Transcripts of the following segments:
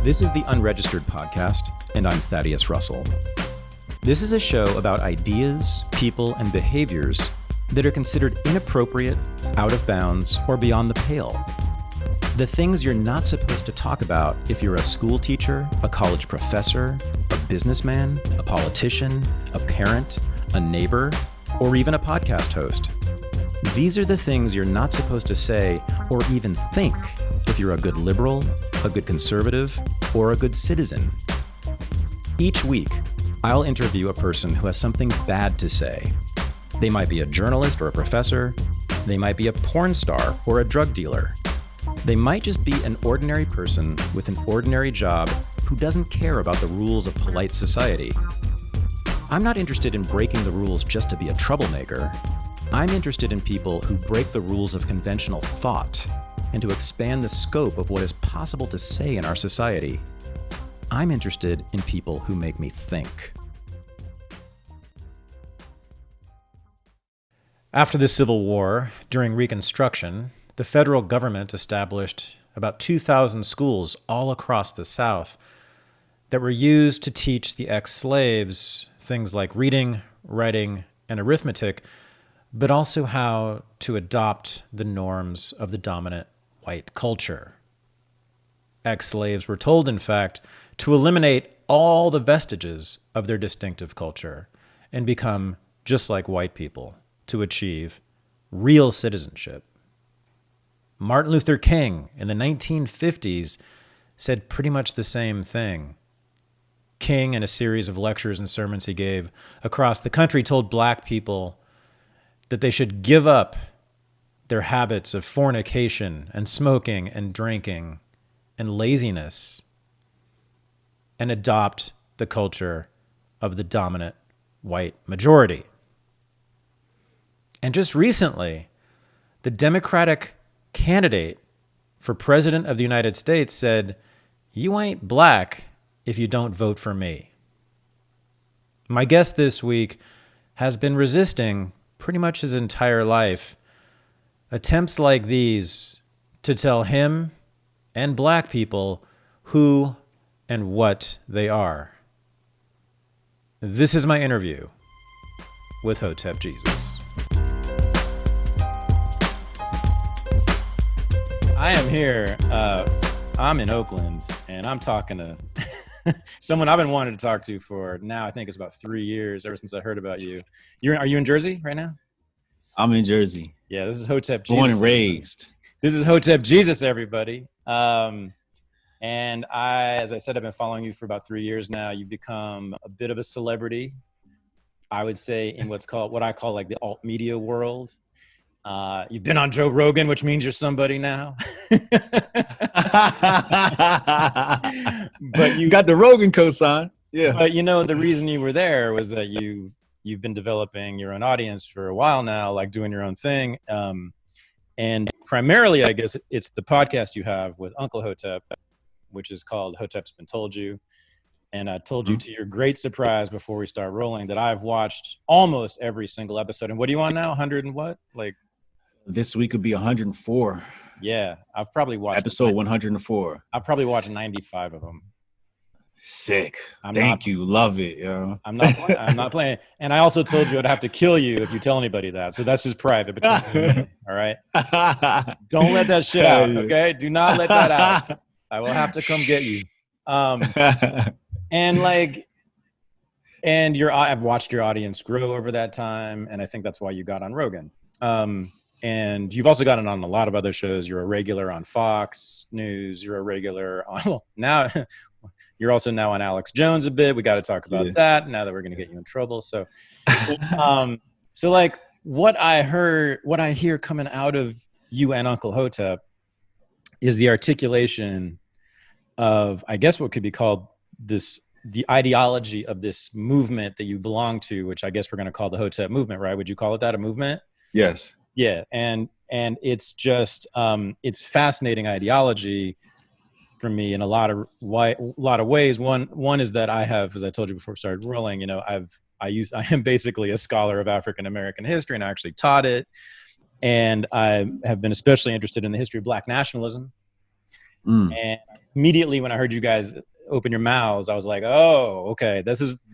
This is the Unregistered podcast, and I'm Thaddeus Russell. This is a show about ideas, people, and behaviors that are considered inappropriate, out of bounds, or beyond the pale. The things you're not supposed to talk about if you're a school teacher, a college professor, a businessman, a politician, a parent, a neighbor, or even a podcast host. These are the things you're not supposed to say or even think if you're a good liberal, a good conservative, or a good citizen. Each week, I'll interview a person who has something bad to say. They might be a journalist or a professor. They might be a porn star or a drug dealer. They might just be an ordinary person with an ordinary job who doesn't care about the rules of polite society. I'm not interested in breaking the rules just to be a troublemaker. I'm interested in people who break the rules of conventional thought and to expand the scope of what is possible to say in our society. I'm interested in people who make me think. After the Civil War, during Reconstruction, the federal government established about 2,000 schools all across the South that were used to teach the ex-slaves things like reading, writing, and arithmetic, but also how to adopt the norms of the dominant white culture. Ex-slaves were told, in fact, to eliminate all the vestiges of their distinctive culture and become just like white people to achieve real citizenship. Martin Luther King in the 1950s said pretty much the same thing. King, in a series of lectures and sermons he gave across the country, told black people that they should give up their habits of fornication and smoking and drinking and laziness and adopt the culture of the dominant white majority. And just recently, the Democratic candidate for president of the United States said, "You ain't black if you don't vote for me." My guest this week has been resisting pretty much his entire life attempts like these to tell him and black people who and what they are. This is my interview with Hotep Jesus. I am here. I'm in Oakland, and I'm talking to someone I've been wanting to talk to for now, I think it's about 3 years, ever since I heard about you. Are you in Jersey right now? I'm in Jersey. Yeah, this is Hotep Jesus. Born and raised. This is Hotep Jesus, everybody. And as I said, I've been following you for about 3 years now. You've become a bit of a celebrity, I would say, in what I call like the alt media world. You've been on Joe Rogan, which means you're somebody now. But you got the Rogan cosign. Yeah. But the reason you were there was that you've been developing your own audience for a while now, like doing your own thing. And primarily, I guess, it's the podcast you have with Uncle Hotep, which is called Hotep's Been Told You. And I told you, to your great surprise before we start rolling, that I've watched almost every single episode. And what are you on now? 100 and what? Like this week would be 104. Yeah, I've probably watched episode 104. I've probably watched 95 of them. Sick. Thank you. Love it, yo. I'm not playing. And I also told you I'd have to kill you if you tell anybody that. So that's just private between you and me, all right? Don't let that shit out, okay? Do not let that out. I will have to come get you. I've watched your audience grow over that time, and I think that's why you got on Rogan. And you've also gotten on a lot of other shows. You're a regular on Fox News. You're a regular on, now you're also now on Alex Jones a bit. We got to talk about that now that we're going to get you in trouble. So, so like what I hear coming out of you and Uncle Hotep is the articulation of, I guess, what could be called the ideology of this movement that you belong to, which I guess we're going to call the Hotep movement, right? Would you call it that, a movement? Yes. Yeah. And it's just, it's fascinating ideology for me in a lot of ways. One is that I have, as I told you before we started rolling, I am basically a scholar of African American history, and I actually taught it. And I have been especially interested in the history of Black nationalism. And immediately when I heard you guys open your mouths, I was like, oh, okay,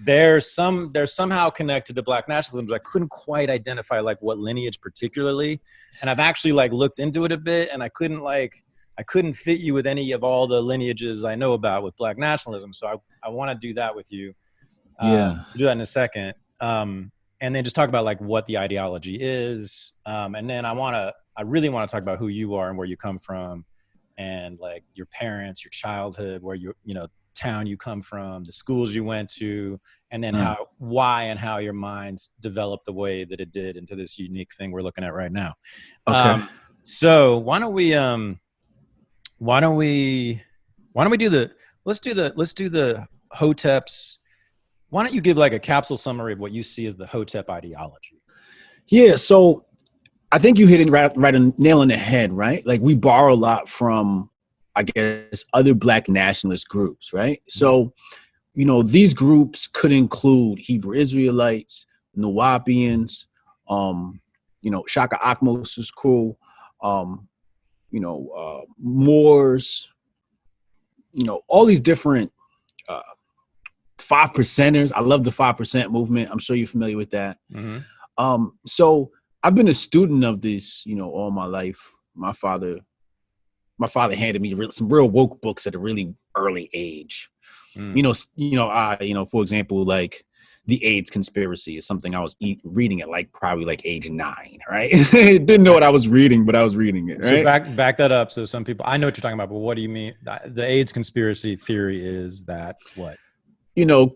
they're somehow connected to Black nationalism, but I couldn't quite identify like what lineage particularly. And I've actually like looked into it a bit, and I couldn't fit you with any of all the lineages I know about with Black nationalism. So I want to do that with you. Yeah. We'll do that in a second. And then just talk about like what the ideology is. And then I really want to talk about who you are and where you come from, and like your parents, your childhood, where town you come from, the schools you went to, and then why and how your minds developed the way that it did into this unique thing we're looking at right now. Okay. So let's do the Hotep's. Why don't you give like a capsule summary of what you see as the Hotep ideology? Yeah. So I think you hit it right a nail on the head, right? Like we borrow a lot from, I guess, other Black nationalist groups, right? So, these groups could include Hebrew Israelites, Nuwapians, Shaka Akmos's crew, Moors, all these different 5%ers. I love the 5% movement. I'm sure you're familiar with that. Mm-hmm. So I've been a student of this, all my life. My father handed me some real woke books at a really early age. For example, like The AIDS Conspiracy is something I was reading at probably age 9, right? Didn't know what I was reading, but I was reading it. Right? So back that up. So some people, I know what you're talking about, but what do you mean? The AIDS conspiracy theory is that what?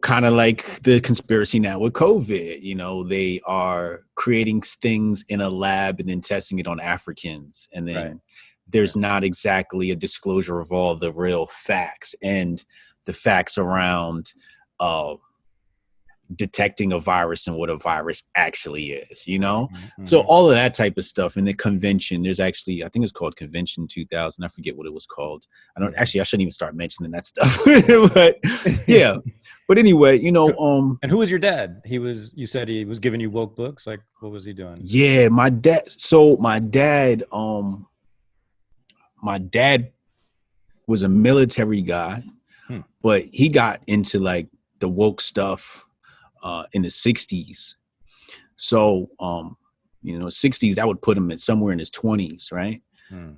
Kind of like the conspiracy now with COVID. They are creating things in a lab and then testing it on Africans. And then there's not exactly a disclosure of all the real facts and the facts around detecting a virus and what a virus actually is, Mm-hmm. So all of that type of stuff. In the convention, there's actually, I think it's called Convention 2000. I forget what it was called. I shouldn't even start mentioning that stuff, but yeah. But anyway, and who was your dad? You said he was giving you woke books. Like, what was he doing? Yeah, my dad. So my dad was a military guy, but he got into like the woke stuff in the 60s. So, 60s, that would put him at somewhere in his 20s, right?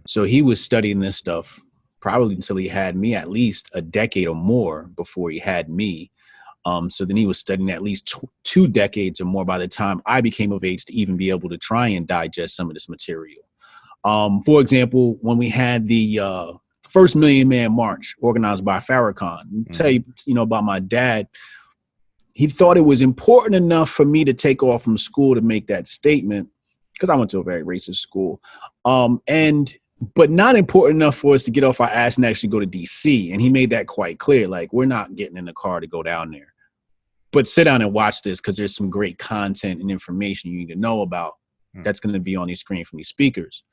So he was studying this stuff probably until he had me, at least a decade or more before he had me. So then he was studying at least 2 decades or more by the time I became of age to even be able to try and digest some of this material. For example, when we had the first Million Man March organized by Farrakhan, I'll tell you, about my dad. He thought it was important enough for me to take off from school to make that statement, because I went to a very racist school, but not important enough for us to get off our ass and actually go to DC. And he made that quite clear. Like, we're not getting in the car to go down there, but sit down and watch this, because there's some great content and information you need to know about that's going to be on these screen from these speakers.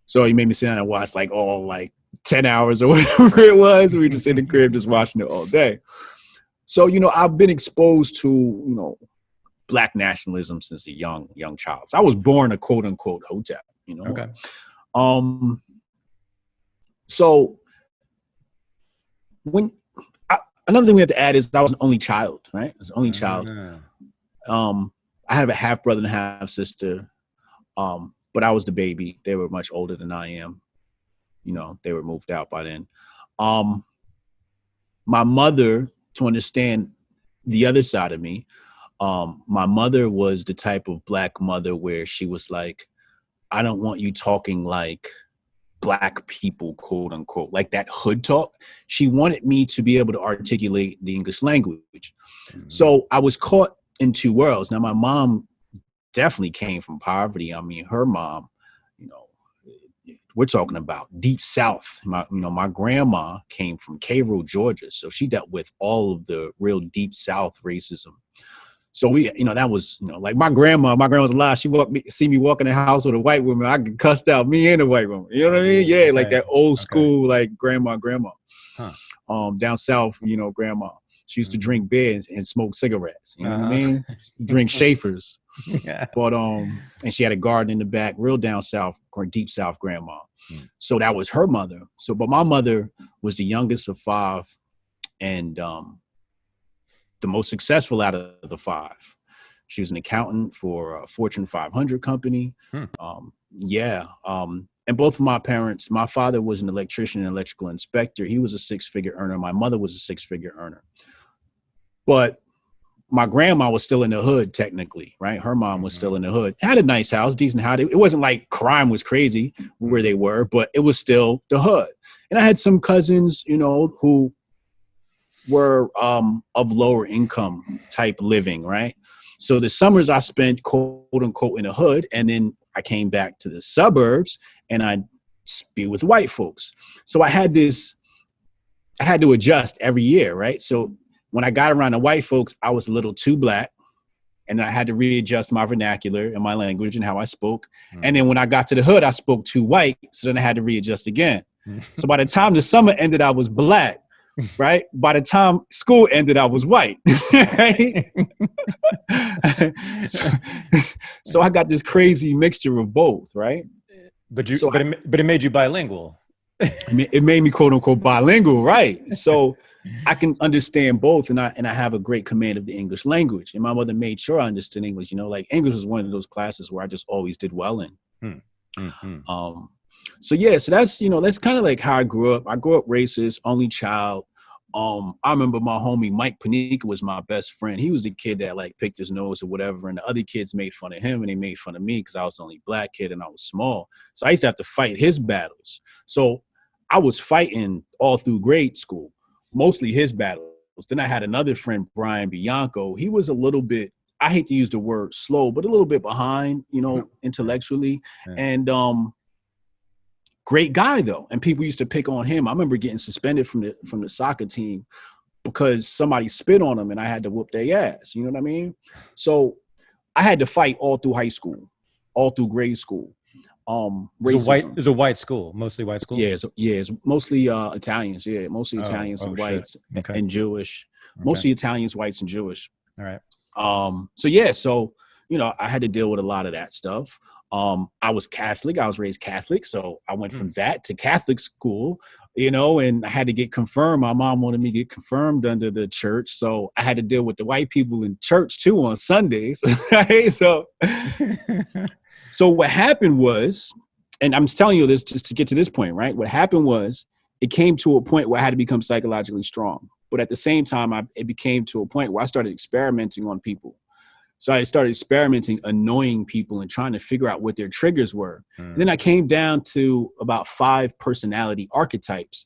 So he made me sit down and watch 10 hours or whatever it was. We were just in the crib just watching it all day. So, I've been exposed to, Black nationalism since a young child. So I was born a quote unquote Hotep, Okay. So another thing we have to add is I was an only child, right? I was an only child. I have a half brother and a half sister. But I was the baby. They were much older than I am. They were moved out by then. My mother, to understand the other side of me, my mother was the type of Black mother where she was like, I don't want you talking like Black people, quote unquote, like that hood talk. She wanted me to be able to articulate the English language. So I was caught in 2 worlds. Now, my mom definitely came from poverty. I mean, her mom, we're talking about deep South. My grandma came from Cairo, Georgia. So she dealt with all of the real deep South racism. So that was, like my grandma's alive. She see me walk in the house with a white woman. I could cuss out me and a white woman. You know what I mean? Yeah. Like that old school, like grandma. Down South, grandma. She used to drink beer and smoke cigarettes. You know what I mean? Drink Schaefer's. Yeah. But and she had a garden in the back, real down south or deep south grandma. So that was her mother. So, but my mother was the youngest of 5 and the most successful out of the 5. She was an accountant for a Fortune 500 company. And both of my parents, my father was an electrician and electrical inspector. He was a 6-figure earner. My mother was a 6-figure earner. But my grandma was still in the hood, technically, right? Her mom was still in the hood. Had a nice house, decent house. It wasn't like crime was crazy where they were, but it was still the hood. And I had some cousins, you know, who were of lower income type living, right? So the summers I spent, quote unquote, in the hood, and then I came back to the suburbs and I'd be with white folks. So I had to adjust every year, right? So when I got around the white folks, I was a little too black, and I had to readjust my vernacular and my language and how I spoke. And then when I got to the hood, I spoke too white, so then I had to readjust again. So by the time the summer ended, I was black, right? By the time school ended, I was white, right? so I got this crazy mixture of both, right? But it made you bilingual. It made me quote unquote bilingual, right? So I can understand both, and I have a great command of the English language. And my mother made sure I understood English. You know, like English was one of those classes where I just always did well in. So that's kind of like how I grew up. I grew up racist, only child. I remember my homie Mike Panika was my best friend. He was the kid that like picked his nose or whatever, and the other kids made fun of him and they made fun of me because I was the only black kid and I was small. So I used to have to fight his battles. So I was fighting all through grade school, mostly his battles. Then I had another friend, Brian Bianco. He was a little bit, I hate to use the word slow, but a little bit behind, you know, intellectually. And great guy though, and people used to pick on him. I remember getting suspended from the soccer team because somebody spit on him and I had to whoop their ass. You know what I mean? So I had to fight all through high school, all through grade school. It's a white school, mostly white school. Yeah, it's mostly Italians. Yeah, mostly Italians and whites and Jewish. Mostly Italians, whites, and Jewish. All right. So you know, I had to deal with a lot of that stuff. I was Catholic. I was raised Catholic. So I went from that to Catholic school, you know, and I had to get confirmed. My mom wanted me to get confirmed under the church. So I had to deal with the white people in church too on Sundays. Right? So what happened was, and I'm telling you this just to get to this point, right? What happened was it came to a point where I had to become psychologically strong. But at the same time, it became to a point where I started experimenting on people. So I started experimenting, annoying people and trying to figure out what their triggers were. And then I came down to about 5 personality archetypes.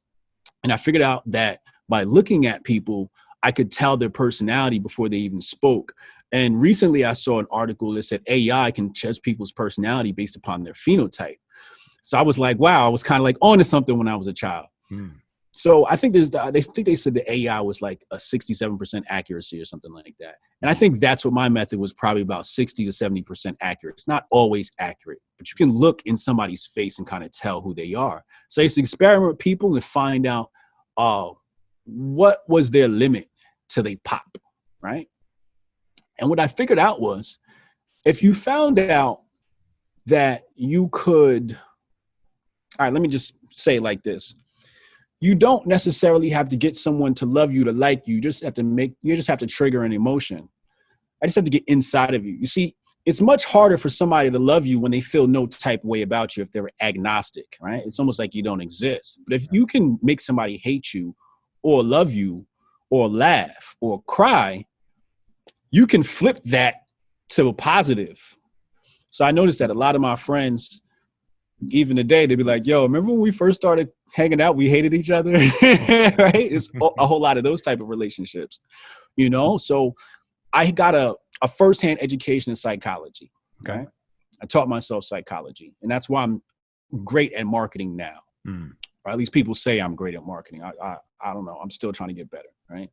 And I figured out that by looking at people, I could tell their personality before they even spoke. And recently I saw an article that said AI can judge people's personality based upon their phenotype. So I was like, wow, I was kind of like onto something when I was a child. So I think they said the AI was like a 67% accuracy or something like that. And I think that's what my method was, probably about 60 to 70% accurate. It's not always accurate, but you can look in somebody's face and kind of tell who they are. So I used to experiment with people and find out what was their limit till they pop, right? And what I figured out was if you found out that you could, all right, let me just say it like this. You don't necessarily have to get someone to love you, to like you. You just have to trigger an emotion. I just have to get inside of you. You see, it's much harder for somebody to love you when they feel no type of way about you if they're agnostic, right? It's almost like you don't exist. But if you can make somebody hate you or love you or laugh or cry, you can flip that to a positive. So I noticed that a lot of my friends, even today, they'd be like, yo, remember when we first started hanging out, we hated each other, right? It's a whole lot of those type of relationships, you know? So I got a firsthand education in psychology. Okay. Right? I taught myself psychology, and that's why I'm great at marketing now. Or at least people say I'm great at marketing. I don't know. I'm still trying to get better, right?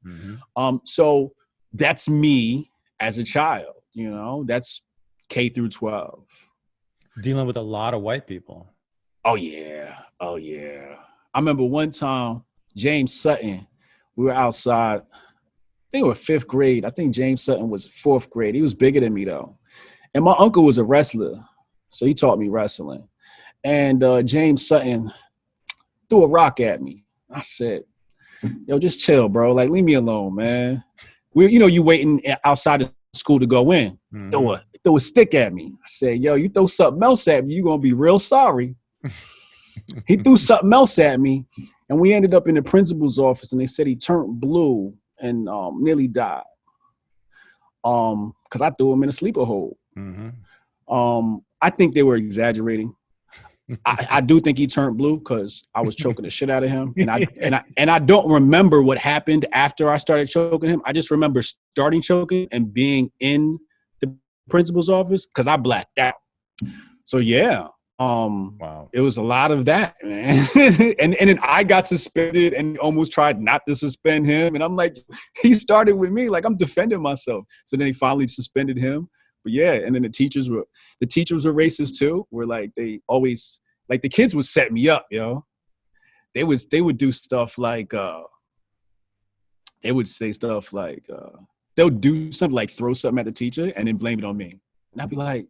So that's me as a child, you know, that's K through 12. Dealing with a lot of white people. Oh yeah. I remember one time, James Sutton, we were outside, I think we were 5th grade. I think James Sutton was 4th grade. He was bigger than me though. And my uncle was a wrestler, so he taught me wrestling. And James Sutton threw a rock at me. I said, yo, just chill, bro. Like, leave me alone, man. You waiting outside the school to go in. Mm-hmm. Throw a stick at me. I said, yo, you throw something else at me, you're going to be real sorry. He threw something else at me, and we ended up in the principal's office, and they said he turned blue and nearly died. Because I threw him in a sleeper hold. Mm-hmm. I think they were exaggerating. I do think he turned blue because I was choking the shit out of him, and I don't remember what happened after I started choking him. I just remember starting choking and being in the principal's office because I blacked out. So yeah, wow, it was a lot of that, man. and then I got suspended and almost tried not to suspend him, and I'm like, he started with me, like I'm defending myself. So then he finally suspended him. But yeah, and then the teachers were racist too. Where like they always, like, the kids would set me up, yo. They would do stuff like they would say stuff like they'll do something like throw something at the teacher and then blame it on me. And I'd be like,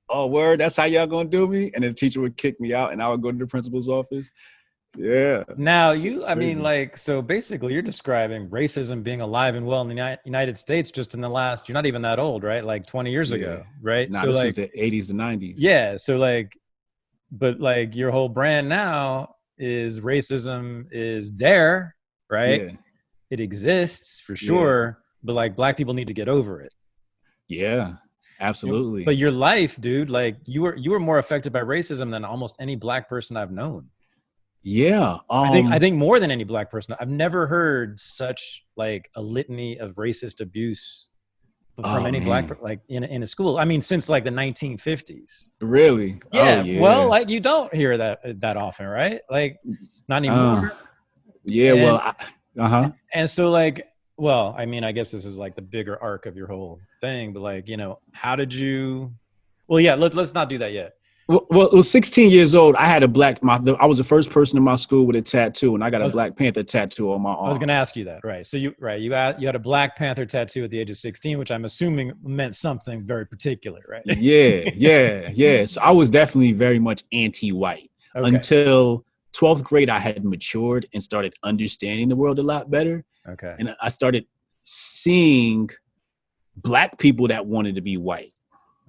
oh, word, that's how y'all gonna do me? And then the teacher would kick me out and I would go to the principal's office. Yeah. Now so basically you're describing racism being alive and well in the United States just in the last, you're not even that old, right? Like 20 years ago, right? Nah, so this is the 80s to 90s. Yeah. So like, but like your whole brand now is racism is there, right? Yeah. It exists for sure, but like black people need to get over it. Yeah, absolutely. But your life, dude, like you were more affected by racism than almost any black person I've known. Yeah. I think more than any black person. I've never heard such like a litany of racist abuse from any black, like in a school. I mean, since like the 1950s. Really? Yeah. Oh, yeah. Well, like you don't hear that often, right? Like not anymore. And so like, well, I mean, I guess this is like the bigger arc of your whole thing, but like, how did you, well, yeah, let's not do that yet. Well, it was 16 years old. I had I was the first person in my school with a tattoo, and I got a Black Panther tattoo on my arm. I was going to ask you that, right? So you had a Black Panther tattoo at the age of 16, which I'm assuming meant something very particular, right? Yeah. So I was definitely very much anti-white until 12th grade. I had matured and started understanding the world a lot better. Okay, and I started seeing Black people that wanted to be white.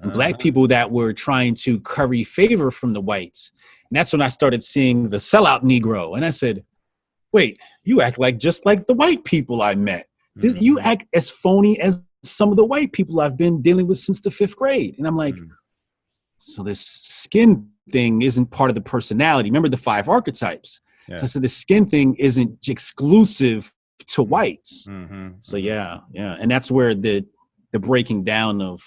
Black people that were trying to curry favor from the whites. And that's when I started seeing the sellout Negro. And I said, wait, you act just like the white people I met. Mm-hmm. You act as phony as some of the white people I've been dealing with since the 5th grade. And I'm like, so this skin thing isn't part of the personality. Remember the 5 archetypes. Yeah. So I said, the skin thing isn't exclusive to whites. Mm-hmm. So yeah. And that's where the breaking down of,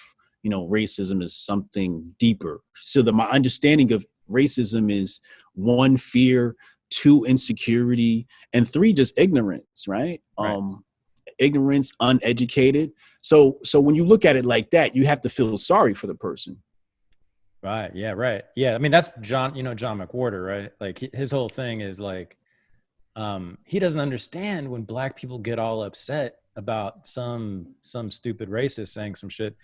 racism is something deeper. So my understanding of racism is 1, fear, 2, insecurity, and 3, just ignorance, right? Ignorance, uneducated. So when you look at it like that, you have to feel sorry for the person. Right. Yeah. Right. Yeah. I mean, that's John McWhorter, right? Like his whole thing is like, he doesn't understand when Black people get all upset about some stupid racist saying some shit.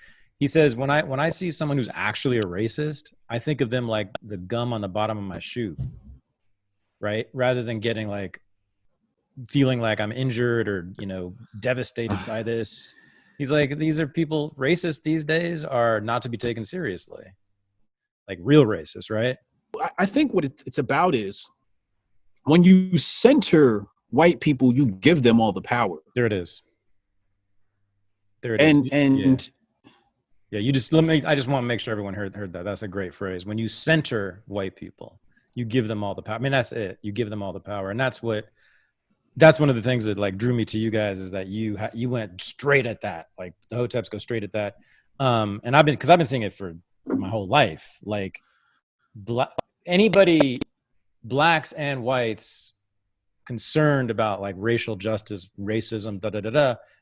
He says, when I see someone who's actually a racist, I think of them like the gum on the bottom of my shoe, right? Rather than getting like, feeling like I'm injured or, devastated by this. He's like, these are people, racists these days are not to be taken seriously. Like real racists, right? I think what it's about is when you center white people, you give them all the power. There it is. Yeah, I just want to make sure everyone heard that. That's a great phrase. When you center white people, you give them all the power. I mean, that's it. You give them all the power. And that's one of the things that like drew me to you guys is that you went straight at that. Like the Hoteps go straight at that. And I've been seeing it for my whole life. Like anybody, blacks and whites concerned about like racial justice, racism,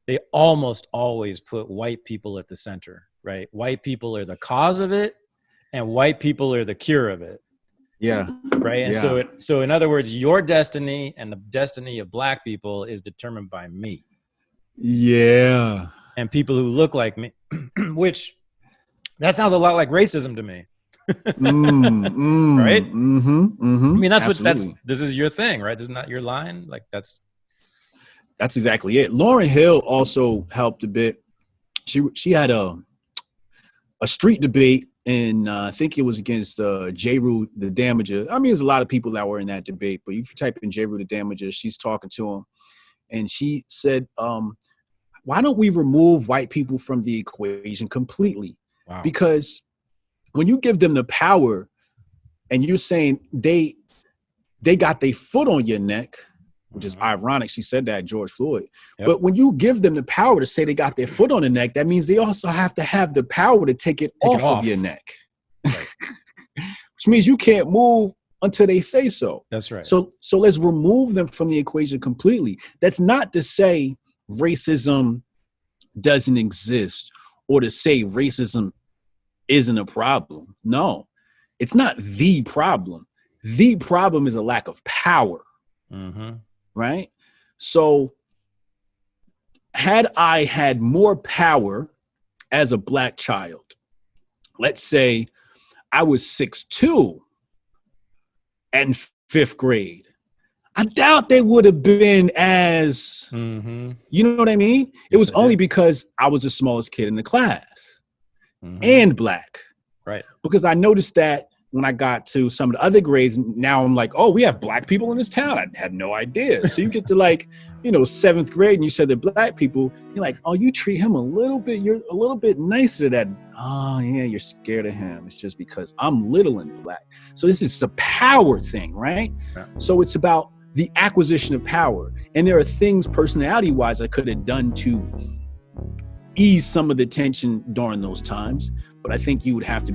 they almost always put white people at the center. Right? White people are the cause of it and white people are the cure of it. Yeah. Right. And so in other words, your destiny and the destiny of Black people is determined by me. Yeah. And people who look like me, which That sounds a lot like racism to me. Right? I mean, this is your thing, right? This is not your line. Like that's exactly it. Lauryn Hill also helped a bit. She had a street debate, and I think it was against J. Rue the Damager. I mean, there's a lot of people that were in that debate, but if you type in J. Rue the Damager, she's talking to him, and she said, why don't we remove white people from the equation completely? Wow. Because when you give them the power and you're saying they got their foot on your neck, which is ironic. She said that, George Floyd. Yep. But when you give them the power to say they got their foot on the neck, that means they also have to have the power to take it off of your neck. Right. Which means you can't move until they say so. That's right. So let's remove them from the equation completely. That's not to say racism doesn't exist or to say racism isn't a problem. No, it's not the problem. The problem is a lack of power. Mm-hmm. Right? So had I had more power as a Black child, let's say I was 6'2" and 5th grade, I doubt they would have been as, you know what I mean? It was only because I was the smallest kid in the class and Black. Right. Because I noticed that when I got to some of the other grades, now I'm like, oh, we have Black people in this town. I had no idea. So you get to 7th grade and you said they're Black people. You're like, oh, you treat him you're a little bit nicer to that. Oh yeah, you're scared of him. It's just because I'm little and Black. So this is a power thing, right? Yeah. So it's about the acquisition of power. And there are things personality-wise I could have done to ease some of the tension during those times. But I think you would have to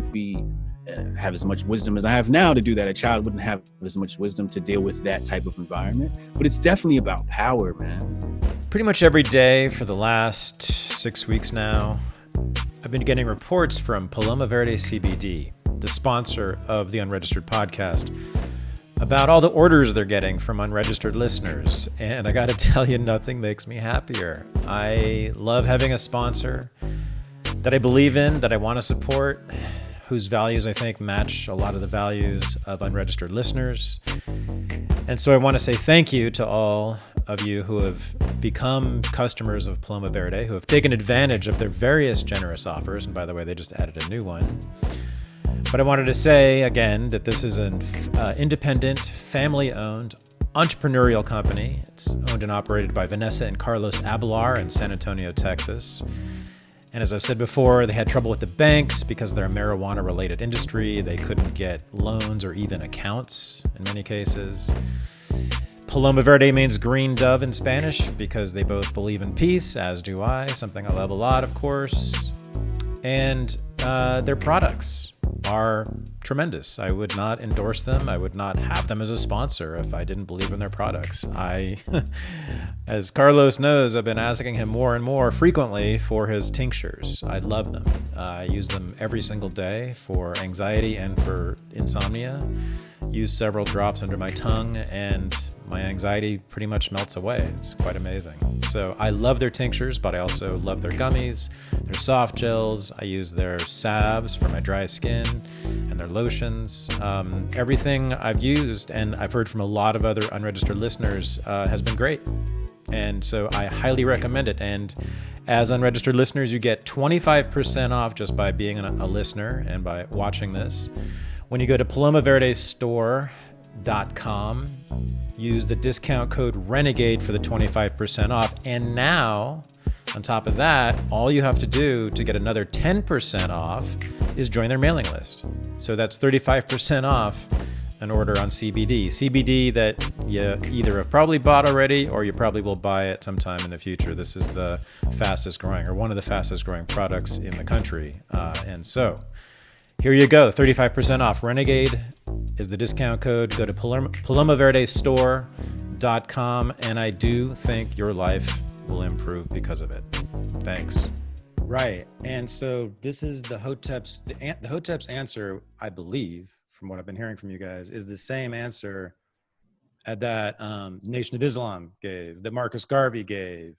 have as much wisdom as I have now to do that. A child wouldn't have as much wisdom to deal with that type of environment. But it's definitely about power, man. Pretty much every day for the last 6 weeks now, I've been getting reports from Paloma Verde CBD, the sponsor of the Unregistered podcast, about all the orders they're getting from unregistered listeners. And I got to tell you, nothing makes me happier. I love having a sponsor that I believe in, that I want to support, whose values I think match a lot of the values of unregistered listeners. And so I want to say thank you to all of you who have become customers of Paloma Verde, who have taken advantage of their various generous offers. And by the way, they just added a new one. But I wanted to say again that this is an independent, family-owned, entrepreneurial company. It's owned and operated by Vanessa and Carlos Abelar in San Antonio, Texas. And as I've said before, they had trouble with the banks because they're a marijuana-related industry. They couldn't get loans or even accounts in many cases. Paloma Verde means green dove in Spanish because they both believe in peace, as do I, something I love a lot, of course. And their products are tremendous. I would not endorse them. I would not have them as a sponsor if I didn't believe in their products. As Carlos knows, I've been asking him more and more frequently for his tinctures. I love them. I use them every single day for anxiety and for insomnia. Use several drops under my tongue and my anxiety pretty much melts away. It's quite amazing. So I love their tinctures, but I also love their gummies, their soft gels. I use their salves for my dry skin and their lotions. Everything I've used, and I've heard from a lot of other unregistered listeners, has been great. And so I highly recommend it. And as unregistered listeners, you get 25% off just by being a listener and by watching this. When you go to palomaverdestore.com, use the discount code RENEGADE for the 25% off. And now, on top of that, all you have to do to get another 10% off is join their mailing list. So that's 35% off an order on CBD. CBD that you either have probably bought already or you probably will buy it sometime in the future. This is the fastest growing, or one of the fastest growing products in the country. And so here you go, 35% off. Renegade is the discount code. Go to palomaverdestore.com, and I do think your life will improve because of it. Thanks. Right, and so this is the Hotep's answer, I believe, from what I've been hearing from you guys, is the same answer that Nation of Islam gave, that Marcus Garvey gave,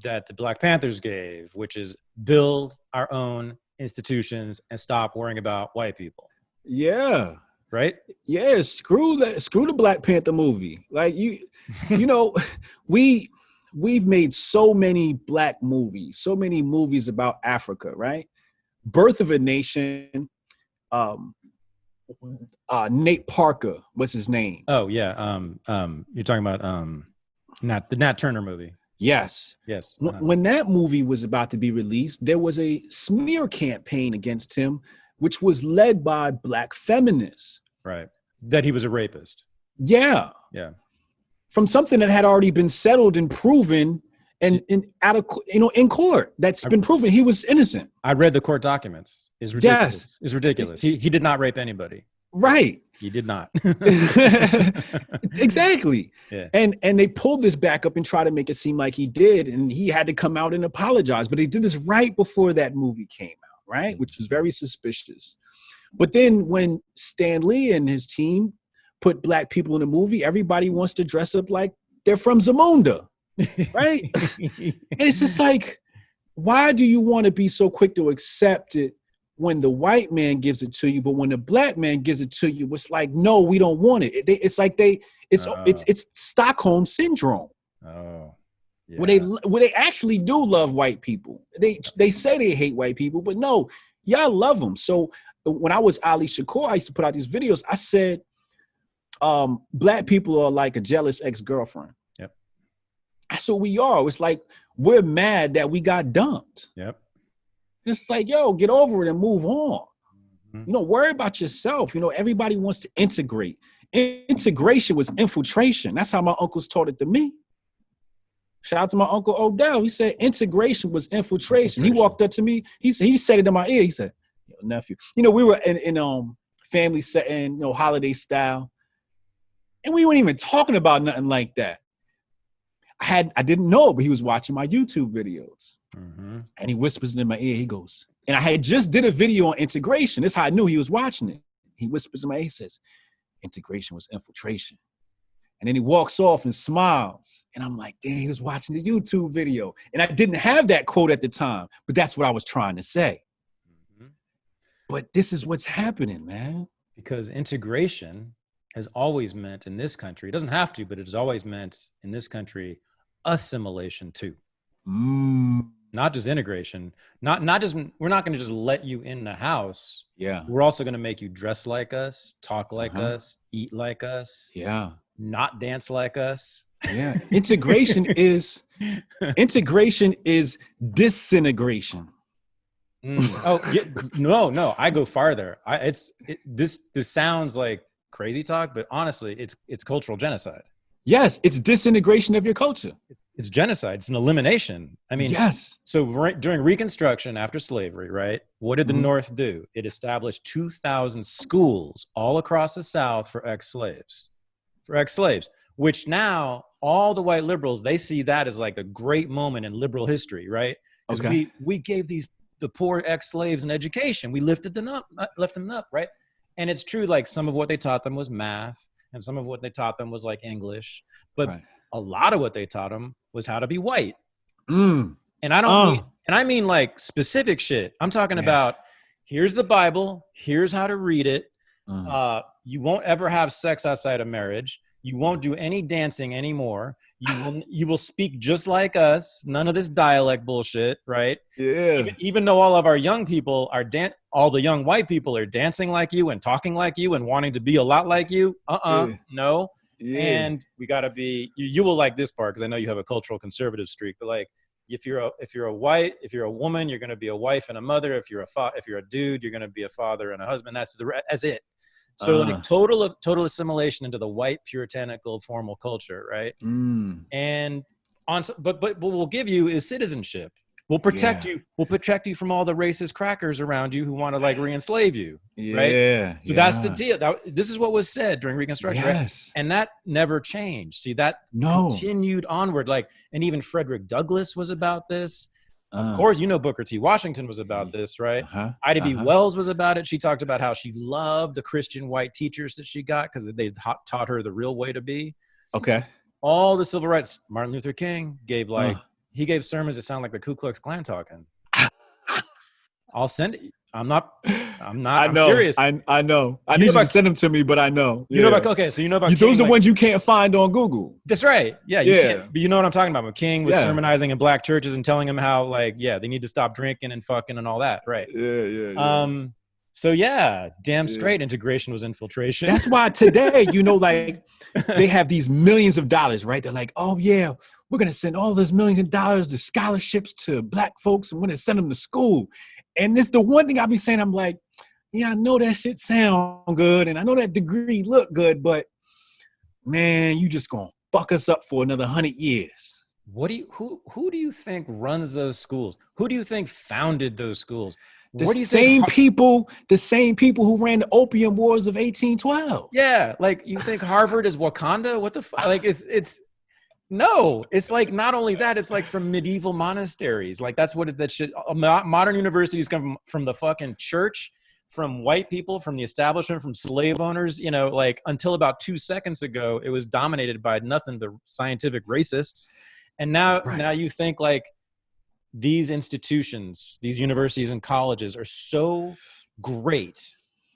that the Black Panthers gave, which is build our own institutions and stop worrying about white people. Yeah. Right? Yeah, screw the Black Panther movie. Like you know, we've made so many black movies, so many movies about Africa, right? Birth of a Nation, Nate Parker, what's his name? Oh yeah. You're talking about the Nat Turner movie. Yes. Yes. When that movie was about to be released, there was a smear campaign against him, which was led by black feminists. Right. That he was a rapist. Yeah. Yeah. From something that had already been settled and proven and in court. That's been proven he was innocent. I read the court documents. It's ridiculous. Yes. It's ridiculous. He did not rape anybody. Right. He did not. Exactly. Yeah. And they pulled this back up and tried to make it seem like he did, and he had to come out and apologize. But they did this right before that movie came out, right? Which was very suspicious. But then when Stan Lee and his team put black people in a movie, everybody wants to dress up like they're from Zamunda, right? And it's just like, why do you want to be so quick to accept it when the white man gives it to you, but when the black man gives it to you, it's like, no, we don't want it. It's Stockholm syndrome. Oh, yeah. Where they actually do love white people. They say they hate white people, but no, y'all love them. So when I was Ali Shakur, I used to put out these videos. I said, black people are like a jealous ex-girlfriend. Yep. That's what we are. It's like, we're mad that we got dumped. Yep. It's like, yo, get over it and move on. Mm-hmm. Worry about yourself. Everybody wants to integrate. Integration was infiltration. That's how my uncles taught it to me. Shout out to my uncle Odell. He said integration was infiltration. He walked up to me. He said it in my ear. He said, yo, nephew, we were in family setting, holiday style. And we weren't even talking about nothing like that. I didn't know, but he was watching my YouTube videos. Mm-hmm. And he whispers in my ear, he goes, and I had just did a video on integration. That's how I knew he was watching it. He whispers in my ear, he says, integration was infiltration. And then he walks off and smiles. And I'm like, damn, he was watching the YouTube video. And I didn't have that quote at the time, but that's what I was trying to say. Mm-hmm. But this is what's happening, man. Because integration has always meant in this country, it doesn't have to, but it has always meant in this country, assimilation too. Not just integration. Not just, we're not going to just let you in the house. Yeah. We're also going to make you dress like us, talk like us, eat like us. Yeah. Not dance like us. Yeah. Integration is disintegration. Oh yeah, no. I go farther. This sounds like crazy talk, but honestly, it's cultural genocide. Yes, it's disintegration of your culture. It's genocide. It's an elimination. I mean, yes. So during Reconstruction after slavery, right? What did the North do? It established 2,000 schools all across the South for ex-slaves, which now all the white liberals, they see that as like a great moment in liberal history, right? Because we gave the poor ex-slaves an education. We lifted them up, right? And it's true, like some of what they taught them was math, and some of what they taught them was like English, but a lot of what they taught them was how to be white. And I mean like specific shit. I'm talking about, here's the Bible, here's how to read it. You won't ever have sex outside of marriage. You won't do any dancing anymore. You will speak just like us. None of this dialect bullshit, right? Yeah. Even though all of our young people are all the young white people are dancing like you and talking like you and wanting to be a lot like you. No. Yeah. And we gotta be. You will like this part because I know you have a cultural conservative streak. But like, if you're a woman, you're gonna be a wife and a mother. If you're a dude, you're gonna be a father and a husband. That's it. So like total assimilation into the white puritanical formal culture, right? And but what we'll give you is citizenship. We'll protect you. We'll protect you from all the racist crackers around you who want to like re-enslave you, right? So that's the deal. This is what was said during Reconstruction, right? And that never changed. See, that continued onward. Like, and even Frederick Douglass was about this. Of course, Booker T. Washington was about this, right? Ida B. Wells was about it. She talked about how she loved the Christian white teachers that she got because they taught her the real way to be. Okay. All the civil rights. Martin Luther King gave he gave sermons that sound like the Ku Klux Klan talking. I'll send it. I'm not, I I'm know. serious. I know. I You need know you to about, send them to me, but I know. you know about, okay, so you know about King, those are the like, ones you can't find on Google. that's right. Yeah, you can't, but you know what I'm talking about. When King was sermonizing in black churches and telling them how, like, yeah, they need to stop drinking and fucking and all that, right? Yeah. So yeah, damn straight integration was infiltration. That's why today, you know, like they have these millions of dollars, right? They're like, oh yeah, we're gonna send all those millions of dollars to scholarships to black folks, and we're gonna send them to school. And it's the one thing I be saying, I'm like, yeah, I know that shit sound good, and I know that degree look good, but man, you just gonna fuck us up for another 100 years. Who do you think runs those schools? Who do you think founded those schools? The same people who ran the opium wars of 1812. Yeah, like you think Harvard is Wakanda? What the fuck? Like no, it's like not only that, it's like from medieval monasteries. Like that's what that should. Modern universities come from the fucking church, from white people, from the establishment, from slave owners. You know, like until about 2 seconds ago, it was dominated by nothing but scientific racists, and now you think like these institutions, these universities and colleges are so great.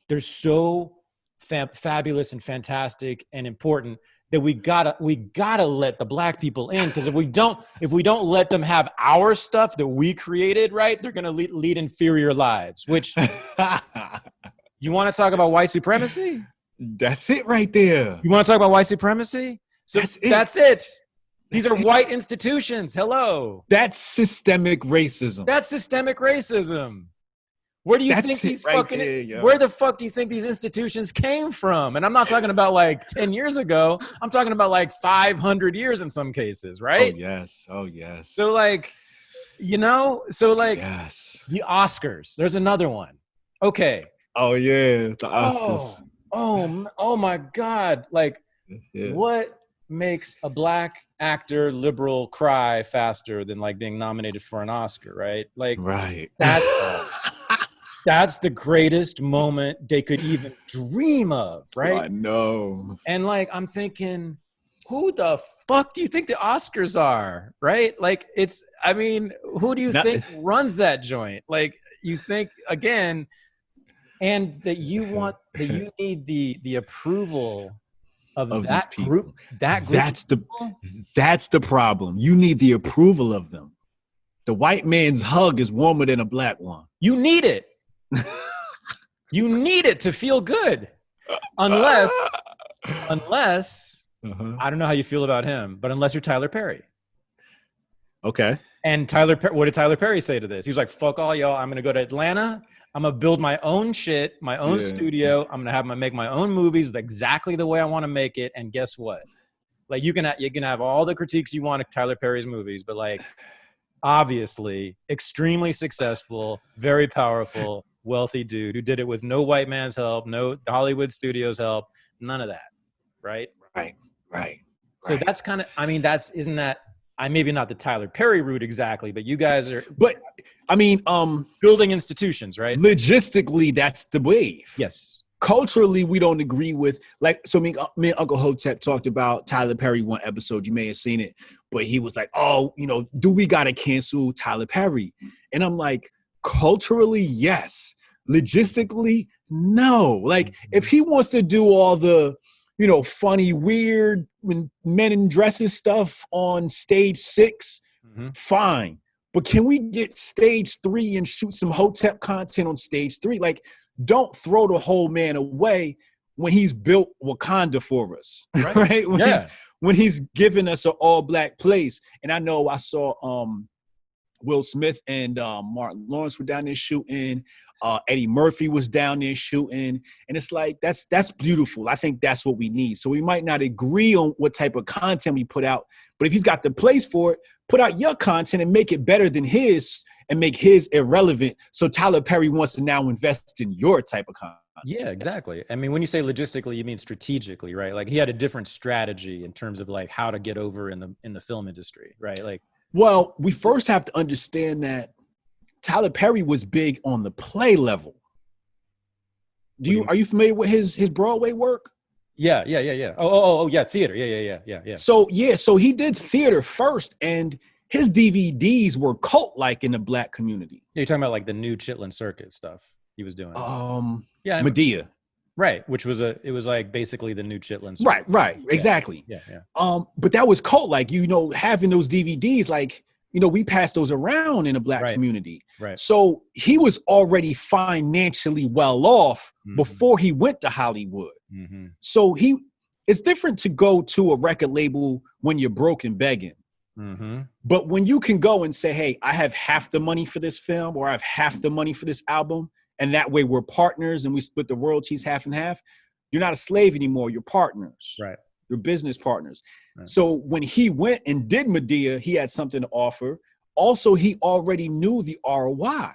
They're so fabulous and fantastic and important that we gotta let the black people in, because if we don't let them have our stuff that we created, right, they're gonna lead inferior lives. Which you want to talk about white supremacy? That's it right there. You want to talk about white supremacy? So that's it. These are white institutions. Hello. That's systemic racism. That's systemic racism. Where do you think these where the fuck do you think these institutions came from? And I'm not talking about like 10 years ago. I'm talking about like 500 years in some cases, right? Oh, yes. So like, you know, the Oscars. There's another one. Okay. Oh, yeah. The Oscars. Oh my God. Like, what makes a black actor liberal cry faster than like being nominated for an Oscar, right? Like, that's the greatest moment they could even dream of, right? I know. And like, I'm thinking, who the fuck do you think the Oscars are, right? Like, who do you think runs that joint? Like, you think, again, and that you need the approval of that group. That's the problem. You need the approval of them. The white man's hug is warmer than a black one. You need it. You need it to feel good. Unless I don't know how you feel about him, but unless you're Tyler Perry. Okay. And what did Tyler Perry say to this? He was like, fuck all y'all. I'm going to go to Atlanta. I'm going to build my own shit, my own studio. I'm going to make my own movies exactly the way I want to make it. And guess what? Like, you can have all the critiques you want of Tyler Perry's movies, but like, obviously extremely successful, very powerful, wealthy dude who did it with no white man's help, no Hollywood studios help, none of that. Right. So that's kind of, isn't that, maybe not the Tyler Perry route exactly, but you guys are, building institutions, right? Logistically, that's the wave. Yes. Culturally, we don't agree with, like, so me and Uncle Hotep talked about Tyler Perry one episode. You may have seen it, but he was like, oh, you know, do we got to cancel Tyler Perry? And I'm like, culturally, yes. Logistically, no. Like, if he wants to do all the, you know, funny, weird, when men in dresses stuff on stage 6, fine. But can we get stage 3 and shoot some Hotep content on stage 3? Like, don't throw the whole man away when he's built Wakanda for us, right? When he's given us an all-black place. And I know I saw Will Smith and Martin Lawrence were down there shooting. Eddie Murphy was down there shooting. And it's like, that's beautiful. I think that's what we need. So we might not agree on what type of content we put out, but if he's got the place for it, put out your content and make it better than his and make his irrelevant. So Tyler Perry wants to now invest in your type of content. Yeah, exactly. I mean, when you say logistically, you mean strategically, right? Like, he had a different strategy in terms of like how to get over in the film industry, right? Like, well, we first have to understand that Tyler Perry was big on the play level. Are you familiar with his Broadway work? Yeah. Oh, yeah, theater. Yeah. So he did theater first, and his DVDs were cult-like in the black community. Yeah, you're talking about like the new Chitlin Circuit stuff he was doing. Yeah, Medea. Right, which was it was like basically the new Chitlin Circuit. Right, exactly. Yeah. But that was cult-like, having those DVDs, like, we passed those around in the black community. Right. So he was already financially well off before he went to Hollywood. Mm-hmm. So it's different to go to a record label when you're broke and begging. Mm-hmm. But when you can go and say, hey, I have half the money for this film, or I have half the money for this album, and that way we're partners and we split the royalties half and half, you're not a slave anymore. You're partners. Right. You're business partners. Right. So when he went and did Medea, he had something to offer. Also, he already knew the ROI.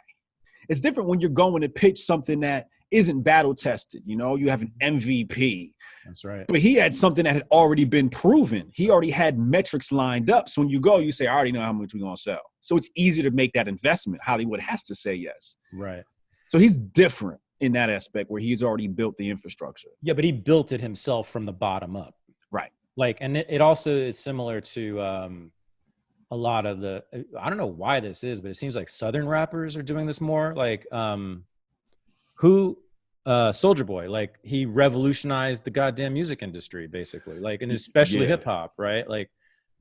It's different when you're going to pitch something that isn't battle tested. You have an MVP. That's right. But he had something that had already been proven. He already had metrics lined up. So when you go, you say, I already know how much we're going to sell. So it's easy to make that investment. Hollywood has to say yes. Right. So he's different in that aspect where he's already built the infrastructure. Yeah, but he built it himself from the bottom up. Right. Like, and it also is similar to a lot of the, I don't know why this is, but it seems like Southern rappers are doing this more. Like Soulja Boy, like he revolutionized the goddamn music industry basically, like, and especially hip hop, right? Like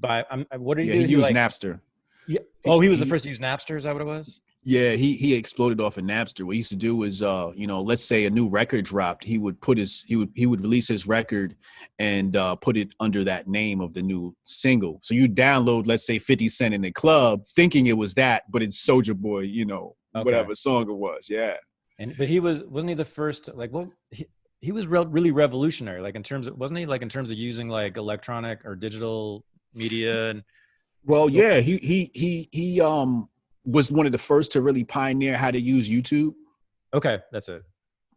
what did he do? He used Napster. Yeah. Oh, he was the first to use Napster. Is that what it was? Yeah, he exploded off of Napster. What he used to do was, let's say a new record dropped, he would release his record and put it under that name of the new single. So you download, let's say 50 Cent in the club, thinking it was that, but it's Soulja Boy, whatever song it was. Yeah. But wasn't he the first? Like, well, he was really revolutionary. Like in terms of, wasn't he like in terms of using like electronic or digital media? And well, yeah, he was one of the first to really pioneer how to use YouTube. Okay, that's it.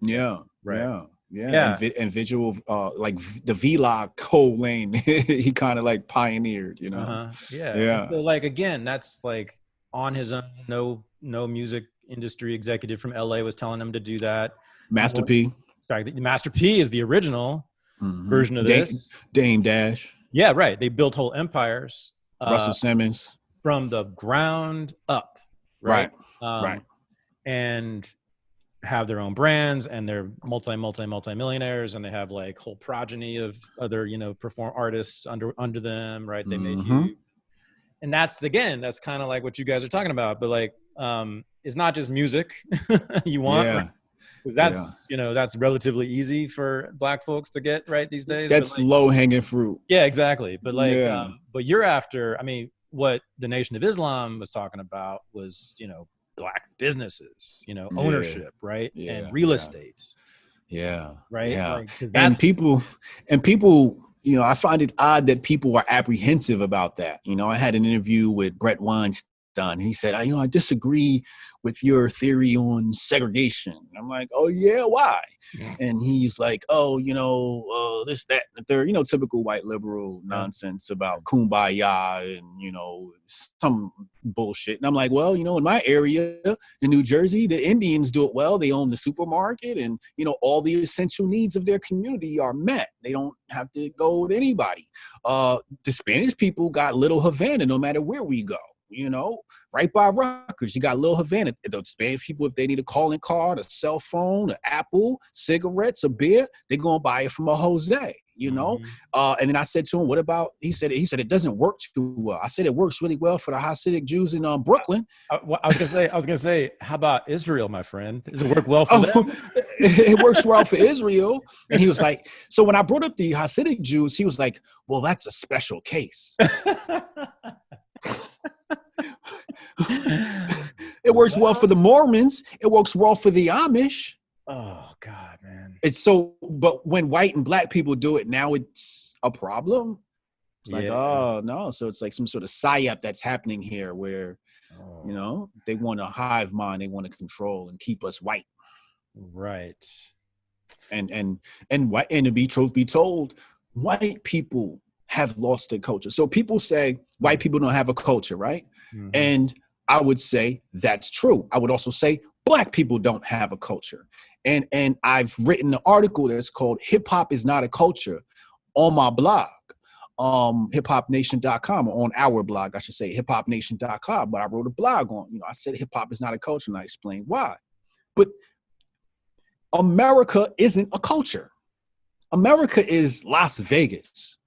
Yeah, right. Yeah. And visual, like the vlog whole lane, he kind of like pioneered, Yeah. Yeah. And so like again, that's like on his own. No music industry executive from LA was telling him to do that. Master P. Sorry, Master P is the original version of this. Dame Dash. Yeah, right. They built whole empires. Russell Simmons. From the ground up. Right. And have their own brands, and they're multi-millionaires, and they have like whole progeny of other, perform artists under them, right? They made huge. And that's kind of like what you guys are talking about, but like, it's not just music you want, right? Because that's relatively easy for Black folks to get right these days. That's like, low hanging fruit. Yeah, exactly. But like, but you're after, what the Nation of Islam was talking about was, Black businesses, ownership, right? And real estate. Yeah. Right. Yeah. Like, and people, I find it odd that people are apprehensive about that. I had an interview with Brett Weinstein. And he said, I disagree with your theory on segregation. And I'm like, oh yeah, why? Yeah. And he's like, this, that, and the third, typical white liberal nonsense about kumbaya and, some bullshit. And I'm like, well, in my area in New Jersey, the Indians do it well. They own the supermarket and, all the essential needs of their community are met. They don't have to go with anybody. The Spanish people got Little Havana no matter where we go. Right by Rutgers, you got Little Havana. The Spanish people, if they need a calling card, a cell phone, an Apple, cigarettes, a beer, they're going to buy it from a Jose, And then I said to him, what about, he said it doesn't work too well. I said, it works really well for the Hasidic Jews in Brooklyn. I was going to say, how about Israel, my friend? Does it work well for them? It works well for Israel. And he was like, so when I brought up the Hasidic Jews, he was like, well, that's a special case. It works well for the Mormons. It works well for the Amish. Oh God, man. It's so, but when white and Black people do it, now it's a problem. It's like, oh no. So it's like some sort of psyop that's happening here where, they want a hive mind, they want to control and keep us white. Right. And to be truth be told, white people have lost their culture. So people say white people don't have a culture, right? Mm-hmm. And I would say that's true. I would also say Black people don't have a culture. And I've written an article that's called Hip Hop is Not a Culture on my blog. hiphopnation.com, or on our blog, I should say, hiphopnation.com. But I wrote a blog on, I said hip hop is not a culture, and I explained why. But America isn't a culture. America is Las Vegas.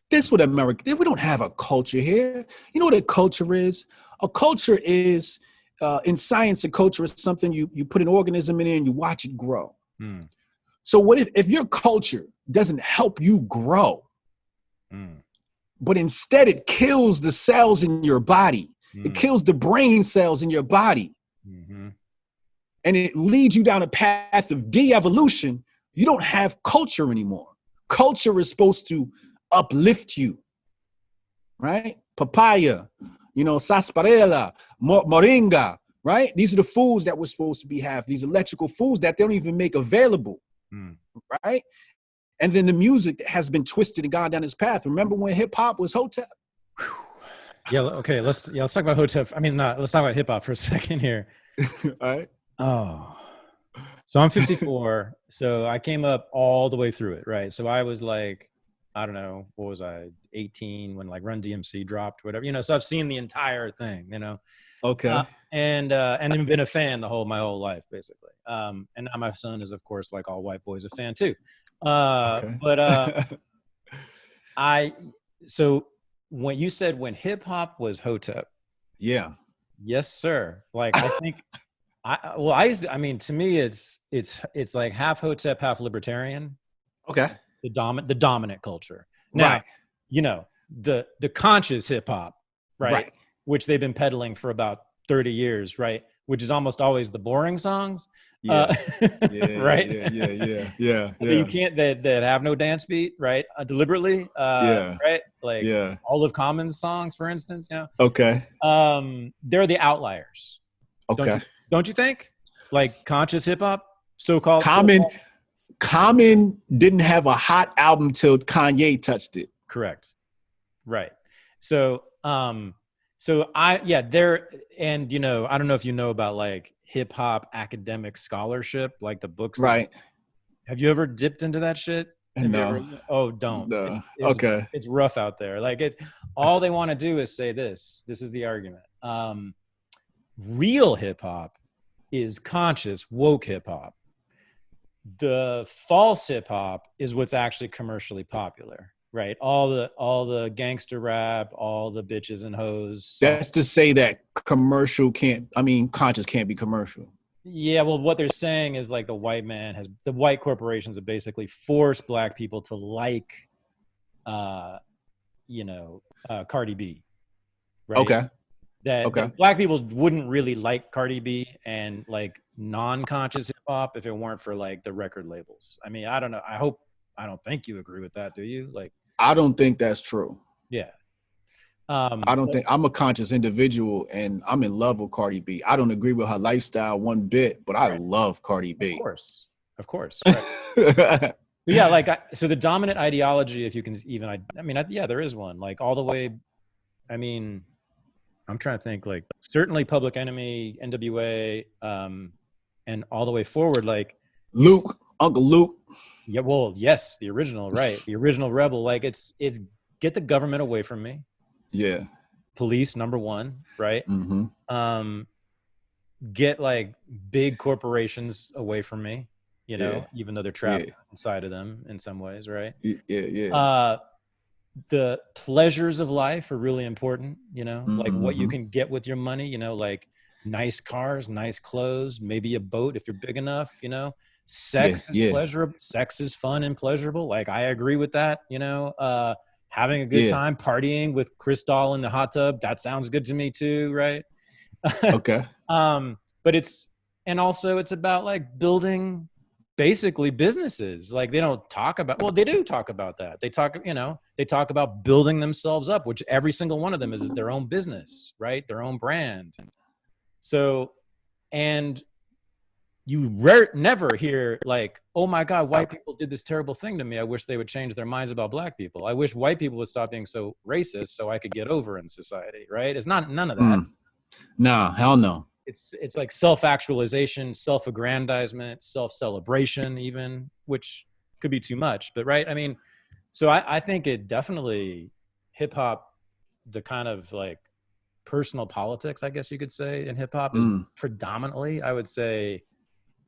That's what America, we don't have a culture here. You know what a culture is? A culture is, in science, a culture is something you put an organism in there and you watch it grow. So what if your culture doesn't help you grow, but instead it kills the cells in your body, it kills the brain cells in your body, and it leads you down a path of de-evolution, you don't have culture anymore. Culture is supposed to uplift you, right? Papaya, sarsaparilla, moringa, right? These are the foods that we're supposed to have, these electrical foods that they don't even make available, right? And then the music has been twisted and gone down this path. Remember when hip hop was Hotep? Yeah. Okay. Let's talk about Hotep. Let's talk about hip hop for a second here. All right. Oh, so I'm 54. So I came up all the way through it. Right. So I was like, I don't know, what was I, 18 when like Run DMC dropped, whatever, so I've seen the entire thing, Okay. And I've been a fan my whole life, basically. And now my son is, of course, like all white boys, a fan too. Okay. But so when you said when hip hop was Hotep. Yeah. Yes, sir. Like, I think, to me, it's like half Hotep, half libertarian. Okay. The dominant culture. Now, right. The conscious hip hop, right? Which they've been peddling for about 30 years, right? Which is almost always the boring songs. Yeah. Right? Yeah. You can't, that have no dance beat, right? Deliberately, right? Like Olive Commons songs, for instance, Okay. They're the outliers. Okay. Don't you think? Like conscious hip hop, so-called. Common didn't have a hot album till Kanye touched it. Correct. Right. So, I don't know if you know about like hip hop academic scholarship, like the books. Right. Have you ever dipped into that shit? No. Don't. No. It's rough out there. Like all they want to do is say this is the argument. Real hip hop is conscious, woke hip hop. The false hip hop is what's actually commercially popular, right? All the gangster rap, all the bitches and hoes. That's to say that conscious can't be commercial. Yeah, well, what they're saying is like the white corporations have basically forced black people to like, Cardi B, right? Okay. That black people wouldn't really like Cardi B and like non-conscious hip hop if it weren't for like the record labels. I mean, I don't know. I don't think you agree with that, do you? Like, I don't think that's true. Yeah. I don't think I'm a conscious individual and I'm in love with Cardi B. I don't agree with her lifestyle one bit, but I love Cardi B. Of course. Right. Yeah. So the dominant ideology, if you can even, there is one, like all the way. I'm trying to think, like certainly Public Enemy, NWA, and all the way forward, like Uncle Luke. Yeah, well, yes, the original, right? The original rebel. Like it's get the government away from me. Yeah. Police, number one, right? Mm-hmm. Get like big corporations away from me, even though they're trapped inside of them in some ways, right? Yeah. The pleasures of life are really important, like what you Mm-hmm. can get with your money, like nice cars, nice clothes, maybe a boat if you're big enough, sex is pleasurable. Sex is fun and pleasurable. Like I agree with that, having a good time partying with Cristal in the hot tub. That sounds good to me too. Right. Okay. But it's about like building basically businesses. Like they don't talk about, well, they do talk about that. They talk about building themselves up, which every single one of them is their own business, right? Their own brand. So, and you never hear like, oh my God, white people did this terrible thing to me. I wish they would change their minds about black people. I wish white people would stop being so racist so I could get over in society, right? It's none of that. Nah, hell no. It's like self-actualization, self-aggrandizement, self-celebration even, which could be too much, but right? So I think it definitely hip hop, the kind of like personal politics, I guess you could say, in hip hop is predominantly, I would say,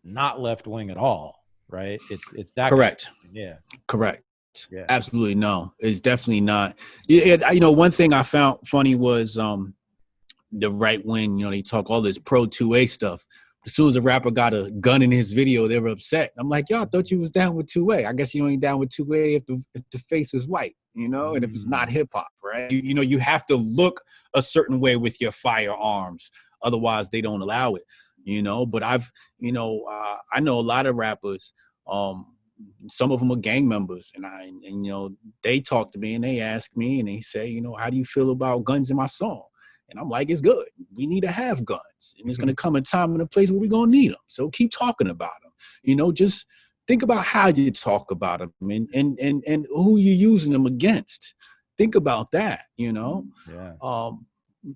not left wing at all, right? It's that Correct. Kind of thing. Yeah. Correct. Yeah. Absolutely no. It's definitely not. You know, one thing I found funny was the right wing, you know, they talk all this pro 2A stuff. As soon as a rapper got a gun in his video, they were upset. I'm like, y'all thought you was down with 2A. I guess you ain't down with 2A if the face is white, you know, and if it's not hip hop, right? You know, you have to look a certain way with your firearms. Otherwise, they don't allow it, you know. But I know a lot of rappers. Some of them are gang members, and you know, they talk to me and they ask me and they say, you know, how do you feel about guns in my song? And I'm like, it's good. We need to have guns. And it's going to come a time and a place where we're going to need them. So keep talking about them. You know, just think about how you talk about them and who you're using them against. Think about that, you know? Yeah.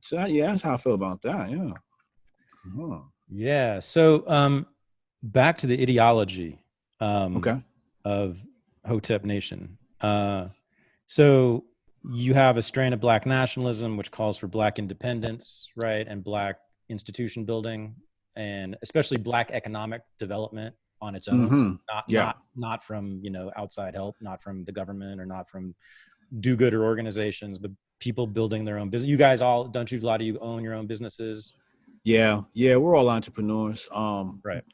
So, yeah, that's how I feel about that. Yeah. Uh-huh. Yeah. So back to the ideology of Hotep Nation. So you have a strain of Black nationalism, which calls for Black independence, right? And Black institution building, and especially Black economic development on its own, not from, you know, outside help, not from the government or not from do-gooder organizations, but people building their own business. You guys all, a lot of you own your own businesses? Yeah, we're all entrepreneurs. Right.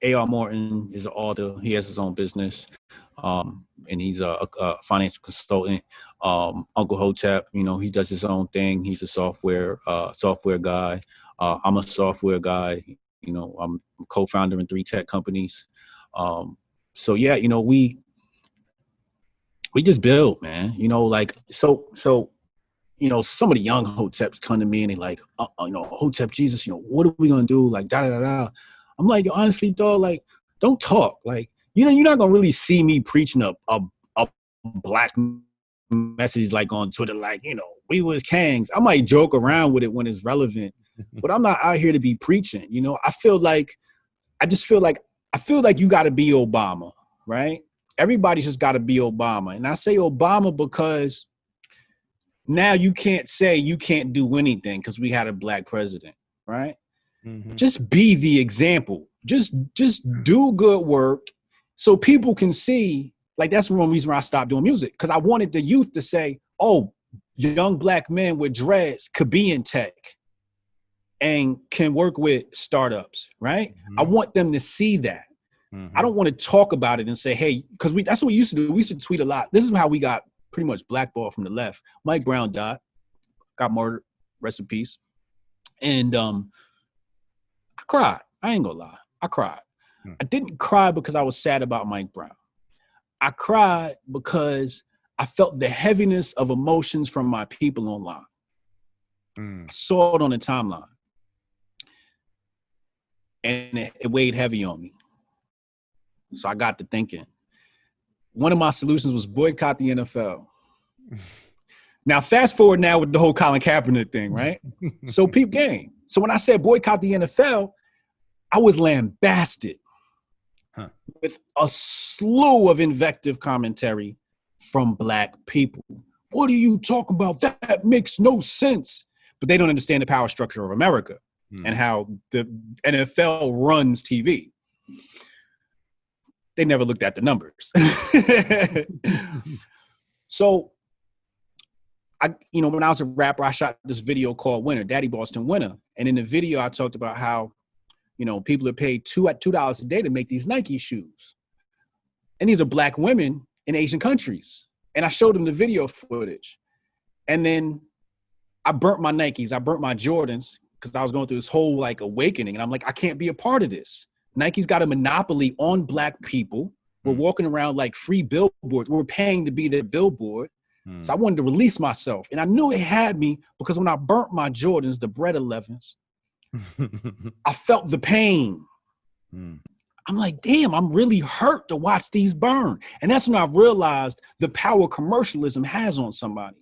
A.R. Morton is an author. He has his own business, and he's a financial consultant. Uncle Hotep, you know, he does his own thing. He's a software guy. I'm a software guy. You know, I'm a co-founder in 3 tech companies. So yeah, you know, we just build, man. You know, like so. You know, some of the young Hoteps come to me and they like, you know, Hotep Jesus, you know, what are we gonna do? Like, da. I'm like, honestly, dog, like, don't talk. Like, you know, you're not gonna really see me preaching a Black message like on Twitter, like, you know, we was kangs. I might joke around with it when it's relevant, but I'm not out here to be preaching. You know, I feel like you got to be Obama, right? Everybody's just got to be Obama, and I say Obama because now you can't say you can't do anything because we had a Black president, right? Mm-hmm. Just be the example. Just do good work so people can see. Like, that's one reason why I stopped doing music, because I wanted the youth to say, oh, young Black men with dreads could be in tech and can work with startups, right? Mm-hmm. I want them to see that. Mm-hmm. I don't want to talk about it and say, hey, because that's what we used to do. We used to tweet a lot. This is how we got pretty much blackballed from the left. Mike Brown died, got murdered, rest in peace. And I cried. I ain't gonna lie. I cried. I didn't cry because I was sad about Mike Brown. I cried because I felt the heaviness of emotions from my people online. I saw it on the timeline. And it weighed heavy on me. So I got to thinking. One of my solutions was boycott the NFL. Now, fast forward now with the whole Colin Kaepernick thing, right? So peep game. So when I said boycott the NFL, I was lambasted with a slew of invective commentary from Black people. What are you talking about? That makes no sense. But they don't understand the power structure of America and how the NFL runs TV. They never looked at the numbers. So, when I was a rapper, I shot this video called Winner, Daddy Boston Winner. And in the video, I talked about how, people are paid $2 a day to make these Nike shoes. And these are Black women in Asian countries. And I showed them the video footage. And then I burnt my Nikes. I burnt my Jordans because I was going through this whole awakening. And I'm like, I can't be a part of this. Nike's got a monopoly on Black people. We're walking around like free billboards. We're paying to be their billboard. So I wanted to release myself. And I knew it had me because when I burnt my Jordans, the Bread 11s, I felt the pain. I'm like, damn, I'm really hurt to watch these burn. And that's when I realized the power commercialism has on somebody.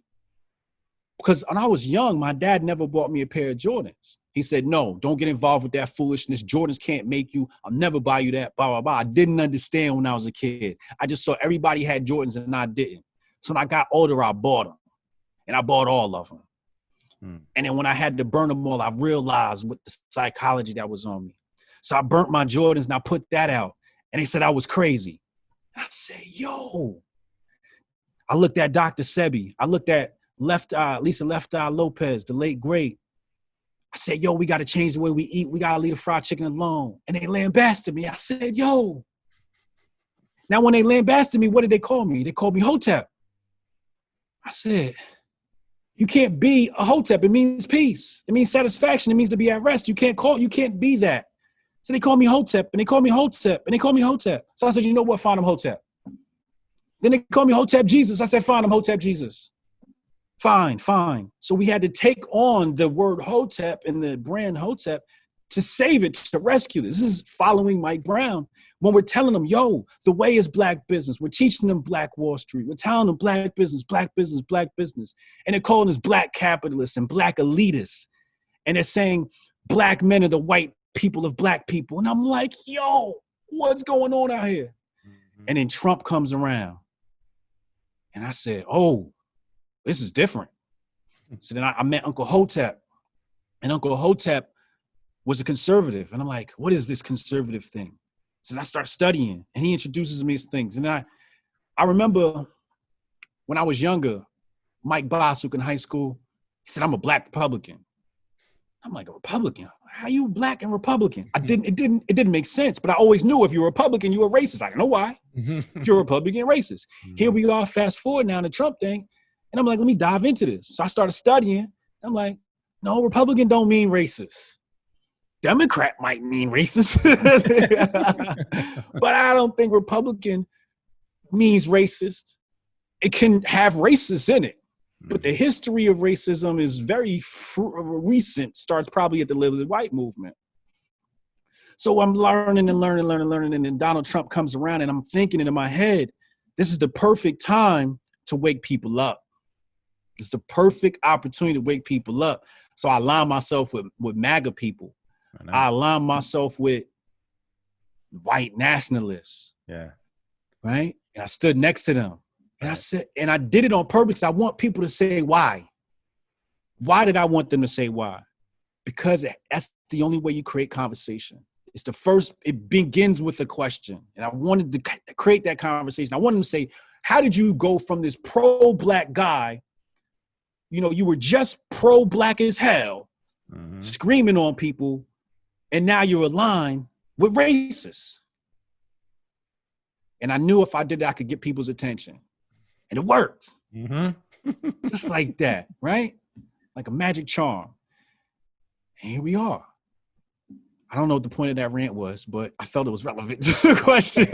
Because when I was young, my dad never bought me a pair of Jordans. He said, no, don't get involved with that foolishness. Jordans can't make you. I'll never buy you that, blah, blah, blah. I didn't understand when I was a kid. I just saw everybody had Jordans and I didn't. So when I got older, I bought them. And I bought all of them. And then when I had to burn them all, I realized what the psychology that was on me. So I burnt my Jordans and I put that out. And they said I was crazy. And I said, yo. I looked at Dr. Sebi. I looked at Lisa Left Eye Lopez, the late great. I said, yo, we got to change the way we eat. We got to leave the fried chicken alone. And they lambasted me. I said, yo. Now, when they lambasted me, what did they call me? They called me Hotep. I said, you can't be a Hotep. It means peace. It means satisfaction. It means to be at rest. You can't be that. So they call me Hotep, and they call me Hotep, and they call me Hotep. So I said, you know what? Find him Hotep. Then they call me Hotep Jesus. I said, find him Hotep Jesus. Fine. So we had to take on the word Hotep and the brand Hotep to save it, to rescue this. This is following Mike Brown. When we're telling them, yo, the way is black business. We're teaching them Black Wall Street. We're telling them black business, black business, black business. And they're calling us black capitalists and black elitists. And they're saying black men are the white people of black people. And I'm like, yo, what's going on out here? Mm-hmm. And then Trump comes around. And I said, oh, this is different. So then I met Uncle Hotep. And Uncle Hotep was a conservative. And I'm like, what is this conservative thing? So I start studying, and he introduces me to things. And I remember when I was younger, Mike Boswick in high school, he said, I'm a black Republican. I'm like, a Republican? How you black and Republican? It didn't make sense, but I always knew if you're a Republican, you were racist. I don't know why. If you're a Republican, racist. Here we are, fast forward now, the Trump thing. And I'm like, let me dive into this. So I started studying. I'm like, no, Republican don't mean racist. Democrat might mean racist, but I don't think Republican means racist. It can have racists in it, but the history of racism is very recent, starts probably at the Live the White movement. So I'm learning, and then Donald Trump comes around, and I'm thinking in my head, this is the perfect time to wake people up. It's the perfect opportunity to wake people up. So I align myself with MAGA people. I align myself with white nationalists. Yeah. Right? And I stood next to them. And I said, and I did it on purpose. I want people to say why. Why did I want them to say why? Because that's the only way you create conversation. It begins with a question. And I wanted to create that conversation. I wanted them to say, how did you go from this pro-black guy, you were just pro-black as hell, screaming on people, and now you're aligned with racists. And I knew if I did that, I could get people's attention. And it worked. Just like that, right? Like a magic charm. And here we are. I don't know what the point of that rant was, but I felt it was relevant to the question.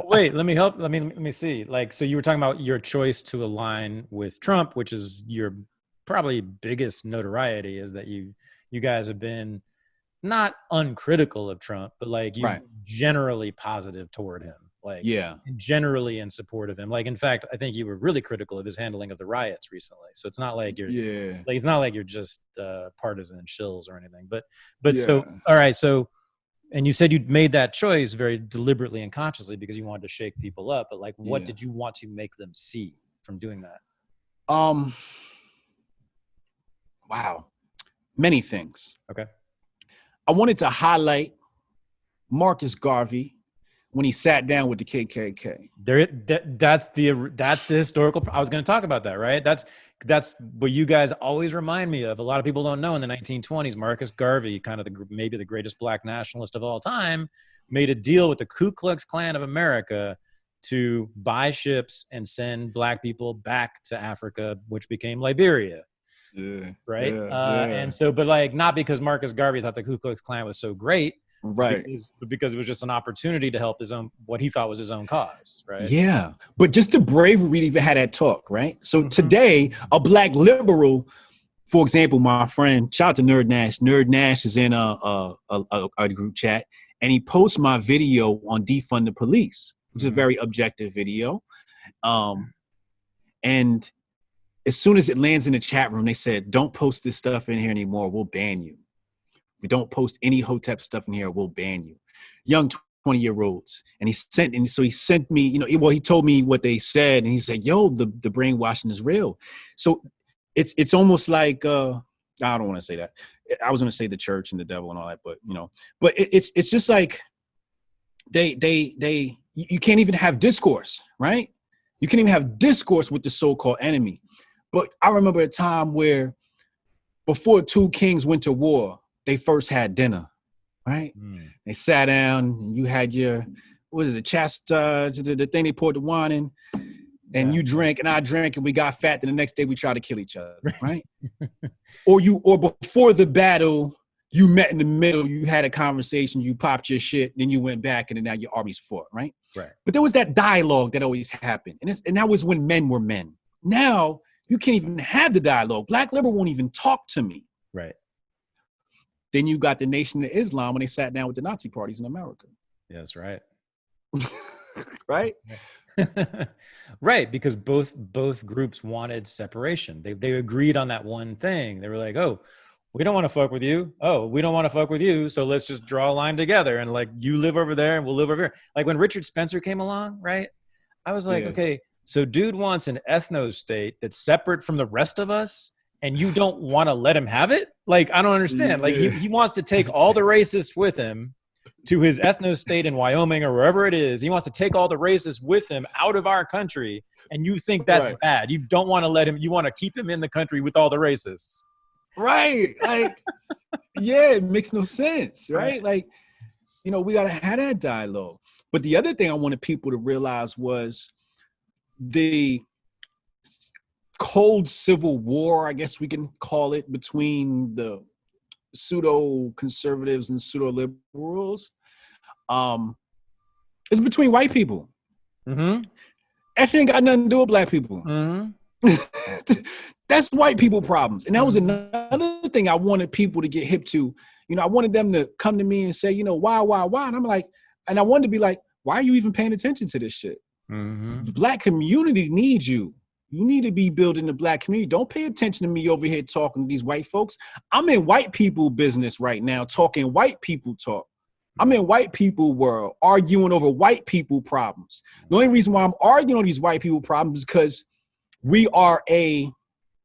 Wait, let me help. Let me see. So you were talking about your choice to align with Trump, which is your probably biggest notoriety, is that you guys have been not uncritical of Trump, but generally positive toward him. Generally in support of him. In fact, I think you were really critical of his handling of the riots recently. So it's not like you're, it's not like you're just partisan shills or anything. But so, all right. So, and you said you made that choice very deliberately and consciously because you wanted to shake people up. But what did you want to make them see from doing that? Wow, many things. Okay. I wanted to highlight Marcus Garvey when he sat down with the KKK. That's the historical. I was going to talk about that, right? That's what you guys always remind me of. A lot of people don't know in the 1920s, Marcus Garvey, kind of maybe the greatest black nationalist of all time, made a deal with the Ku Klux Klan of America to buy ships and send black people back to Africa, which became Liberia. Yeah. Right. And so, but not because Marcus Garvey thought the Ku Klux Klan was so great. Right. But because it was just an opportunity to help what he thought was his own cause, right? Yeah. But just the bravery to even have that talk, right? So today, a black liberal, for example, my friend, shout out to Nerd Nash. Nerd Nash is in a group chat, and he posts my video on defund the police, which is a very objective video. And as soon as it lands in the chat room, they said, don't post this stuff in here anymore. We'll ban you. If we don't post any Hotep stuff in here, we'll ban you. Young 20-year-olds. And so he sent me, he told me what they said, and he said, yo, the brainwashing is real. So it's almost like, I don't want to say that. I was going to say the church and the devil and all that, but it's just like you can't even have discourse, right? You can't even have discourse with the so-called enemy. But I remember a time where before two kings went to war, they first had dinner, right? They sat down and you had your, the thing they poured the wine in, and you drank and I drank and we got fat. Then the next day we tried to kill each other, right? or before the battle, you met in the middle, you had a conversation, you popped your shit, then you went back and then now your armies fought, right? Right. But there was that dialogue that always happened. And that was when men were men. Now you can't even have the dialogue. Black liberal won't even talk to me. Right. Then you got the Nation of Islam when they sat down with the Nazi parties in America. Yeah, that's right. Right? Right, because both groups wanted separation. They agreed on that one thing. They were like, oh, we don't want to fuck with you. Oh, we don't want to fuck with you. So let's just draw a line together and like you live over there and we'll live over here. Like when Richard Spencer came along, right? I was like, okay, so dude wants an ethno state that's separate from the rest of us and you don't want to let him have it? Like, I don't understand. Like he wants to take all the racists with him to his ethno state in Wyoming or wherever it is. He wants to take all the racists with him out of our country. And you think that's bad. You don't want to let him, you want to keep him in the country with all the racists. Right. Like, yeah, it makes no sense. Right. Like, we got to have that dialogue. But the other thing I wanted people to realize was the cold civil war, I guess we can call it, between the pseudo conservatives and pseudo liberals. It's between white people. Mm-hmm. Actually ain't got nothing to do with black people. Mm-hmm. That's white people problems. And that was another thing I wanted people to get hip to. I wanted them to come to me and say, why? And I'm like, and I wanted to be like, why are you even paying attention to this shit? Mm-hmm. The black community needs you. You need to be building the black community. Don't pay attention to me over here talking to these white folks. I'm in white people business right now, talking white people talk. I'm in white people world, arguing over white people problems. The only reason why I'm arguing on these white people problems is because we are a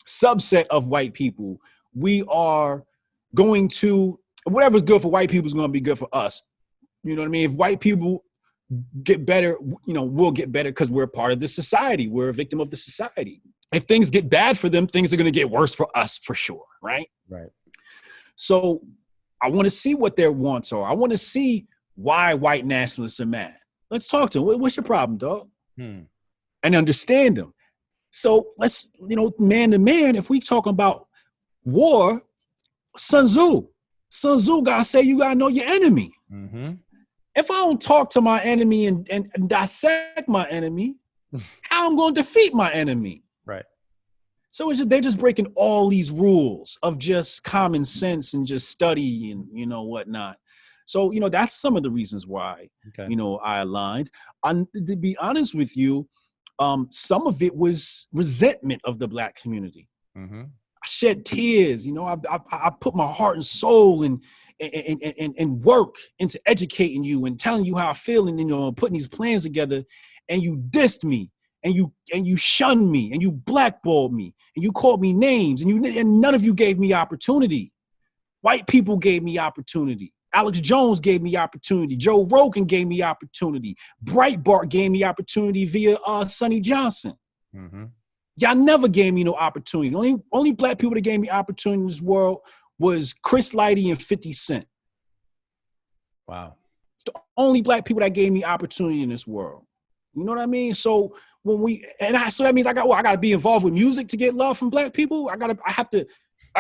subset of white people. We are going to, whatever's good for white people is going to be good for us. You know what I mean? If white people get better, we'll get better because we're a part of this society. We're a victim of the society. If things get bad for them, things are going to get worse for us for sure. Right. Right. So I want to see what their wants are. I want to see why white nationalists are mad. Let's talk to them. What's your problem, dog? And understand them. So let's, man to man, if we talking about war, Sun Tzu gotta say you gotta know your enemy. Mm-hmm. If I don't talk to my enemy and dissect my enemy, how I'm going to defeat my enemy? Right. So they're just breaking all these rules of just common sense and just study and, whatnot. So, that's some of the reasons why, I aligned. To be honest with you, some of it was resentment of the black community. Mm-hmm. I shed tears, I put my heart and soul and work into educating you and telling you how I feel and putting these plans together, and you dissed me and you shunned me and you blackballed me and you called me names and none of you gave me opportunity. White people gave me opportunity. Alex Jones gave me opportunity. Joe Rogan gave me opportunity. Breitbart gave me opportunity via Sonny Johnson. Mm-hmm. Y'all never gave me no opportunity. Only black people that gave me opportunity in this world was Chris Lighty and 50 Cent. Wow. It's the only black people that gave me opportunity in this world. You know what I mean? So so that means I got to be involved with music to get love from black people. I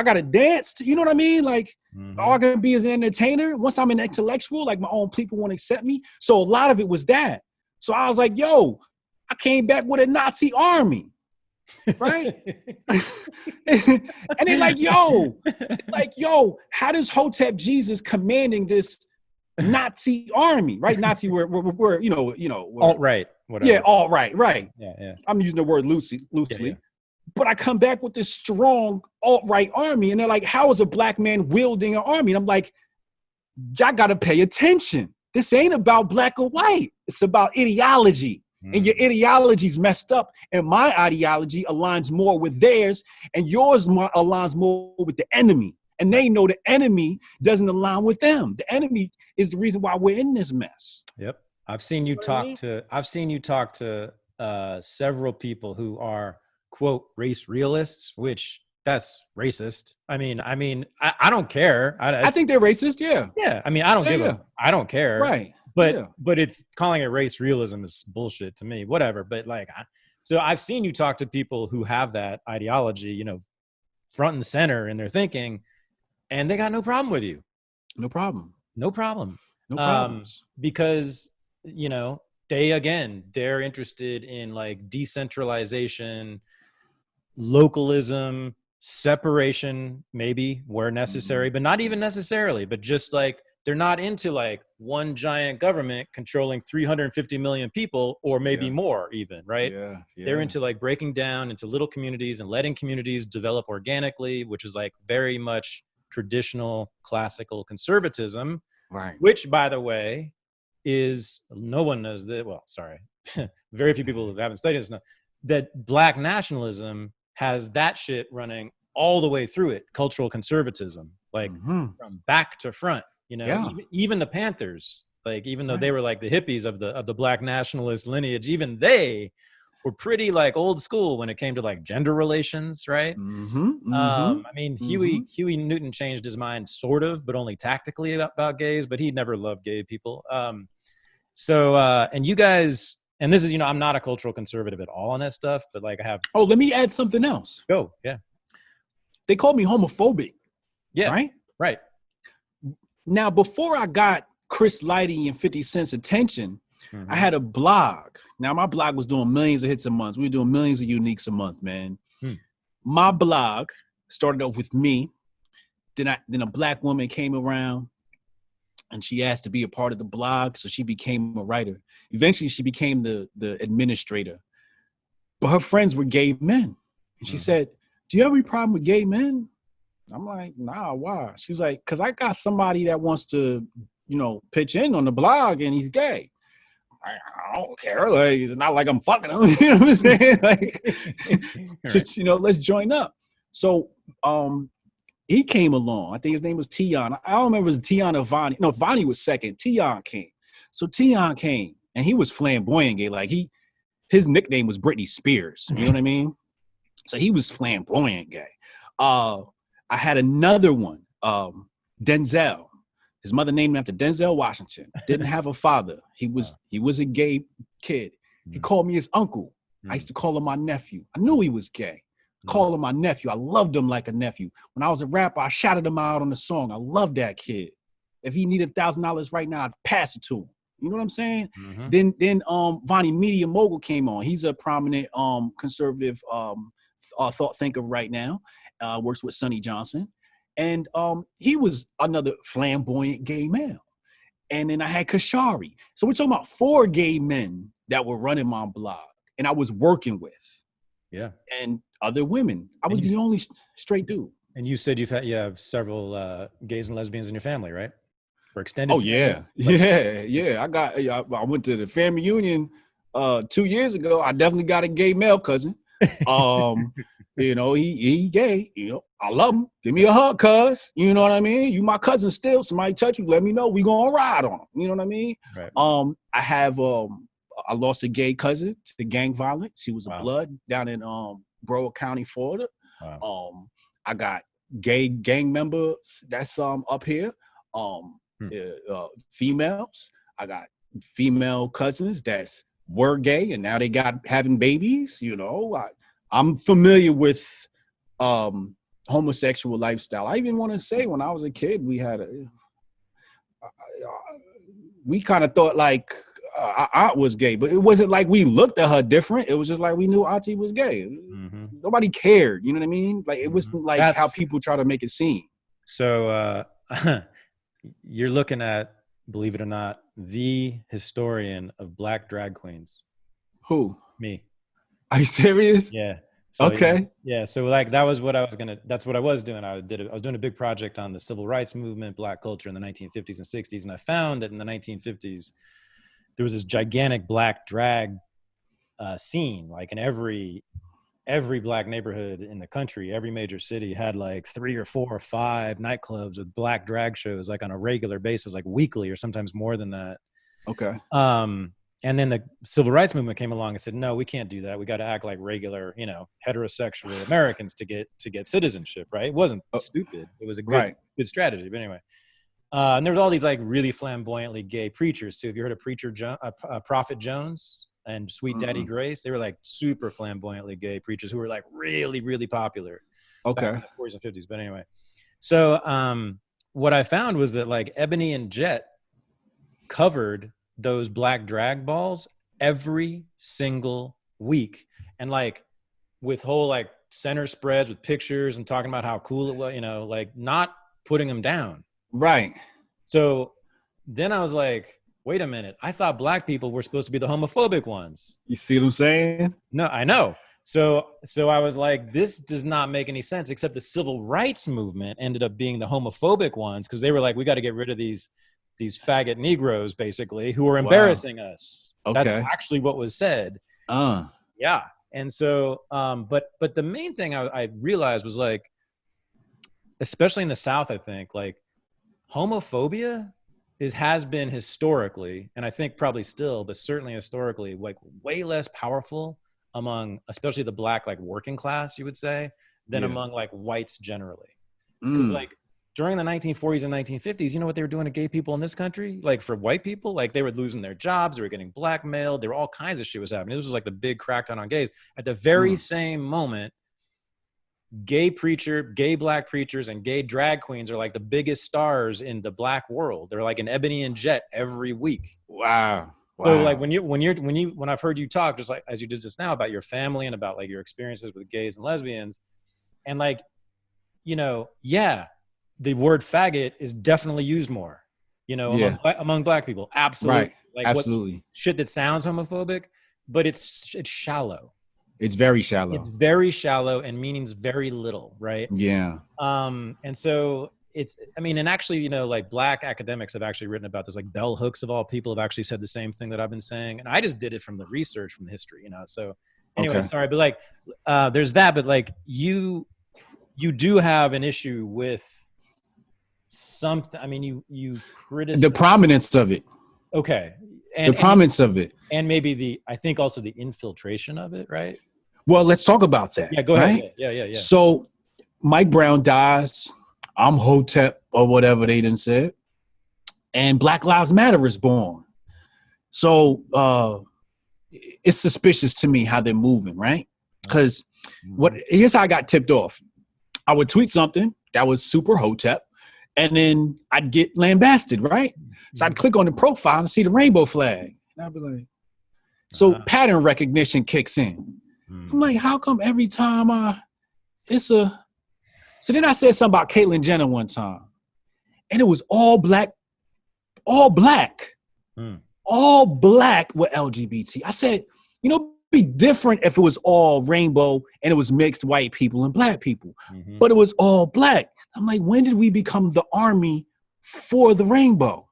gotta dance. You know what I mean? Like, all I can be is an entertainer. Once I'm an intellectual, like my own people won't accept me. So a lot of it was that. So I was like, yo, I came back with a Nazi army. Right? And they're like, yo, how does Hotep Jesus commanding this Nazi army? Right? Nazi, we're alt-right, whatever. Yeah, alt-right, right. Yeah. I'm using the word loosely. Yeah. But I come back with this strong alt-right army, and they're like, how is a black man wielding an army? And I'm like, y'all got to pay attention. This ain't about black or white. It's about ideology. And your ideology's messed up. And my ideology aligns more with theirs, and yours aligns more with the enemy. And they know the enemy doesn't align with them. The enemy is the reason why we're in this mess. Yep. I've seen you talk to several people who are, quote, race realists, which that's racist. I mean, I don't care. I think they're racist. Yeah. Yeah. I mean, I don't care. Right. But it's calling it race realism is bullshit to me, whatever. But like, so I've seen you talk to people who have that ideology, you know, front and center in their thinking, and they got no problem with you. No problem. No problem. No problems. Because, you know, they're interested in like decentralization, localism, separation, maybe where necessary, but not even necessarily, but just like they're not into like one giant government controlling 350 million people or maybe more even, right? Yeah. They're into like breaking down into little communities and letting communities develop organically, which is like very much traditional classical conservatism, right? Which, by the way, is, no one knows that, well, sorry, very few people who haven't studied this know that black nationalism has that shit running all the way through it. Cultural conservatism, like from back to front, you know, even the Panthers, like, even though they were like the hippies of the black nationalist lineage, even they were pretty like old school when it came to like gender relations. Right. I mean, Huey Newton changed his mind sort of, but only tactically about gays, but he never loved gay people. And you guys, and this is, you know, I'm not a cultural conservative at all on that stuff, but like I have. Oh, let me add something else. Go. Yeah. They called me homophobic. Yeah. Right. Right. Now, before I got Chris Lighty and 50 Cent's attention, I had a blog. Now, my blog was doing millions of hits a month. We were doing millions of uniques a month, man. My blog started off with me. Then a black woman came around and she asked to be a part of the blog. So she became a writer. Eventually, she became the administrator. But her friends were gay men. And she said, "Do you have any problem with gay men?" I'm like, "Nah, why?" She's like, "Because I got somebody that wants to, you know, pitch in on the blog and he's gay." I don't care. Like, it's not like I'm fucking him. You know what I'm saying? Like, just, you know, let's join up. So he came along. I think his name was Tion. I don't remember if it was Tion or Vonnie. No, Vonnie was second. Tion came. So Tion came, and he was flamboyant gay. Like, his nickname was Britney Spears. You know what I mean? So he was flamboyant gay. I had another one, Denzel. His mother named him after Denzel Washington. Didn't have a father. He was a gay kid. He called me his uncle. I used to call him my nephew. I knew he was gay. Call him my nephew. I loved him like a nephew. When I was a rapper, I shouted him out on the song. I loved that kid. If he needed $1,000 right now, I'd pass it to him. You know what I'm saying? Then Vonnie Media Mogul came on. He's a prominent conservative thought thinker right now. Works with Sonny Johnson. And he was another flamboyant gay male. And then I had Kashari. So we're talking about 4 gay men that were running my blog and I was working with. Yeah. And other women. I was the only straight dude. And you said you have several gays and lesbians in your family, right? For extended. Oh, yeah. Yeah. I went to the family reunion 2 years ago. I definitely got a gay male cousin. You know, he gay, you know, I love him. Give me a hug, cuz, you know what I mean? You my cousin still. Somebody touch you, let me know. We gonna ride on him. You know what I mean? Right. I lost a gay cousin to gang violence. He was a blood down in Broward County, Florida. Wow. I got gay gang members that's up here. Females. I got female cousins that's were gay and now they got having babies, you know. I'm familiar with homosexual lifestyle. I even want to say when I was a kid, we kind of thought like our aunt was gay, but it wasn't like we looked at her different. It was just like we knew auntie was gay. Nobody cared, you know what I mean? Like it wasn't like how people try to make it seem. So you're looking at, believe it or not, the historian of black drag queens. Who? Me. Are you serious? Yeah. So, Okay. yeah. So like that was what that's what I was doing. I was doing a big project on the civil rights movement, Black culture in the 1950s and 60s. And I found that in the 1950s, there was this gigantic Black drag scene, like in every Black neighborhood in the country, every major city had like 3 or 4 or 5 nightclubs with Black drag shows, like on a regular basis, like weekly or sometimes more than that. Okay. And then the civil rights movement came along and said, no, we can't do that. We got to act like regular, heterosexual Americans to get citizenship, right? It wasn't stupid. It was a good strategy. But anyway, and there was all these like really flamboyantly gay preachers too. Have you heard of Prophet Jones and Sweet Daddy Grace? They were like super flamboyantly gay preachers who were like really, really popular. Okay. Back in the 40s and 50s. But anyway, so what I found was that like Ebony and Jet covered those Black drag balls every single week, and like with whole like center spreads with pictures and talking about how cool it was, like not putting them down. Right. So then I was like, wait a minute, I thought Black people were supposed to be the homophobic ones. You see what I'm saying? No, I know. So I was like, this does not make any sense, except the civil rights movement ended up being the homophobic ones, because they were like, we got to get rid of these faggot Negroes, basically, who are embarrassing us. Okay. That's actually what was said. Yeah. And so, but the main thing I realized was like, especially in the South, I think like homophobia has been historically, and I think probably still, but certainly historically, like way less powerful among, especially the Black, like working class, you would say, than among like whites generally. Because like, during the 1940s and 1950s, you know what they were doing to gay people in this country? Like for white people, like they were losing their jobs, they were getting blackmailed, there were all kinds of shit was happening. This was like the big crackdown on gays. At the very same moment, gay Black preachers and gay drag queens are like the biggest stars in the Black world. They're like an Ebony and Jet every week. Wow. So like when I've heard you talk, just like as you did just now, about your family and about like your experiences with gays and lesbians, and like, the word faggot is definitely used more, among Black people. Absolutely. Right. Like absolutely. Shit that sounds homophobic, but it's shallow. It's very shallow. It's very shallow and means very little. Right. Yeah. And so and actually, like Black academics have actually written about this, like bell hooks of all people have actually said the same thing that I've been saying. And I just did it from the research, from the history, so anyway, sorry, but like, there's that, but like you do have an issue with something. I mean, you criticize the prominence of it. Okay. The prominence of it. And maybe I think also the infiltration of it, right? Well, let's talk about that. Yeah, go ahead. Yeah. So Mike Brown dies. I'm Hotep or whatever they done said. And Black Lives Matter is born. So it's suspicious to me how they're moving, right? Because here's how I got tipped off. I would tweet something that was super Hotep, and then I'd get lambasted, right? So I'd click on the profile and see the rainbow flag. And I'd be like, so pattern recognition kicks in. I'm like, how come every time so then I said something about Caitlyn Jenner one time, and it was all black with LGBT. I said, it'd be different if it was all rainbow and it was mixed white people and Black people, but it was all Black. I'm like, when did we become the army for the rainbow?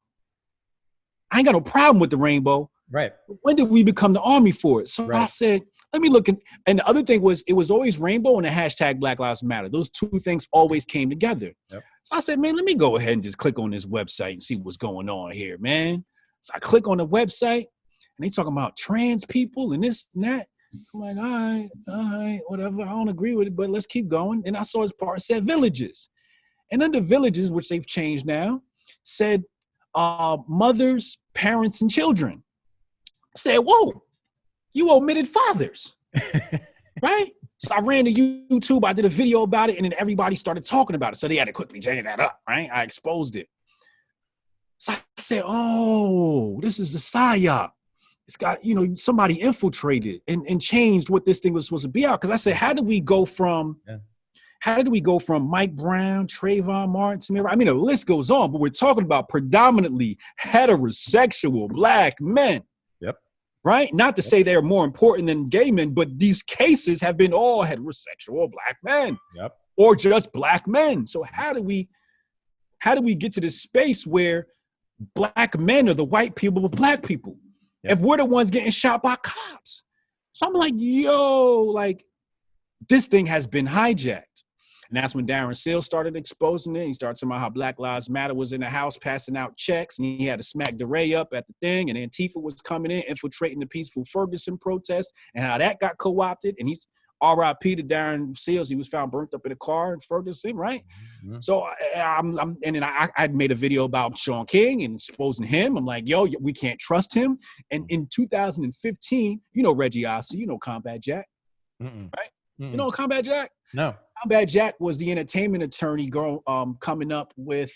I ain't got no problem with the rainbow. Right. When did we become the army for it? So I said, let me look. And the other thing was, it was always rainbow and the hashtag Black Lives Matter. Those two things always came together. Yep. So I said, man, let me go ahead and just click on this website and see what's going on here, man. So I click on the website and they talking about trans people and this and that. I'm like, all right, whatever. I don't agree with it, but let's keep going. And I saw his part said villages. And under villages, which they've changed now, said mothers, parents, and children. I said, whoa, you omitted fathers, right? So I ran to YouTube, I did a video about it, and then everybody started talking about it. So they had to quickly change that up, right? I exposed it. So I said, oh, this is the PSYOP. It's got, somebody infiltrated and changed what this thing was supposed to be out. Because I said, how did we go from Mike Brown, Trayvon Martin, Tamir? I mean, the list goes on, but we're talking about predominantly heterosexual Black men. Yep. right? Not to say they're more important than gay men, but these cases have been all heterosexual black men, or just black men. So how do we get to this space where black men are the white people of black people? If we're the ones getting shot by cops. So I'm like, yo, like, this thing has been hijacked. And that's when Darren Seals started exposing it. He started talking about how Black Lives Matter was in the house passing out checks, and he had to smack DeRay up at the thing, and Antifa was coming in, infiltrating the peaceful Ferguson protest, and how that got co-opted. And he's R.I.P. to Darren Seals. He was found burnt up in a car in Ferguson, right? Mm-hmm. So I made a video about Sean King and exposing him. I'm like, yo, we can't trust him. And in 2015, you know Reggie Ossie, you know Combat Jack, right? You know Combat Jack? No. Combat Jack was the entertainment attorney coming up with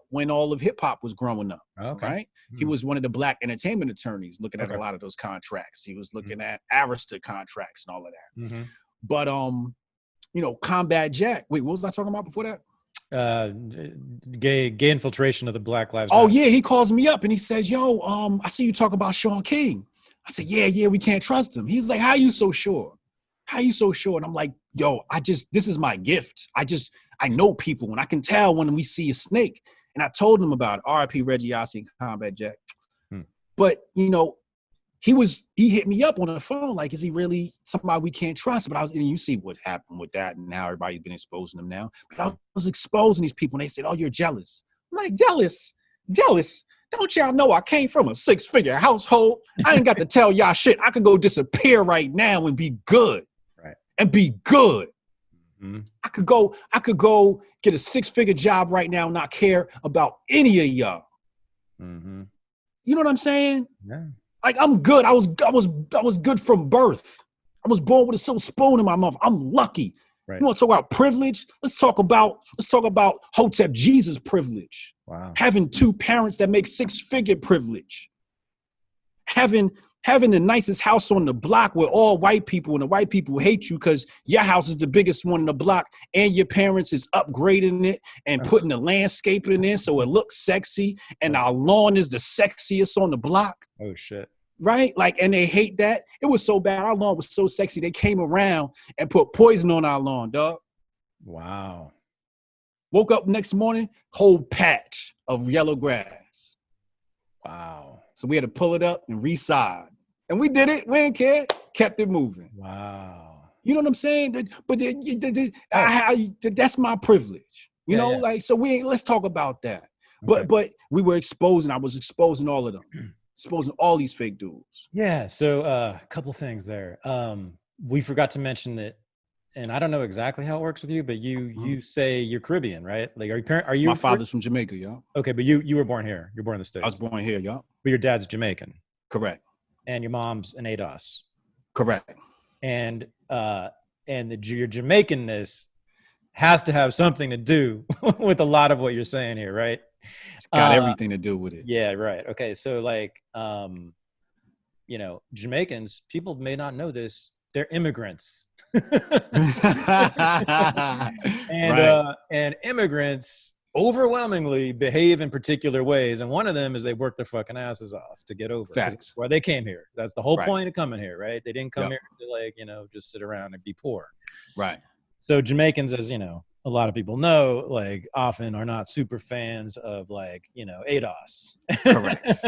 when all of hip hop was growing up. Okay. Right? He was one of the black entertainment attorneys looking at a lot of those contracts. He was looking at Arista contracts and all of that. But you know, Combat Jack. Wait, what was I talking about before that? Gay infiltration of the Black Lives Matter. Oh yeah, he calls me up and he says, yo, I see you talk about Sean King. I said, yeah, we can't trust him. He's like, how you so sure? How you so sure? And I'm like, yo, this is my gift. I know people and I can tell when we see a snake. And I told him about R.I.P. Reggie Ossie and Combat Jack. But, you know, he hit me up on the phone. Like, is he really somebody we can't trust? But and you see what happened with that and how everybody's been exposing them now. But I was exposing these people and they said, oh, you're jealous. I'm like, jealous. Don't y'all know I came from a 6-figure household? I ain't got to tell y'all shit. I could go disappear right now and be good. And be good. I could go get a 6-figure job right now and not care about any of y'all. You know what I'm saying? Yeah. Like, I'm good. I was good from birth. I was born with a silver spoon in my mouth. I'm lucky. Right. You want to talk about privilege? Let's talk about Hotep Jesus privilege. Wow. Having 2 parents that make 6-figure privilege. Having the nicest house on the block with all white people, and the white people hate you because your house is the biggest one in the block and your parents is upgrading it and putting the landscaping in so it looks sexy, and our lawn is the sexiest on the block. Oh, shit. Right? Like, and they hate that. It was so bad. Our lawn was so sexy. They came around and put poison on our lawn, dog. Wow. Woke up next morning, whole patch of yellow grass. Wow. So we had to pull it up and resod. And we did it. We didn't care. Kept it moving. Wow. You know what I'm saying? But that's my privilege. You know, like, so let's talk about that. Okay. But we were I was exposing all of them. Exposing all these fake dudes. Yeah. So a couple things there. We forgot to mention that, and I don't know exactly how it works with you, but you say you're Caribbean, right? Like, are you? My father's from Jamaica, y'all. Okay, but you were born here. You're born in the States. I was born here, y'all. But your dad's Jamaican. Correct. And your mom's an ADOS. Correct. And your Jamaicanness has to have something to do with a lot of what you're saying here, right? It's got everything to do with it. Yeah, right. Okay, so like, you know, Jamaicans, people may not know this, they're immigrants. And immigrants overwhelmingly behave in particular ways, and one of them is they work their fucking asses off to get over. Facts. Where they came here. That's the whole point of coming here, right? They didn't come here to, like, you know, just sit around and be poor. Right. So Jamaicans, as you know, a lot of people know, like, often are not super fans of, like, you know, ADOS. Correct.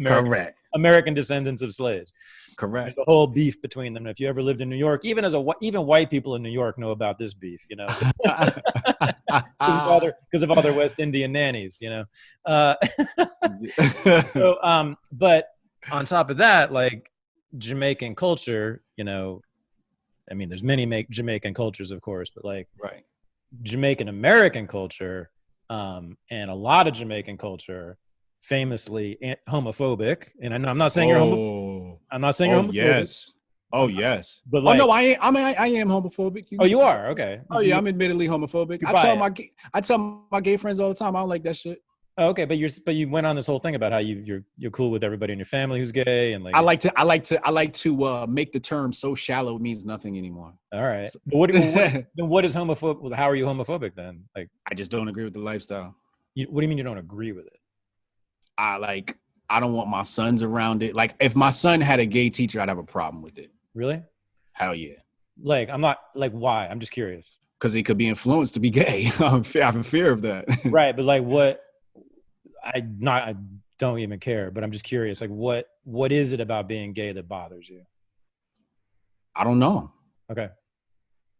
Correct. American descendants of slaves. Correct. There's a whole beef between them. If you ever lived in New York, even white people in New York know about this beef, you know, because of all their West Indian nannies, you know. But on top of that, like, Jamaican culture, you know, I mean, there's many Jamaican cultures, of course, but like, right. Jamaican American culture, and a lot of Jamaican culture, famously homophobic. And I'm not saying you're homophobic. I'm not saying you're homophobic. Yes. Oh yes. But like, no, I am homophobic. You are? Okay. Oh yeah, I'm admittedly homophobic. I tell my gay friends all the time, I don't like that shit. Oh, okay, but you went on this whole thing about how you're cool with everybody in your family who's gay, and like, I like to make the term so shallow it means nothing anymore. All right. But what is homophobic? How are you homophobic then? Like, I just don't agree with the lifestyle. What do you mean you don't agree with it? I like I don't want my sons around it. Like if my son had a gay teacher, I'd have a problem with it. Really? Hell yeah. Like, I'm not like, why? I'm just curious. Because he could be influenced to be gay. I have a fear of that. Right. But like I don't even care, but I'm just curious. Like what is it about being gay that bothers you? I don't know. Okay.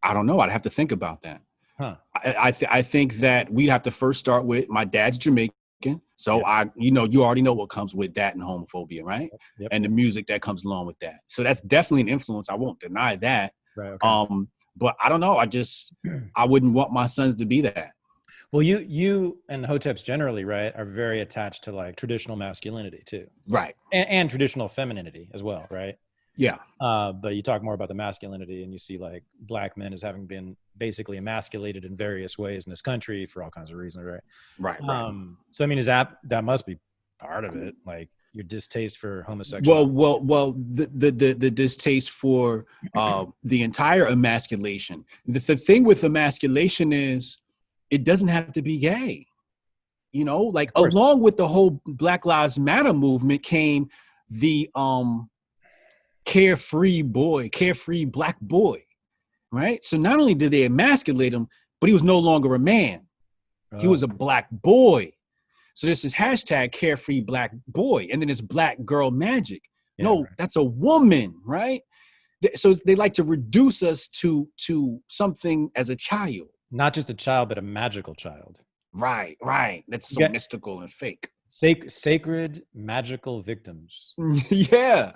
I don't know. I'd have to think about that. Huh. I think that we'd have to first start with my dad's Jamaican. So you already know what comes with that and homophobia, right? Yep. And the music that comes along with that. So that's definitely an influence. I won't deny that. Right. Okay. But I don't know. I wouldn't want my sons to be that. Well, you and Hoteps generally, right, are very attached to like traditional masculinity too. Right. And traditional femininity as well, right? Yeah. But you talk more about the masculinity and you see like black men as having been basically emasculated in various ways in this country for all kinds of reasons, right? Right. So I mean, that must be part of it, like your distaste for homosexuality. Well, the distaste for the entire emasculation. The thing with emasculation is it doesn't have to be gay. You know, like along with the whole Black Lives Matter movement came the carefree black boy, right? So not only did they emasculate him, but he was no longer a man. He was a black boy. So this is hashtag carefree black boy. And then it's black girl magic. Yeah, no, right. That's a woman, right? So they like to reduce us to something as a child. Not just a child, but a magical child. Right. That's so mystical and fake. Sacred, magical victims. Yeah.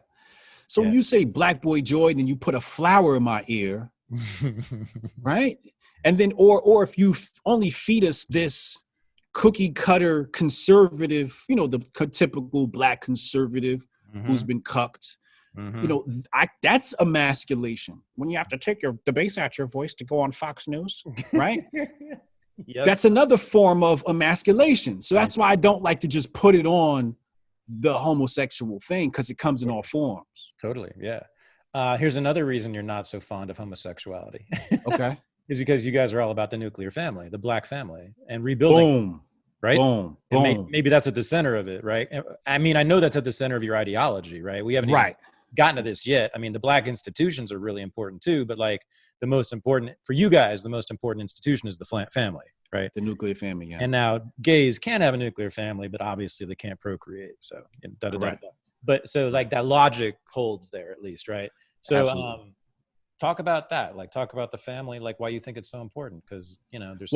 So when you say black boy joy, then you put a flower in my ear, right? And then, or if you only feed us this cookie cutter conservative, you know, the typical black conservative who's been cucked, you know, that's emasculation. When you have to take the bass out your voice to go on Fox News, right? Yes. That's another form of emasculation. So that's why I don't like to just put it on the homosexual thing, because it comes in all forms. Totally. Yeah. Here's another reason you're not so fond of homosexuality. Okay. Is because you guys are all about the nuclear family, the black family, and rebuilding. Boom. Right? Boom. Maybe that's at the center of it, right? I mean, I know that's at the center of your ideology, right? We haven't even gotten to this yet. I mean, the black institutions are really important too, but like the most important for you guys, the most important institution is the family, right? The nuclear family, yeah. And now gays can have a nuclear family, but obviously they can't procreate. So, but so like that logic holds there at least, right? So, talk about that. Like, talk about the family, like why you think it's so important. Because you know, there's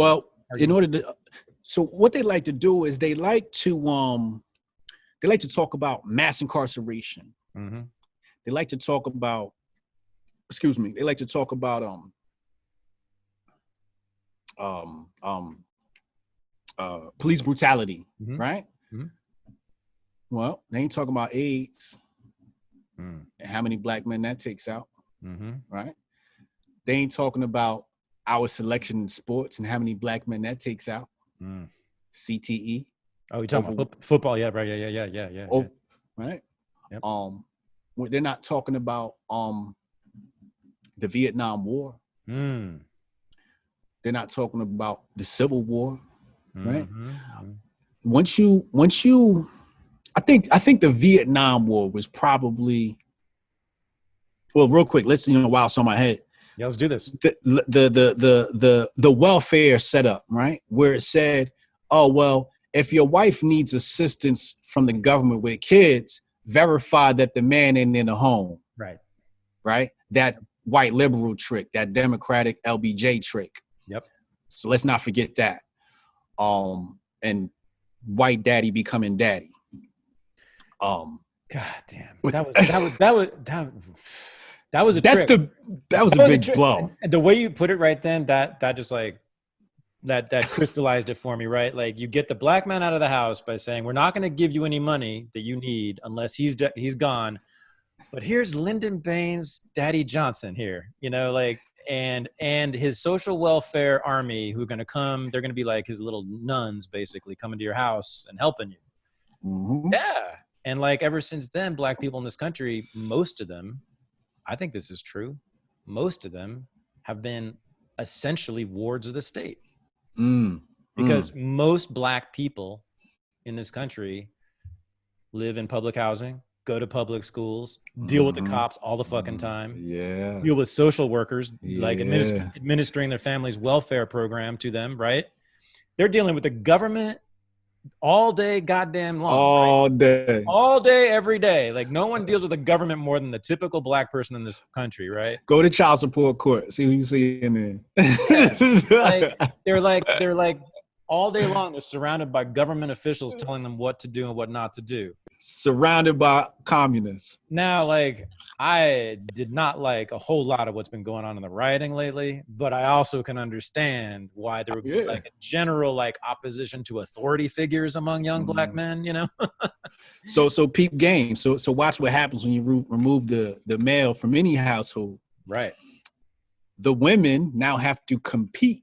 in order to. So what they like to do is they like to talk about mass incarceration. Mm-hmm. They like to talk about. They like to talk about police brutality, right? Mm-hmm. Well, they ain't talking about AIDS and how many black men that takes out, right? They ain't talking about our selection in sports and how many black men that takes out. CTE. Oh, you're talking about football? Yeah, right. Yeah. Right. Yep. They're not talking about the Vietnam War. They're not talking about the Civil War, right? Once you, I think the Vietnam War was probably, well, real quick, let's, while it's on my head. Yeah, let's do this. The welfare setup, right? Where it said, oh, well, if your wife needs assistance from the government with kids, verify that the man ain't in the home. Right. Right? That white liberal trick, that Democratic LBJ trick. Yep. So let's not forget that. And white daddy becoming daddy. God damn. That was a trick. That was a big blow. And the way you put it right then, that just like that crystallized it for me, right? Like you get the black man out of the house by saying, we're not going to give you any money that you need unless he's gone. But here's Lyndon Baines, Daddy Johnson here, like, and his social welfare army who are going to come, they're going to be like his little nuns basically coming to your house and helping you. Mm-hmm. Yeah. And like ever since then, black people in this country, most of them, I think this is true, most of them have been essentially wards of the state. Because most black people in this country live in public housing, go to public schools, deal with the cops all the fucking time. Yeah. Deal with social workers, like Yeah. administering their family's welfare program to them, right? They're dealing with the government all day goddamn long. All day. All day, every day. Like, no one deals with the government more than the typical black person in this country, right? Go to child support court. See who you see in there. They're like all day long, they're surrounded by government officials telling them what to do and what not to do. Surrounded by communists. Now, like, I did not like a whole lot of what's been going on in the rioting lately, but I also can understand why there would be like a general like opposition to authority figures among young black men, you know? So peep game. So watch what happens when you remove the male from any household. Right. The women now have to compete.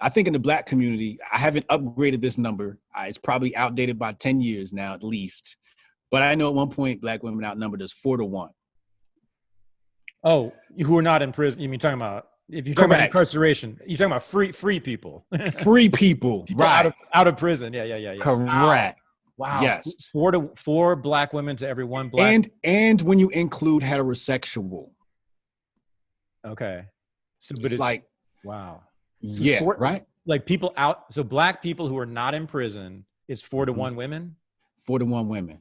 I think in the black community, I haven't upgraded this number. It's probably outdated by 10 years now, at least. But I know at one point, black women outnumbered us 4-1. Oh, who are not in prison? You mean talking about, if you're talking about incarceration, you're talking about free people. Free people, right. Out of prison. Yeah. Correct. Wow. Yes. 4 black women to every 1 black. And when you include heterosexual. Okay. So, but it's like, wow. So yeah, right? Like people out, so black people who are not in prison, it's 4-1 women? 4-1 women.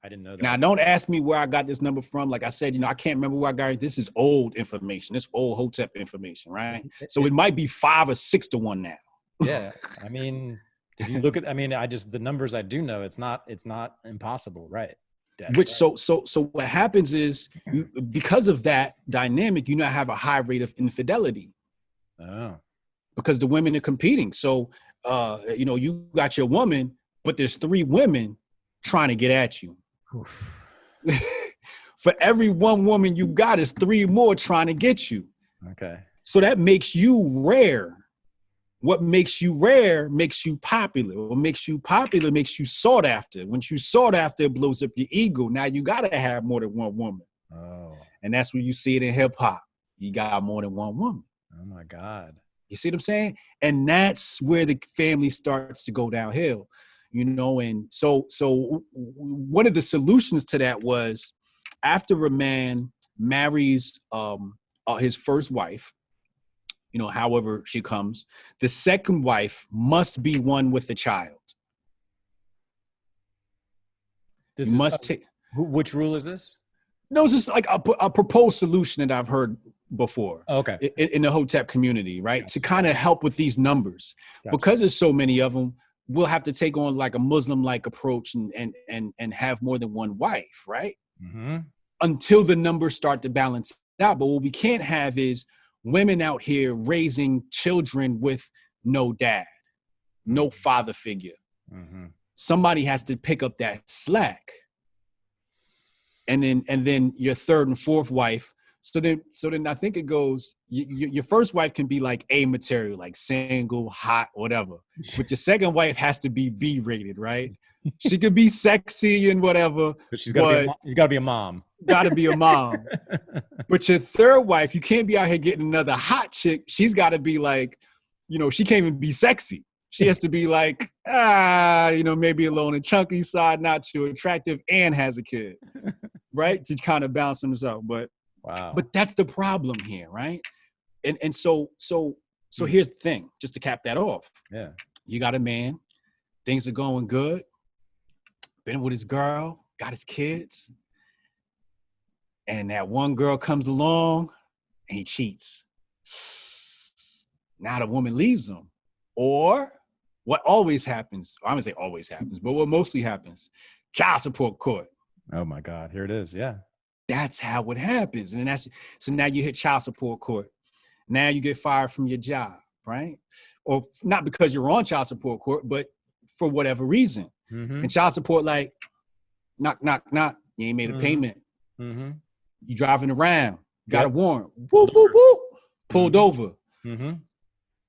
I didn't know that. Now, don't ask me where I got this number from. Like I said, I can't remember where I got it. This is old information. This old Hotep information, right? So it might be 5 or 6-1 now. Yeah. I mean, if you look at, the numbers I do know, it's not impossible, right? So what happens is, because of that dynamic, you now have a high rate of infidelity. Oh. Because the women are competing. So, you got your woman, but there's 3 women trying to get at you. For every 1 woman you got, is 3 more trying to get you. Okay. So that makes you rare. What makes you rare makes you popular. What makes you popular makes you sought after. Once you sought after, it blows up your ego. Now you got to have more than 1 woman. Oh. And that's where you see it in hip hop. You got more than 1 woman. Oh my God. You see what I'm saying? And that's where the family starts to go downhill, and so one of the solutions to that was, after a man marries his first wife, however she comes, the second wife must be one with a child. Which rule is this? No, it's just like a proposed solution that I've heard before. Okay. In the Hotep community, right? Yeah. To kind of help with these numbers. Gotcha. Because there's so many of them, we'll have to take on like a Muslim-like approach and have more than 1 wife, right? Mm-hmm. Until the numbers start to balance out. But what we can't have is women out here raising children with no dad, no father figure. Mm-hmm. Somebody has to pick up that slack. And then your 3rd and 4th wife. So then I think it goes, your first wife can be like A material, like single, hot, whatever. But your second wife has to be B rated, right? She could be sexy and whatever. But she's got to be a mom. Got to be a mom. But your 3rd wife, you can't be out here getting another hot chick. She's got to be like, she can't even be sexy. She has to be like, maybe a little on the chunky side, not too attractive, and has a kid, right? To kind of balance themselves. Wow. But that's the problem here, right? And so here's the thing, just to cap that off. Yeah. You got a man, things are going good, been with his girl, got his kids, and that one girl comes along and he cheats. Now the woman leaves him. Or what always happens, I'm gonna say always happens, but what mostly happens, child support court. Oh my God, here it is, yeah. That's how it happens. And so now you hit child support court. Now you get fired from your job, right? Or not because you're on child support court, but for whatever reason. Mm-hmm. And child support, like, knock, knock, knock. You ain't made a payment. Mm-hmm. You driving around, got a warrant. Whoop, whoop, whoop. Pulled over. Mm-hmm.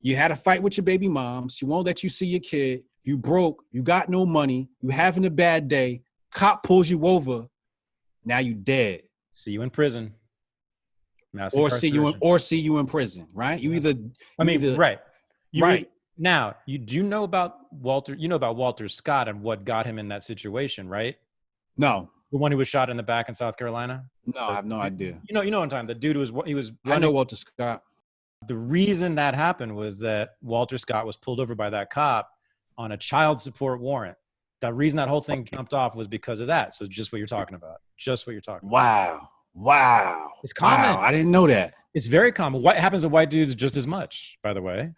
You had a fight with your baby mom. She won't let you see your kid. You broke. You got no money. You having a bad day. Cop pulls you over. Now you dead. See you in prison. Or see you in prison, right? You either right. Now, you do know about Walter Scott and what got him in that situation, right? No. The one who was shot in the back in South Carolina? No, I have no idea. You know what I'm talking. The dude was running. I know Walter Scott. The reason that happened was that Walter Scott was pulled over by that cop on a child support warrant. The reason that whole thing jumped off was because of that. So just what you're talking about. Just what you're talking about. Wow. It's common. Wow. I didn't know that. It's very common. What happens to white dudes just as much, by the way.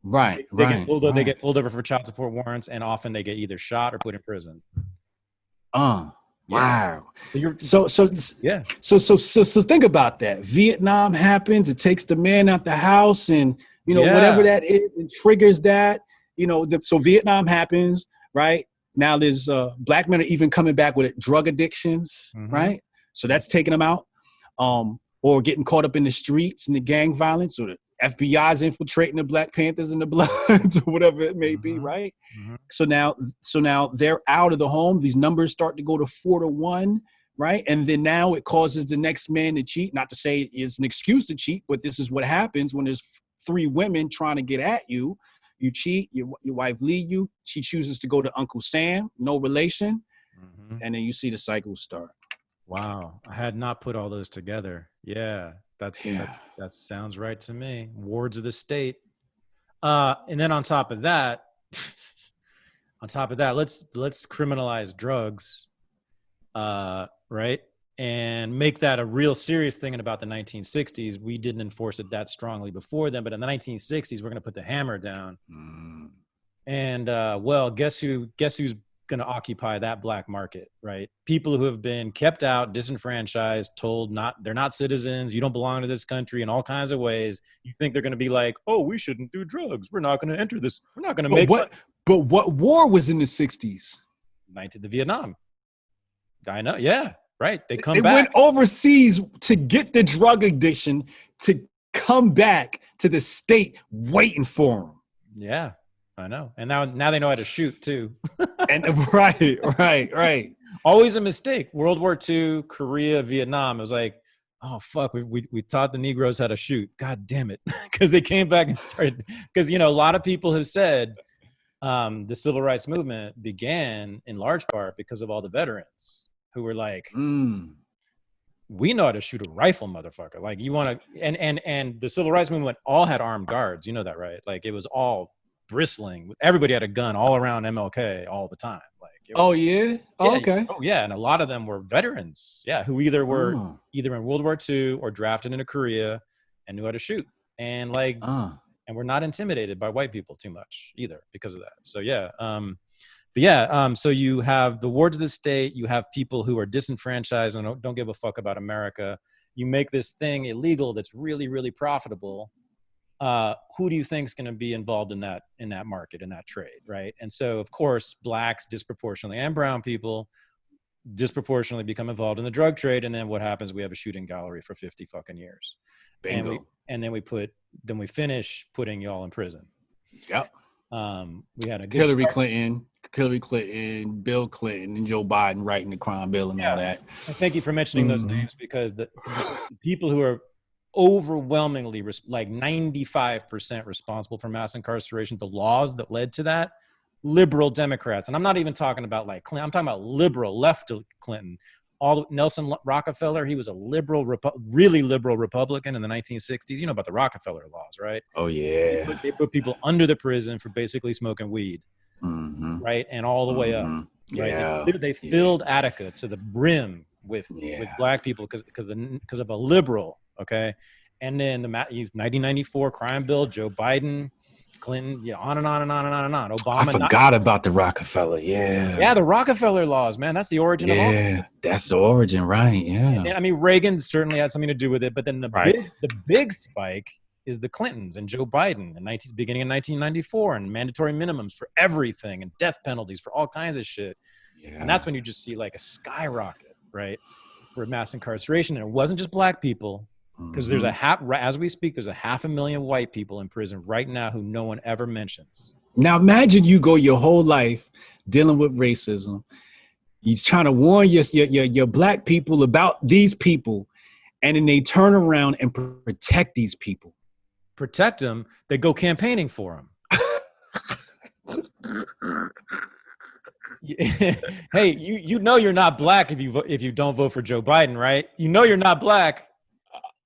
Right. They get pulled over for child support warrants, and often they get either shot or put in prison. Wow. Yeah. So think about that. Vietnam happens. It takes the man out the house, and whatever that is, it triggers that. So Vietnam happens, right? Now there's black men are even coming back with drug addictions, right? So that's taking them out, or getting caught up in the streets and the gang violence, or the FBI's infiltrating the Black Panthers and the Bloods, or whatever it may be, right? So now they're out of the home. These numbers start to go to 4-1, right? And then now it causes the next man to cheat. Not to say it's an excuse to cheat, but this is what happens when there's 3 women trying to get at you. You cheat, your wife leave you. She chooses to go to Uncle Sam, no relation, and then you see the cycle start. Wow, I had not put all those together. Yeah, that sounds right to me. Wards of the state. And then on top of that, let's criminalize drugs, right? And make that a real serious thing in about the 1960s. We didn't enforce it that strongly before then, but in the 1960s, we're going to put the hammer down. And guess who's going to occupy that black market, right? People who have been kept out, disenfranchised, told they're not citizens, you don't belong to this country in all kinds of ways. You think they're going to be like, oh, we shouldn't do drugs. We're not going to enter this. We're not going to make But what war was in the 60s? The Vietnam. I know. Yeah. Right. They back. Went overseas to get the drug addiction to come back to the state waiting for them. Yeah, I know. And now they know how to shoot too. And right. Always a mistake. World War II, Korea, Vietnam. It was like, oh, fuck. We taught the Negroes how to shoot. God damn it. Because they came back and started. Because, a lot of people have said the civil rights movement began in large part because of all the veterans who were like, we know how to shoot a rifle, motherfucker. Like you want to, and the civil rights movement all had armed guards. You know that, right? Like it was all bristling. Everybody had a gun all around MLK all the time. Like, okay. Oh yeah, and a lot of them were veterans. Yeah, who either were either in World War II or drafted into Korea and knew how to shoot. And and we're not intimidated by white people too much either because of that. So yeah. So you have the wards of the state, you have people who are disenfranchised and don't give a fuck about America. You make this thing illegal that's really, really profitable. Who do you think is going to be involved in that market, in that trade, right? And so, of course, blacks disproportionately and brown people disproportionately become involved in the drug trade. And then what happens? We have a shooting gallery for 50 fucking years. Bingo. And then we finish putting y'all in prison. Yep. We had a good Hillary Clinton, Bill Clinton, and Joe Biden writing the crime bill and all that. And thank you for mentioning those names, because the people who are overwhelmingly, like 95% responsible for mass incarceration, the laws that led to that, liberal Democrats. And I'm not even talking about like Clinton. I'm talking about liberal, left of Clinton. Nelson Rockefeller, he was a really liberal Republican in the 1960s. You know about the Rockefeller laws, right? Oh, yeah. They put people under the prison for basically smoking weed, right? And all the way up. Right? Yeah. They filled Attica to the brim with black people because of a liberal, okay? And then the 1994 crime bill, Joe Biden, Clinton, on and on and on and on and on. Obama. I forgot about the Rockefeller. Yeah, the Rockefeller laws, man. That's the origin of all. Yeah, that's the origin, right? Yeah. And, I mean, Reagan certainly had something to do with it, but then the big spike is the Clintons and Joe Biden beginning in 1994, and mandatory minimums for everything and death penalties for all kinds of shit. Yeah. And that's when you just see like a skyrocket, right, for mass incarceration. And it wasn't just black people. Because there's as we speak, there's 500,000 white people in prison right now who no one ever mentions. Now imagine you go your whole life dealing with racism. He's trying to warn your black people about these people, and then they turn around and protect these people. Protect them. They go campaigning for them. hey, you know you're not black if you don't vote for Joe Biden, right? You know you're not black.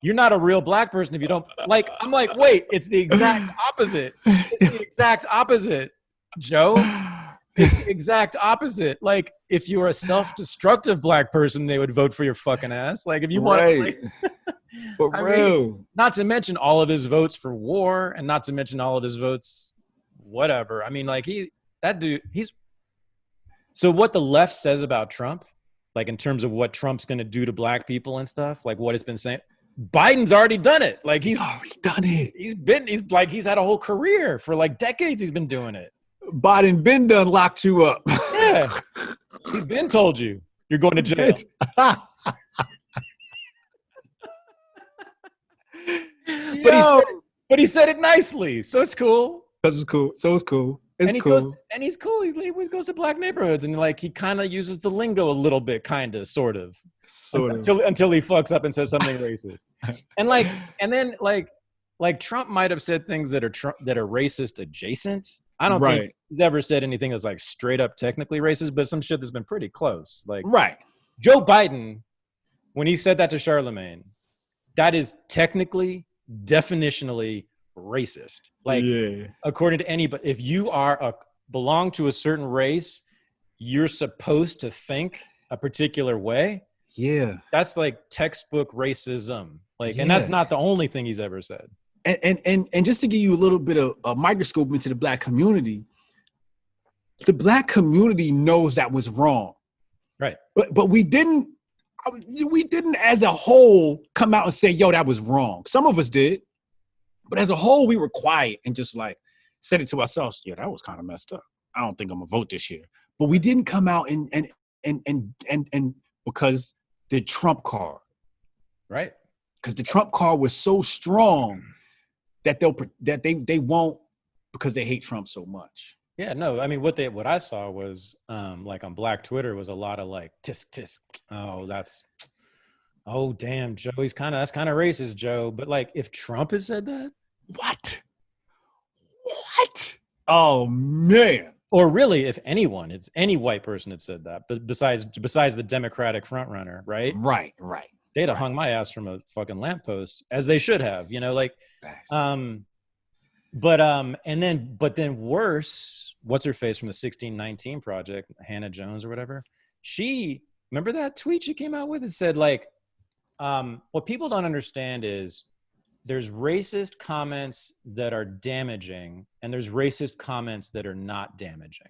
You're not a real black person if you don't like. I'm like, wait, it's the exact opposite. It's the exact opposite, Joe. It's the exact opposite. Like, if you were a self-destructive black person, they would vote for your fucking ass. Like, if you want, like, for real. Not to mention all of his votes for war, and not to mention all of his votes, whatever. I mean, like that dude. So what the left says about Trump, like in terms of what Trump's going to do to black people and stuff, like what it's been saying. Biden's already done it. Like he's already done it. He's had a whole career for like decades. He's been doing it. Biden been done locked you up. Yeah. He's been told you're going to jail. But he said it nicely. So it's cool. It's cool. So it's cool. He's cool. He goes to black neighborhoods and like he kind of uses the lingo a little bit, kind of, sort of. Until he fucks up and says something racist. And then Trump might have said things that are racist adjacent. I don't think he's ever said anything that's like straight up technically racist, but some shit that's been pretty close. Like Joe Biden, when he said that to Charlemagne, that is technically, definitionally racist. Like according to anybody, if you belong to a certain race, you're supposed to think a particular way. Yeah. That's like textbook racism. Like, and that's not the only thing he's ever said. And just to give you a little bit of a microscope into the black community, the black community knows that was wrong. Right. But we didn't as a whole come out and say, yo, that was wrong. Some of us did, but as a whole, we were quiet and just like said it to ourselves. Yeah, that was kind of messed up. I don't think I'm gonna vote this year. But we didn't come out and because the Trump card, right? Because the Trump card was so strong that they won't, because they hate Trump so much. Yeah, no, I mean what I saw was like on Black Twitter was a lot of like tisk tisk. Oh damn, Joe, that's kind of racist, Joe. But like, if Trump has said that, what? Oh man. Or really, if anyone, it's any white person had said that, but besides the Democratic frontrunner, right? Right. They'd have hung my ass from a fucking lamppost, as they should have, like, but then worse, what's her face from the 1619 Project, Hannah Jones or whatever. Remember that tweet she came out with? It said like, what people don't understand is there's racist comments that are damaging and there's racist comments that are not damaging.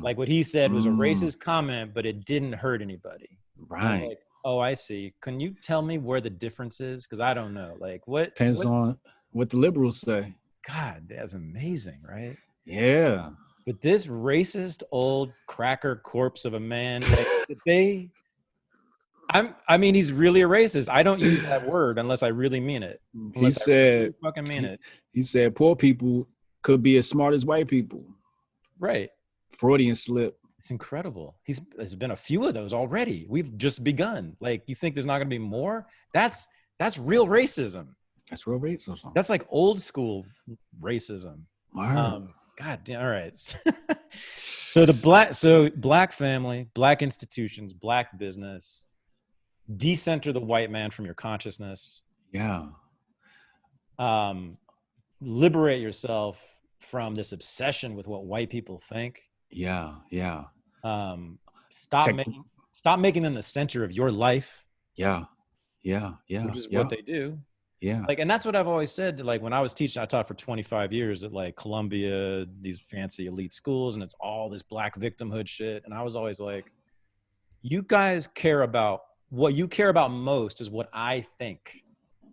Like what he said was a racist comment, but it didn't hurt anybody. Right. Like, oh, I see. Can you tell me where the difference is? Because I don't know. Like what depends on what the liberals say. God, that's amazing, right? Yeah. But this racist old cracker corpse of a man, like, I mean, he's really a racist. I don't use that word unless I really mean it. He said, fucking mean it. He said, poor people could be as smart as white people. Right. Freudian slip. It's incredible. There's been a few of those already. We've just begun. Like, you think there's not going to be more? That's real racism. That's real racism. That's like old school racism. Wow. God damn. All right. So black family, black institutions, black business. Decenter the white man from your consciousness. Yeah. Liberate yourself from this obsession with what white people think. Yeah. Stop making them the center of your life. Yeah. Which is what they do. Yeah. Like, and that's what I've always said. Like when I was teaching, I taught for 25 years at like Columbia, these fancy elite schools, and it's all this black victimhood shit. And I was always like, you guys care about what you care about most is what I think.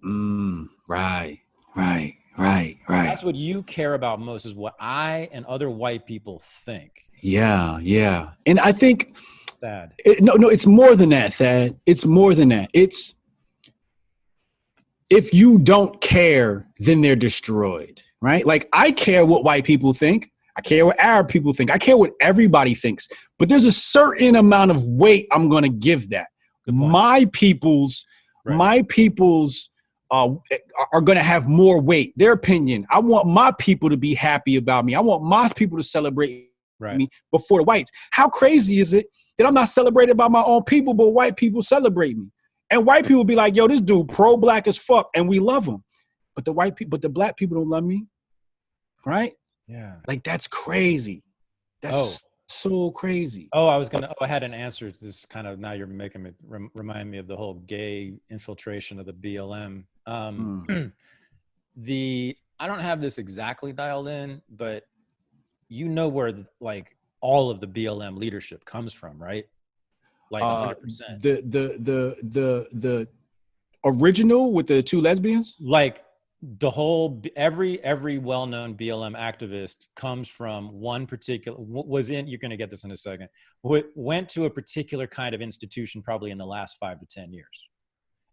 Right. That's what you care about most is what I and other white people think. Yeah. And I think Thad. No, it's more than that, Thad. It's more than that. It's if you don't care, then they're destroyed, right? Like I care what white people think. I care what Arab people think. I care what everybody thinks. But there's a certain amount of weight I'm going to give that. My peoples are going to have more weight. Their opinion. I want my people to be happy about me. I want my people to celebrate Right. me before the whites. How crazy is it that I'm not celebrated by my own people, but white people celebrate me? And white people be like, yo, this dude pro-black as fuck, and we love him. But the white people, but the black people don't love me, right? Yeah. Like, that's crazy. That's so crazy. I had an answer to this kind of, now you're making me remind me of the whole gay infiltration of the BLM. I don't have this exactly dialed in, but you know where like all of the BLM leadership comes from, right? Like 100%. The original with the two lesbians? Like the whole, every well-known BLM activist comes from one particular, you're going to get this in a second, went to a particular kind of institution probably in the last 5 to 10 years.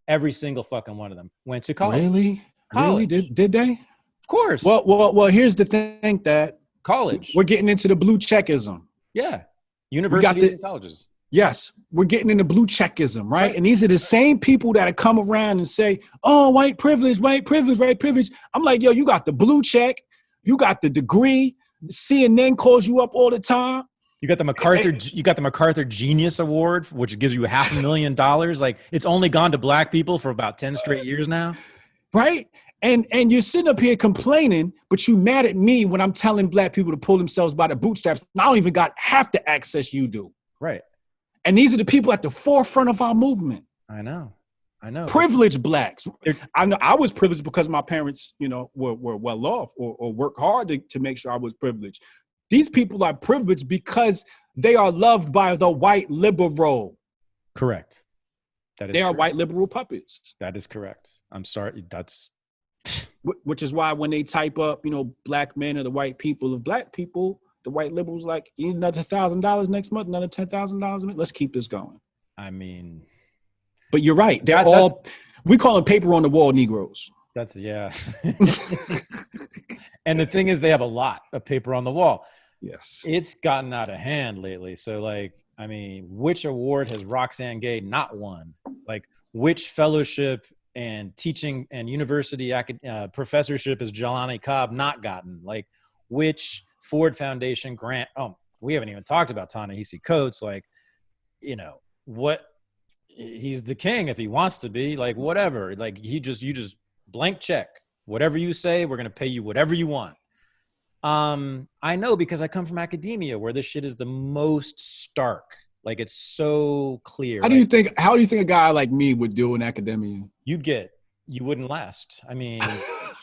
Every single fucking one of them went to college. Really? College. Really? Did they? Of course. Well, here's the thing, that college. We're getting into the blue checkism. Yeah. Universities and colleges. Yes, we're getting into blue checkism, right? And these are the same people that come around and say, oh, white privilege, white privilege, white privilege. I'm like, yo, you got the blue check, you got the degree, CNN calls you up all the time. You got the MacArthur Genius Award, which gives you $500,000. Like, it's only gone to black people for about 10 straight years now. Right? And you're sitting up here complaining, but you mad at me when I'm telling black people to pull themselves by the bootstraps. I don't even got half the access you do. Right. And these are the people at the forefront of our movement. I know. Privileged blacks. I know I was privileged because my parents, were well off or worked hard to make sure I was privileged. These people are privileged because they are loved by the white liberal. Correct. They are white liberal puppets. That is correct. I'm sorry. That's. Which is why when they type up, black men are the white people of black people, the white liberals like, you need another $1,000 next month, another $10,000. Let's keep this going. I mean, but you're right. We call them paper on the wall Negroes. That's, yeah. And the thing is, they have a lot of paper on the wall. Yes. It's gotten out of hand lately. So, like, I mean, which award has Roxane Gay not won? Like, which fellowship and teaching and university professorship has Jelani Cobb not gotten? Like, which Ford Foundation grant? Oh, we haven't even talked about Ta-Nehisi Coates. Like, what? He's the king if he wants to be. Like, whatever. Like, you just blank check. Whatever you say, we're gonna pay you whatever you want. I know, because I come from academia where this shit is the most stark. Like, it's so clear. How do you think a guy like me would do in academia? You wouldn't last. I mean,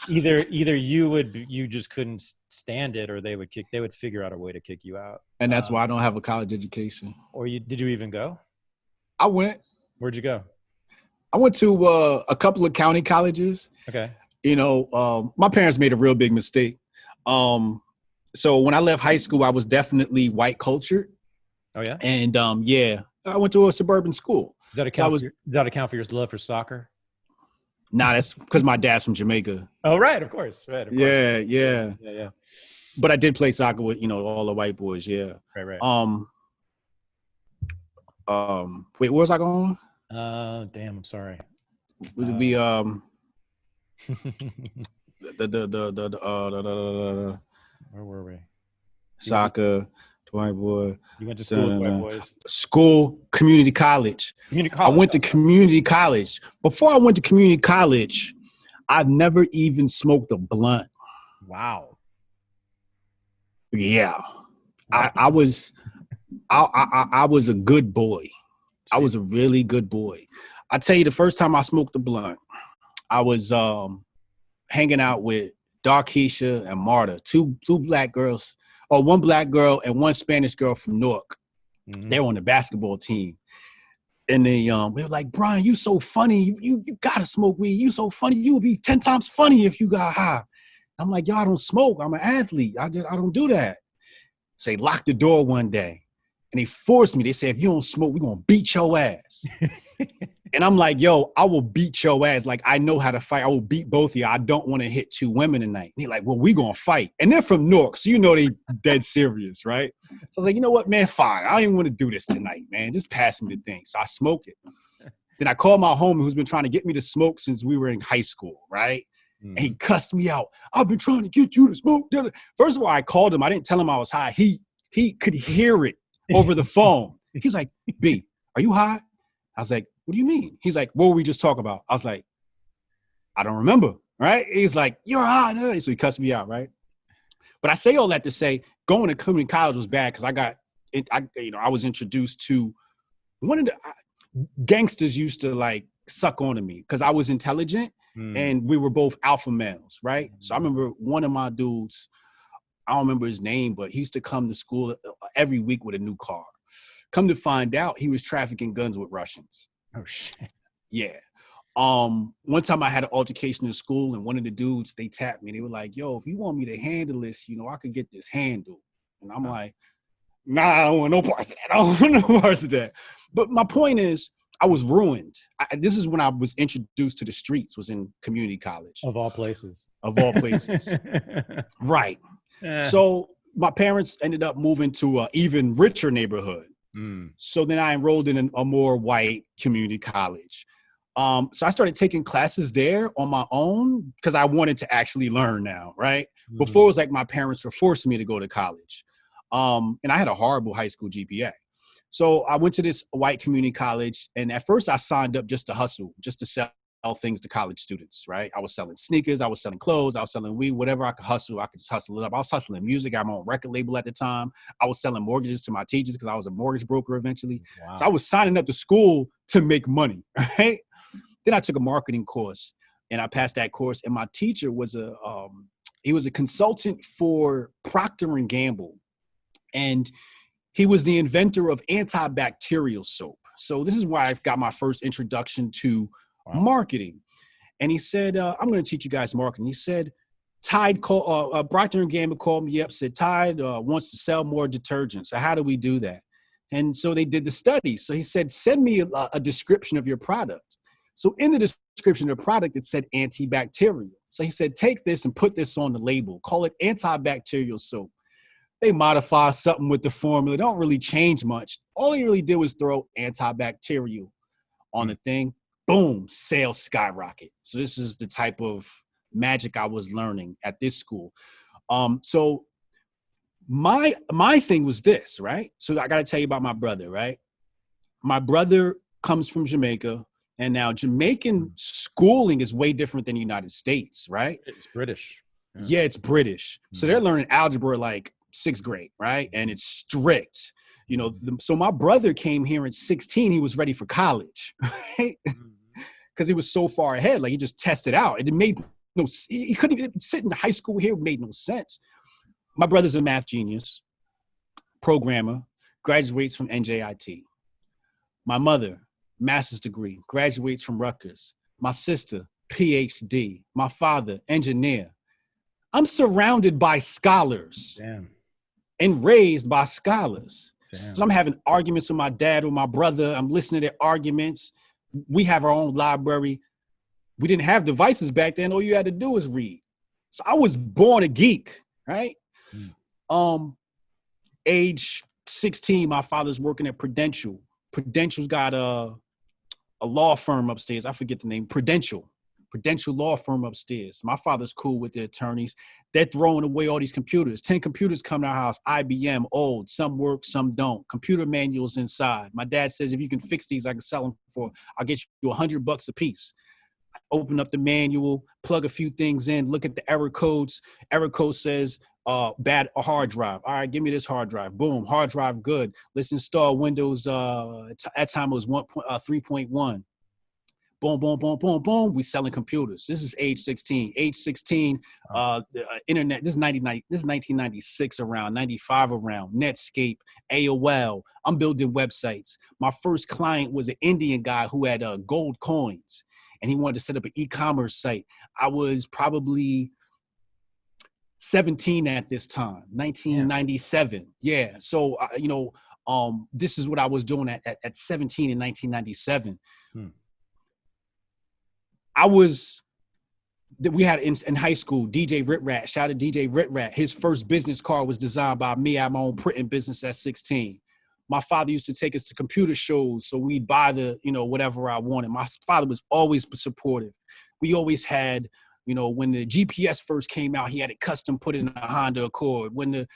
either you just couldn't stand it, or they would figure out a way to kick you out. And that's why I don't have a college education. Or did you even go? I went. Where'd you go? I went to a couple of county colleges. Okay. My parents made a real big mistake. So when I left high school, I was definitely white cultured. Oh yeah. And I went to a suburban school. Does that account for your love for soccer? Nah, that's because my dad's from Jamaica. Oh right, of course. Right. Of course. Yeah. But I did play soccer with all the white boys. Yeah. Right. Wait, where was I going? Damn, I'm sorry. Would it be where were we? Soccer, white boy. You went to school with white boys. School, community college. I went to community college. Before I went to community college, I never even smoked a blunt. Wow. Yeah, I was a good boy. I was a really good boy. I tell you, the first time I smoked a blunt, I was hanging out with Darkeisha and Marta, two black girls, or one black girl and one Spanish girl from Newark. Mm-hmm. They were on the basketball team. And they were like, Brian, you so funny. You gotta smoke weed. You so funny. You would be 10 times funny if you got high. I'm like, yo, I don't smoke. I'm an athlete. I don't do that. So they locked the door one day and they forced me. They said, if you don't smoke, we're gonna beat your ass. And I'm like, yo, I will beat your ass. Like, I know how to fight. I will beat both of you. I don't want to hit 2 women tonight. And they're like, well, we gonna fight. And they're from Newark, so they dead serious, right? So I was like, you know what, man, fine. I don't even want to do this tonight, man. Just pass me the thing. So I smoke it. Then I called my homie who's been trying to get me to smoke since we were in high school, right? And he cussed me out. I've been trying to get you to smoke. First of all, I called him. I didn't tell him I was high. He He could hear it over the phone. He's like, B, are you high? I was like, what do you mean? He's like, what were we just talking about? I was like, I don't remember, right? He's like, you're high. So he cussed me out, right? But I say all that to say, going to community college was bad because I was introduced to one of the gangsters used to like suck onto me because I was intelligent and we were both alpha males, right? So I remember one of my dudes, I don't remember his name, but he used to come to school every week with a new car. Come to find out, he was trafficking guns with Russians. Oh shit. Yeah. One time I had an altercation in school, and one of the dudes, they tapped me. They were like, yo, if you want me to handle this, I could get this handled. And I'm like, nah, I don't want no parts of that. I don't want no parts of that. But my point is, I was ruined. This is when I was introduced to the streets, was in community college. Of all places. Of all places. Right. So my parents ended up moving to an even richer neighborhood. So then I enrolled in a more white community college. So I started taking classes there on my own because I wanted to actually learn now, right? Before it was like my parents were forcing me to go to college. And I had a horrible high school GPA. So I went to this white community college, and at first I signed up just to hustle, just to sell things to college students, right? I was selling sneakers, I was selling clothes, I was selling weed, whatever I could hustle, I could just hustle it up. I was hustling music, I had my own record label at the time. I was selling mortgages to my teachers because I was a mortgage broker eventually. Wow. So I was signing up to school to make money, right? Then I took a marketing course and I passed that course, and my teacher was he was a consultant for Procter & Gamble, and he was the inventor of antibacterial soap. So this is where I got my first introduction to marketing. And he said, I'm going to teach you guys marketing. He said, Procter & Gamble called me up, said, Tide wants to sell more detergent. So how do we do that? And so they did the study. So he said, send me a description of your product. So in the description of the product, it said antibacterial. So he said, take this and put this on the label. Call it antibacterial soap. They modify something with the formula. Don't really change much. All he really did was throw antibacterial on the thing. Boom, sales skyrocket. So this is the type of magic I was learning at this school. So my thing was this, right? So I got to tell you about my brother, right? My brother comes from Jamaica, and now Jamaican schooling is way different than the United States, right? It's British. Yeah, it's British. So they're learning algebra like 6th grade, right? And it's strict. So my brother came here at 16. He was ready for college, right? Because he was so far ahead. Like, he just tested out. It made no, he couldn't even sit in high school here. It made no sense. My brother's a math genius, programmer, graduates from NJIT. My mother, master's degree, graduates from Rutgers. My sister, PhD. My father, engineer. I'm surrounded by scholars. Damn. And raised by scholars. Damn. So I'm having arguments with my dad or my brother. I'm listening to their arguments. We have our own library. We didn't have devices back then. All you had to do was read. So I was born a geek, right? Age 16, my father's working at Prudential. Prudential's got a law firm upstairs. I forget the name. Prudential law firm upstairs. My father's cool with the attorneys. They're throwing away all these computers. 10 computers come to our house, IBM, old. Some work, some don't. Computer manuals inside. My dad says, if you can fix these, I can sell them I'll get you $100 a piece. I open up the manual, plug a few things in, look at the error codes. Error code says, bad hard drive. All right, give me this hard drive. Boom, hard drive, good. Let's install Windows. At that time it was 3.1. Boom, boom, boom, boom, boom. We selling computers. This is age 16. Age 16, internet. This is 1996 around, 95 around. Netscape, AOL. I'm building websites. My first client was an Indian guy who had gold coins, and he wanted to set up an e-commerce site. I was probably 17 at this time, 1997. Yeah. So this is what I was doing at 17 in 1997. We had in high school, DJ Rit Rat, shout out to DJ Rit Rat. His first business card was designed by me. I had my own printing business at 16. My father used to take us to computer shows, so we'd buy whatever I wanted. My father was always supportive. We always had, when the GPS first came out, he had it custom put in a Honda Accord. When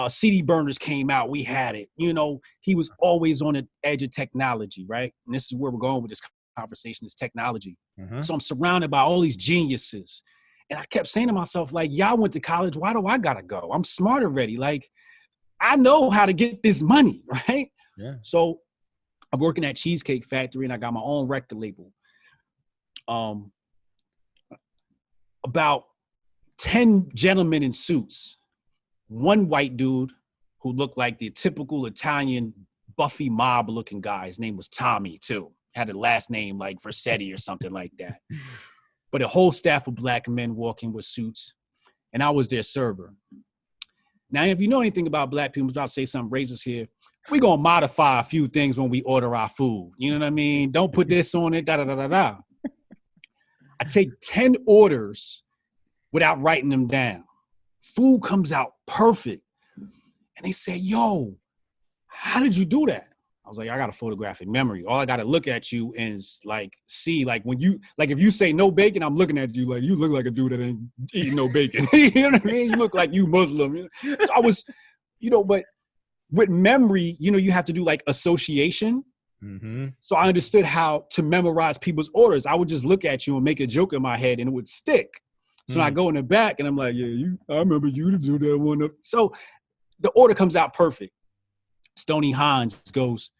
CD burners came out, we had it. You know, he was always on the edge of technology, right? And this is where we're going with this conversation, is technology. So I'm surrounded by all these geniuses. And I kept saying to myself, like, y'all went to college, why do I gotta go? I'm smart already. Like, I know how to get this money, right? Yeah. So I'm working at Cheesecake Factory and I got my own record label. About 10 gentlemen in suits. One white dude who looked like the typical Italian Buffy mob looking guy. His name was Tommy too. Had a last name like Versetti or something like that. But a whole staff of black men walking with suits. And I was their server. Now, if you know anything about black people, I'm about to say something racist here. We're going to modify a few things when we order our food. You know what I mean? Don't put this on it, da-da-da-da-da. I take 10 orders without writing them down. Food comes out perfect. And they say, yo, how did you do that? I was like, I got a photographic memory. All I got to look at you is like, see, like when you, like if you say no bacon, I'm looking at you like, you look like a dude that ain't eating no bacon. You know what I mean? You look like you Muslim. You know? So I was, you know, but with memory, you know, you have to do like association. So I understood how to memorize people's orders. I would just look at you and make a joke in my head and it would stick. So I go in the back and I'm like, yeah, I remember you to do that one. So the order comes out perfect. Stoney Hines goes,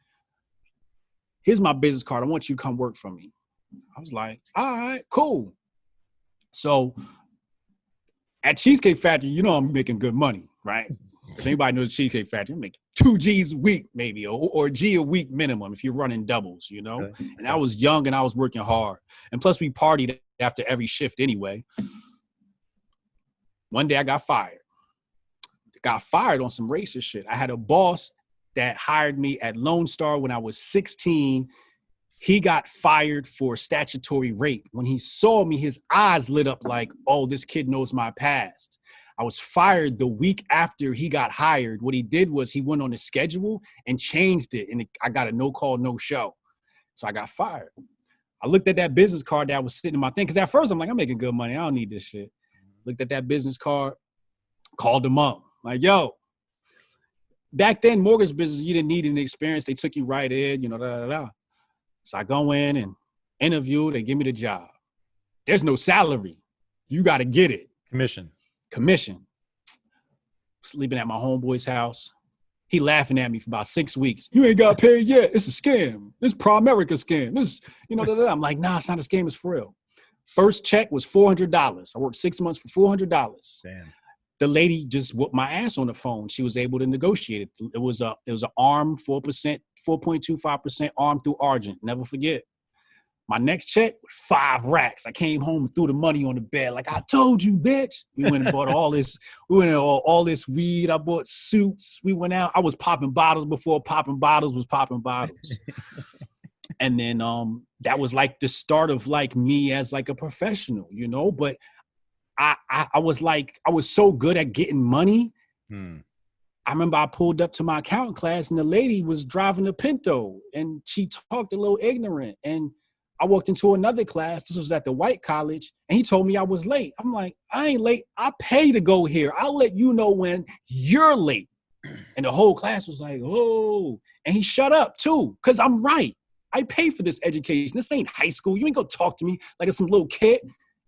here's my business card. I want you to come work for me. I was like, all right, cool. So at Cheesecake Factory, you know I'm making good money, right? If anybody knows Cheesecake Factory, I'm making 2 G's a week maybe, or a G a week minimum if you're running doubles, you know? Okay. And I was young and I was working hard. And plus we partied after every shift anyway. One day I got fired. Got fired on some racist shit. I had a boss that hired me at Lone Star when I was 16. He got fired for statutory rape. When he saw me, his eyes lit up like, oh, this kid knows my past. I was fired the week after he got hired. What he did was he went on the schedule and changed it. And I got a no call, no show. So I got fired. I looked at that business card that was sitting in my thing. Cause at first I'm like, I'm making good money. I don't need this shit. Looked at that business card, called him up. Like, yo, back then, mortgage business, you didn't need any experience. They took you right in, you know, da-da-da. So I go in and interview. They give me the job. There's no salary. You got to get it. Commission. Sleeping at my homeboy's house. He laughing at me for about 6 weeks. You ain't got paid yet. It's a scam. It's Primerica scam. This, you know, da-da-da. I'm like, nah, it's not a scam. It's for real. First check was $400. I worked 6 months for $400. Damn. The lady just whooped my ass on the phone. She was able to negotiate it. It was an ARM 4%, 4.25% ARM through Argent. Never forget. My next check was 5 racks. I came home and threw the money on the bed. Like, I told you, bitch. We went and bought all this. We went and all this weed. I bought suits. We went out. I was popping bottles before popping bottles was popping bottles. And then that was like the start of like me as like a professional, you know, but I was like, I was so good at getting money. I remember I pulled up to my accounting class and the lady was driving a Pinto and she talked a little ignorant. And I walked into another class. This was at the white college. And he told me I was late. I'm like, I ain't late. I pay to go here. I'll let you know when you're late. And the whole class was like, oh, and he shut up too. Cause I'm right. I pay for this education. This ain't high school. You ain't gonna talk to me like it's some little kid.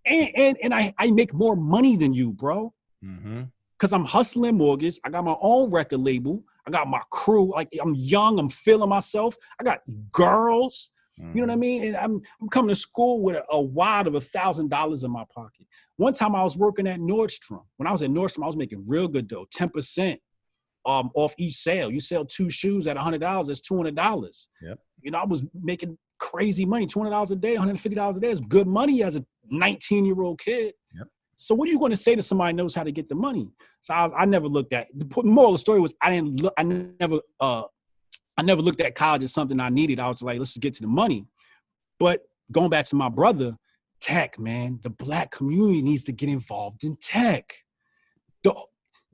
And I make more money than you, bro. Because I'm hustling mortgage. I got my own record label. I got my crew. Like, I'm young. I'm feeling myself. I got girls. You know what I mean? And I'm coming to school with a wad of $1,000 in my pocket. One time I was working at Nordstrom. When I was at Nordstrom, I was making real good dough, 10% off each sale. You sell 2 shoes at $100, that's $200. Yep. You know, I was making crazy money, $200 a day, $150 a day is good money as a 19-year-old kid. Yep. So what are you going to say to somebody who knows how to get the money? So I never looked at, the moral of the story was I never looked at college as something I needed. I was like, let's just get to the money. But going back to my brother, tech, man, the black community needs to get involved in tech.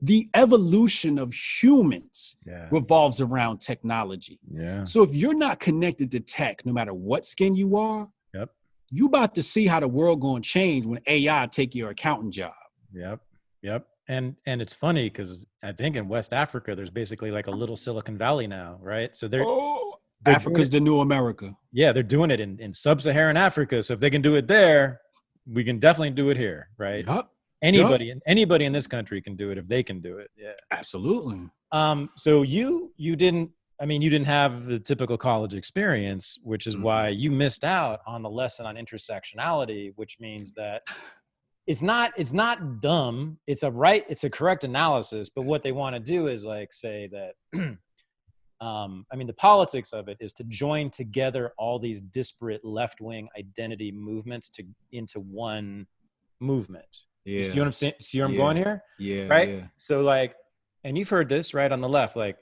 The evolution of humans revolves around technology. Yeah. So if you're not connected to tech, no matter what skin you are, you about to see how the world going to change when AI take your accounting job. Yep. And it's funny because I think in West Africa, there's basically like a little Silicon Valley now, right? So they're Africa's the new America. Yeah, they're doing it in sub-Saharan Africa. So if they can do it there, we can definitely do it here, right? Yep. Anybody in this country can do it if they can do it. Yeah, absolutely. So you didn't have the typical college experience, which is why you missed out on the lesson on intersectionality, which means that it's not dumb. It's a correct analysis. But what they want to do is like say that, the politics of it is to join together all these disparate left-wing identity movements into one movement. Yeah. You see what I'm saying? See where I'm going here? Yeah. Right. Yeah. So like, and you've heard this right on the left, like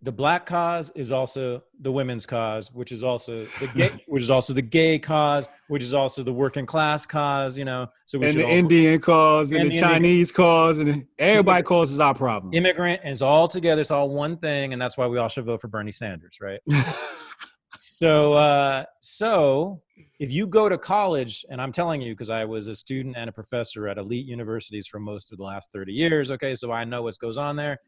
the Black cause is also the women's cause, which is also the gay, which is also the gay cause, which is also the working class cause, So and the Indian cause and the Chinese cause and everybody causes our problem. Immigrant, and it's all together. It's all one thing, and that's why we all should vote for Bernie Sanders, right? So if you go to college, and I'm telling you because I was a student and a professor at elite universities for most of the last 30 years, okay, so I know what goes on there.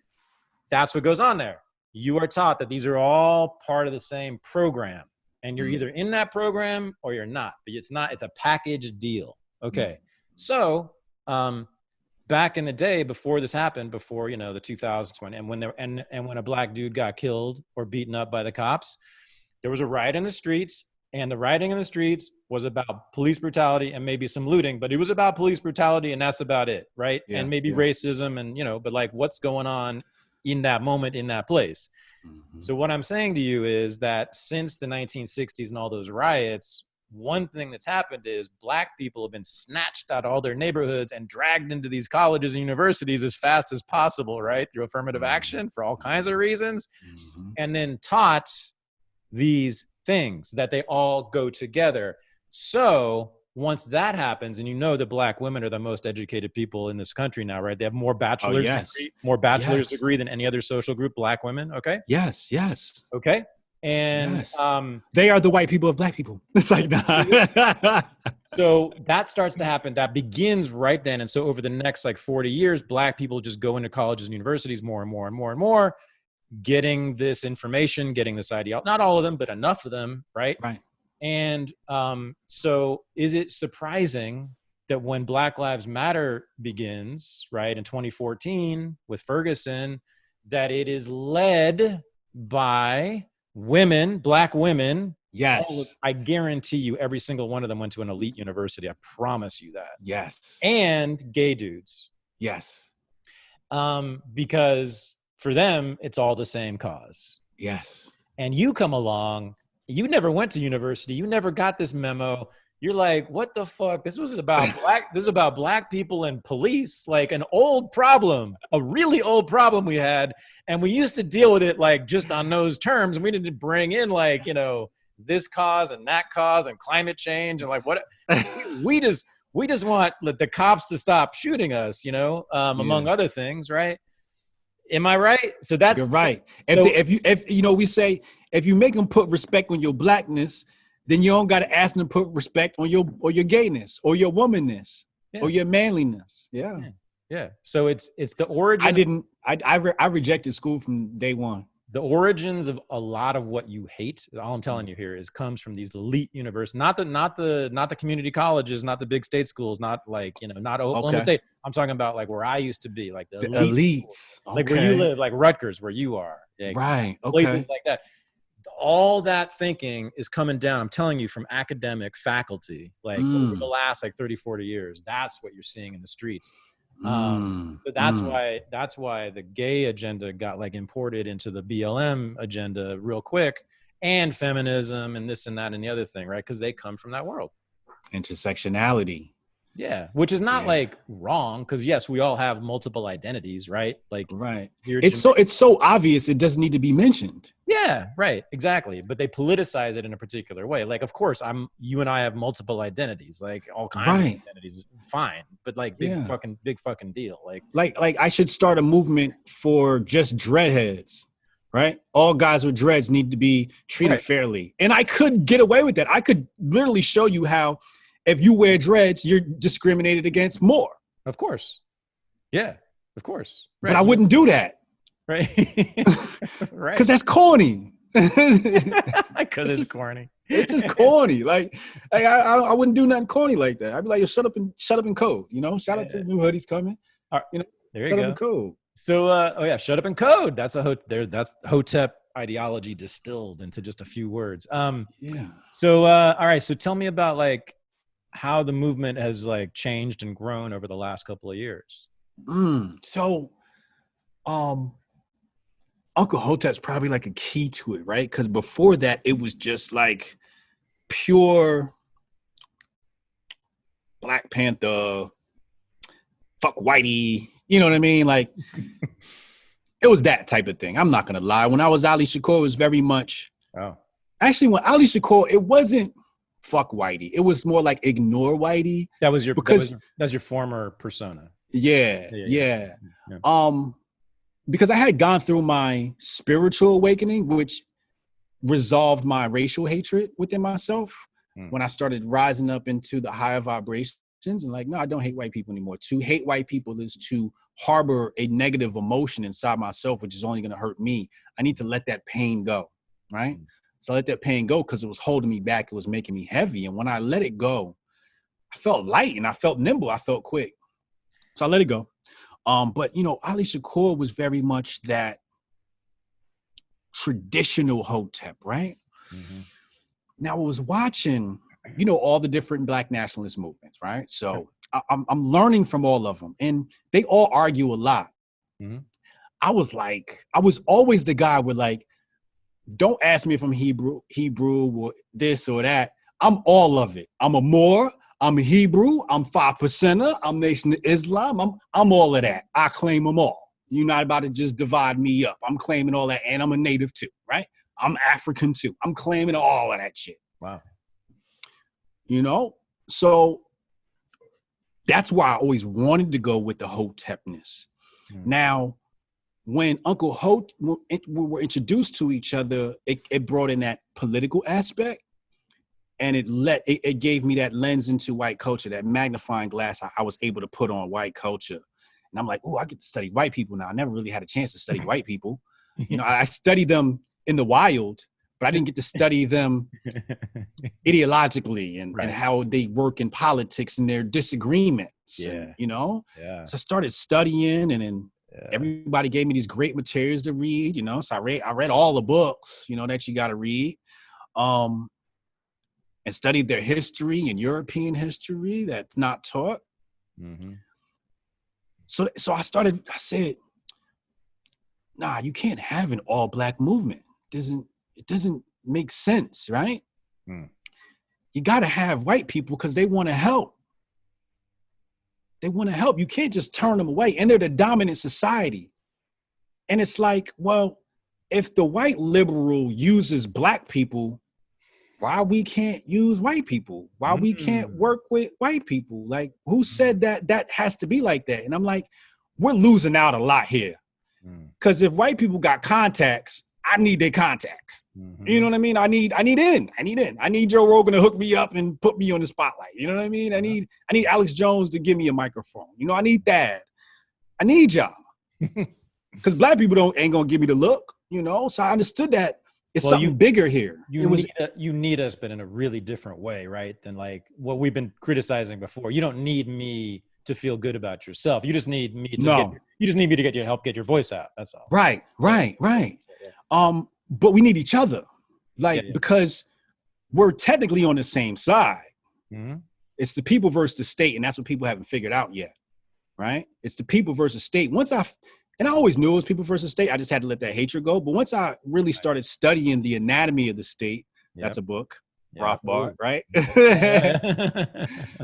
That's what goes on there. You are taught that these are all part of the same program, and you're either in that program or you're not, but it's a package deal. Okay. So, back in the day before this happened, before, the 2000s and when a Black dude got killed or beaten up by the cops, there was a riot in the streets, and the rioting in the streets was about police brutality and maybe some looting, but it was about police brutality and that's about it. Right. Yeah, and maybe racism and, but like what's going on in that moment, in that place. So what I'm saying to you is that since the 1960s and all those riots, one thing that's happened is Black people have been snatched out of all their neighborhoods and dragged into these colleges and universities as fast as possible, right? Through affirmative action for all kinds of reasons. And then taught these things that they all go together. So once that happens, and that Black women are the most educated people in this country now, right? They have more bachelor's degree than any other social group, Black women. Okay. Yes. Okay. And they are the white people of Black people. It's like, nah. So that starts to happen. That begins right then. And so over the next 40 years, Black people just go into colleges and universities more and more and more and more, getting this information, getting this ideology. Not all of them, but enough of them, right? Right. And so is it surprising that when Black Lives Matter begins, right, in 2014 with Ferguson, that it is led by women, Black women? Yes. I guarantee you every single one of them went to an elite university. I promise you that. Yes. And gay dudes. Yes. Because for them, it's all the same cause. Yes. And you come along, you never went to university. You never got this memo. You're like, what the fuck? This is about Black people and police, like an old problem, a really old problem we had. And we used to deal with it just on those terms. And we didn't bring in this cause and that cause and climate change. And what we just want the cops to stop shooting us, among other things. Right. Am I right? So that's you're right. We say, if you make them put respect on your Blackness, then you don't got to ask them to put respect on your gayness or your womanness or your manliness. Yeah. So it's the origin. I rejected school from day one. The origins of a lot of what you hate, all I'm telling you here, comes from these elite universities, not the community colleges, not the big state schools, not not Oklahoma State. I'm talking about where I used to be, the elites, where you live, Rutgers, where you are, right? Places like that. All that thinking is coming down. I'm telling you, from academic faculty, over the last 30, 40 years. That's what you're seeing in the streets. But that's why the gay agenda got imported into the BLM agenda real quick, and feminism and this and that and the other thing, right? Because they come from that world. Intersectionality. Yeah, which is not wrong, because yes, we all have multiple identities, right? Right. It's so obvious it doesn't need to be mentioned. Yeah, right, exactly. But they politicize it in a particular way. Of course, you and I have multiple identities, all kinds of identities, fine. But big fucking deal. Like I should start a movement for just dreadheads, right? All guys with dreads need to be treated fairly. And I could get away with that. I could literally show you how if you wear dreads, you're discriminated against more. Of course. Yeah. Of course. Right. But I wouldn't do that. Right. Right. Because that's corny. Because it's corny. It's just corny. Like I wouldn't do nothing corny like that. I'd be like, yo, shut up and code. You know, shout out to the new hoodies coming. You know, there you shut go. Up and code. So, shut up and code. That's that's Hotep ideology distilled into just a few words. Yeah. So, all right. So tell me about like how the movement has like changed and grown over the last couple of years. So, Uncle Hotep's probably like a key to it, right? Because before that, it was just like pure Black Panther, fuck whitey, you know what I mean? Like, it was that type of thing. I'm not gonna lie. When I was Ali Shakur, it was very much. Oh. Actually, when Ali Shakur, it wasn't fuck whitey. It was more like ignore whitey. That was your that's your former persona. Yeah. Because I had gone through my spiritual awakening, which resolved my racial hatred within myself when I started rising up into the higher vibrations and like, no, I don't hate white people anymore. To hate white people is to harbor a negative emotion inside myself, which is only going to hurt me. I need to let that pain go, right? So I let that pain go because it was holding me back. It was making me heavy. And when I let it go, I felt light and I felt nimble. I felt quick. So I let it go. But, you know, Ali Shakur was very much that traditional Hotep, right? Mm-hmm. Now I was watching, you know, all the different Black nationalist movements, right? So I'm learning from all of them and they all argue a lot. Mm-hmm. I was always the guy with like, don't ask me if I'm Hebrew or this or that. I'm all of it. I'm a Moor. I'm a Hebrew. I'm 5%er. I'm Nation of Islam. I'm all of that. I claim them all. You're not about to just divide me up. I'm claiming all that, and I'm a native too, right? I'm African too. I'm claiming all of that shit. Wow. You know, so that's why I always wanted to go with the Hotepness. Now, when Uncle Hot we were introduced to each other, it brought in that political aspect. And it gave me that lens into white culture, that magnifying glass I was able to put on white culture. And I'm like, oh, I get to study white people now. I never really had a chance to study white people. You know, I studied them in the wild, but I didn't get to study them ideologically and how they work in politics and their disagreements. Yeah. And, you know? Yeah. So I started studying and then everybody gave me these great materials to read, you know? So I read all the books, you know, that you got to read. And studied their history and European history that's not taught. Mm-hmm. So I said, nah, you can't have an all Black movement. It doesn't make sense, right? You got to have white people because they want to help. They want to help. You can't just turn them away. And they're the dominant society. And it's like, well, if the white liberal uses Black people, why we can't use white people? Why we can't work with white people? Like, who said that has to be like that? And I'm like, we're losing out a lot here. Because if white people got contacts, I need their contacts. Mm-hmm. You know what I mean? I need in. I need Joe Rogan to hook me up and put me on the spotlight. You know what I mean? I need Alex Jones to give me a microphone. You know, I need that. I need y'all. Because Black people ain't gonna give me the look, you know? So I understood that. It's something bigger here. You need us, but in a really different way, right? Than like what we've been criticizing before. You don't need me to feel good about yourself. You just need me to help get your voice out. That's all. Right. Yeah. But we need each other, because we're technically on the same side. Mm-hmm. It's the people versus the state, and that's what people haven't figured out yet, right? It's the people versus state. And I always knew it was people versus state. I just had to let that hatred go. But once I really started studying the anatomy of the state, that's a book, Rothbard, right?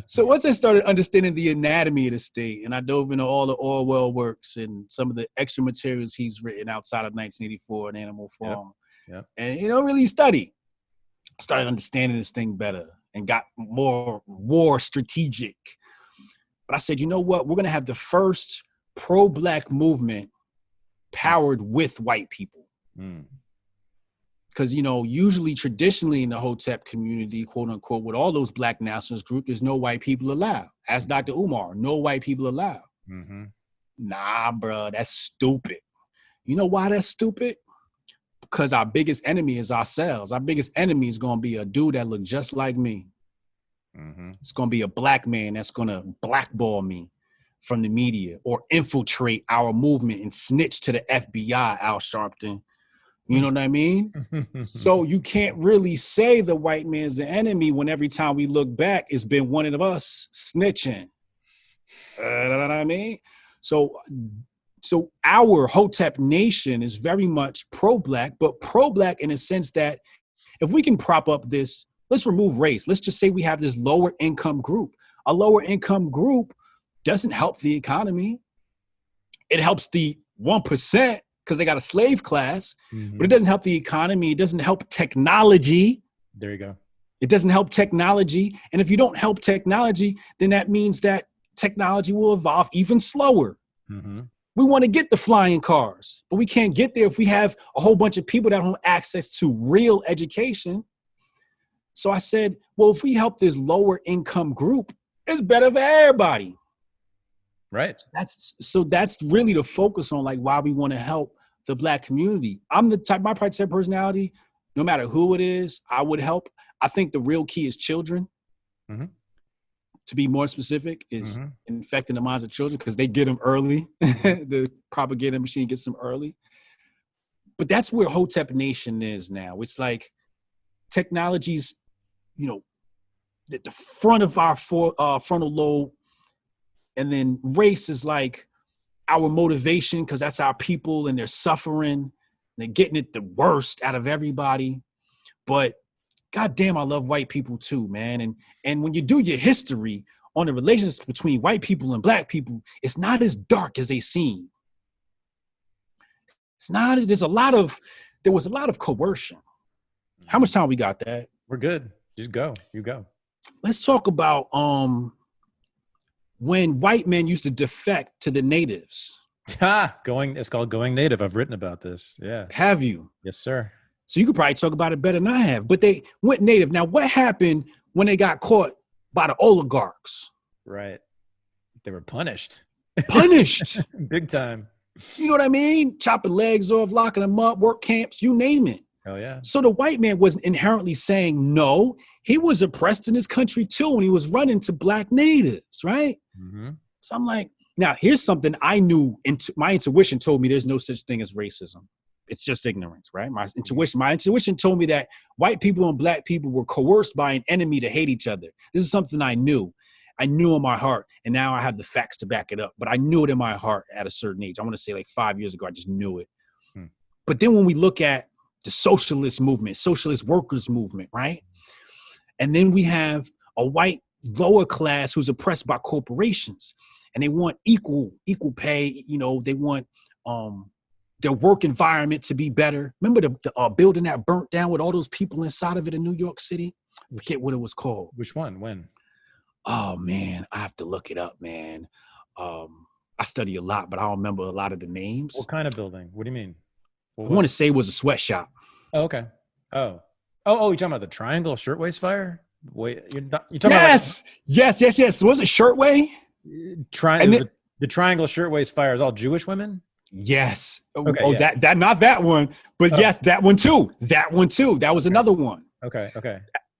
So once I started understanding the anatomy of the state, and I dove into all the Orwell works and some of the extra materials he's written outside of 1984 and Animal Farm, and really studied, I started understanding this thing better and got more war strategic. But I said, you know what? We're going to have the first pro-Black movement powered with white people. Because, usually traditionally in the Hotep community, quote unquote, with all those Black nationalist groups, there's no white people allowed. Ask Dr. Umar, no white people allowed. Mm-hmm. Nah, bro, that's stupid. You know why that's stupid? Because our biggest enemy is ourselves. Our biggest enemy is going to be a dude that look just like me. Mm-hmm. It's going to be a black man that's going to blackball me from the media or infiltrate our movement and snitch to the FBI, Al Sharpton. You know what I mean? So you can't really say the white man's the enemy when every time we look back, it's been one of us snitching. You know what I mean? So our Hotep nation is very much pro-black, but pro-black in a sense that if we can prop up this, let's remove race. Let's just say we have this lower income group. A lower income group doesn't help the economy. It helps the 1% because they got a slave class, but it doesn't help the economy. It doesn't help technology. There you go. It doesn't help technology. And if you don't help technology, then that means that technology will evolve even slower. Mm-hmm. We want to get the flying cars, but we can't get there if we have a whole bunch of people that don't have access to real education. So I said, well, if we help this lower income group, it's better for everybody. Right. That's really the focus on like why we want to help the black community. I'm the type, my type personality, no matter who it is, I would help. I think the real key is children. Mm-hmm. To be more specific, is infecting the minds of children because they get them early. The propaganda machine gets them early. But that's where Hotep Nation is now. It's like technology's, at the front of our frontal lobe, and then race is like our motivation because that's our people and they're suffering. They're getting it the worst out of everybody. But goddamn, I love white people too, man. And when you do your history on the relations between white people and black people, it's not as dark as they seem. It's not. There was a lot of coercion. How much time we got, Dad? We're good. Just go. You go. Let's talk about when white men used to defect to the natives. It's called Going Native. I've written about this. Yeah. Have you? Yes, sir. So you could probably talk about it better than I have. But they went native. Now, what happened when they got caught by the oligarchs? Right. They were punished. Punished. Big time. You know what I mean? Chopping legs off, locking them up, work camps, you name it. Oh, yeah. So the white man wasn't inherently saying no. He was oppressed in his country, too, when he was running to black natives, right? Mm-hmm. So I'm like, now, here's something I knew. My intuition told me there's no such thing as racism. It's just ignorance, right? My intuition told me that white people and black people were coerced by an enemy to hate each other. This is something I knew. I knew in my heart, and now I have the facts to back it up. But I knew it in my heart at a certain age. I want to say like 5 years ago, I just knew it. But then when we look at the socialist movement, socialist workers movement, right? And then we have a white lower class who's oppressed by corporations, and they want equal pay. They want their work environment to be better. Remember the building that burnt down with all those people inside of it in New York City? I forget what it was called. Which one? When? Oh, man, I have to look it up, man. I study a lot, but I don't remember a lot of the names. What kind of building? What do you mean? I want to say it was a sweatshop. Oh, okay. Oh, you're talking about the Triangle Shirtwaist Fire? Wait, you're talking about yes. Was it Shirtway? The Triangle Shirtwaist Fire is all Jewish women? Yes. Okay, yeah. that not that one, but yes, that one too. That was another one. Okay.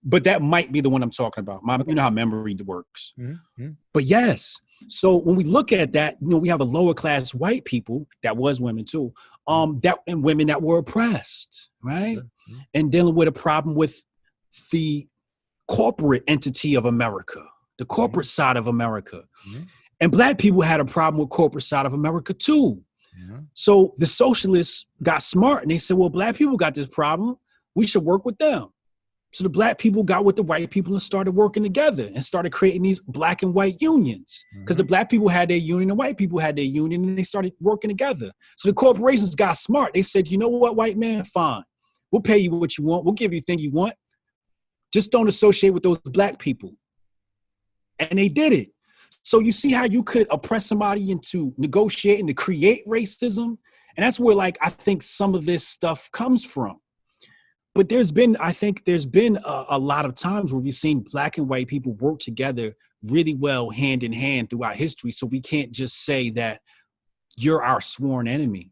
But that might be the one I'm talking about. You know how memory works. Mm-hmm. But yes. So when we look at that, we have a lower class white people that was women too, and women that were oppressed, right? Mm-hmm. And dealing with a problem with the corporate entity of America, the corporate side of America. Mm-hmm. And black people had a problem with corporate side of America too. Mm-hmm. So the socialists got smart and they said, well, black people got this problem. We should work with them. So the black people got with the white people and started working together and started creating these black and white unions because the black people had their union and white people had their union and they started working together. So the corporations got smart. They said, you know what, white man, fine. We'll pay you what you want. We'll give you anything you want. Just don't associate with those black people. And they did it. So you see how you could oppress somebody into negotiating to create racism? And that's where I think some of this stuff comes from. But there's been a lot of times where we've seen black and white people work together really well hand in hand throughout history. So we can't just say that you're our sworn enemy.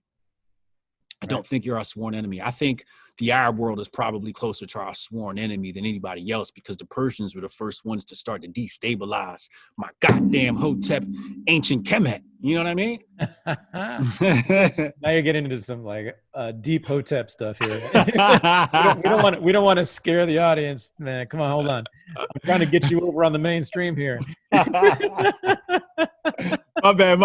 I Right. don't think you're our sworn enemy. I think the Arab world is probably closer to our sworn enemy than anybody else, because the Persians were the first ones to start to destabilize my goddamn Hotep ancient Kemet. You know what I mean? Now you're getting into some like deep Hotep stuff here. we don't want to scare the audience, man. Come on, hold on. I'm trying to get you over on the mainstream here. My bad.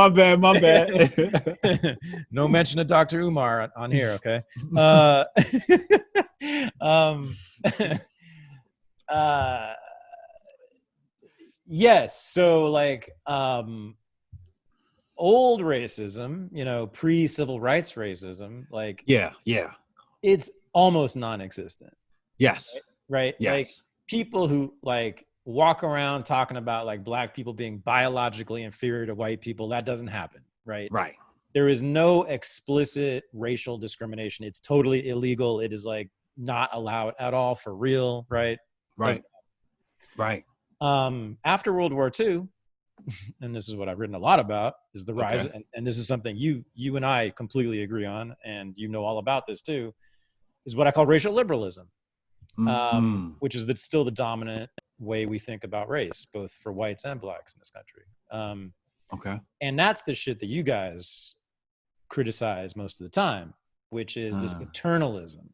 No mention of Dr. Umar on here, okay? Um, yes, so like old racism, you know, pre-civil rights racism, like Yeah. it's almost non-existent, Yes. right? Yes. Like people who like walk around talking about like black people being biologically inferior to white people, that doesn't happen, right? Right. There is no explicit racial discrimination. It's totally illegal. It is like not allowed at all for real, right? Right. Right. After World War II, and this is what I've written a lot about, is the rise, Okay. and this is something you and I completely agree on, and you know all about this too, is what I call racial liberalism, which is still the dominant way we think about race, both for whites and blacks in this country. Okay. And that's the shit that you guys criticize most of the time, which is this paternalism,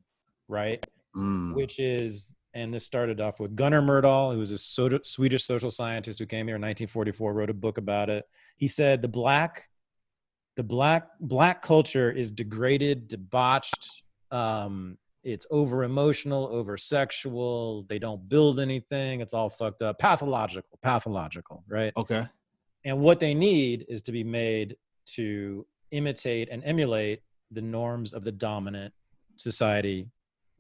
right? Which is, and this started off with Gunnar Myrdal, who was a Swedish social scientist who came here in 1944, wrote a book about it. He said the black culture is degraded, debauched. It's over emotional, over sexual. They don't build anything. It's all fucked up. Pathological, right? Okay. And what they need is to be made to imitate and emulate the norms of the dominant society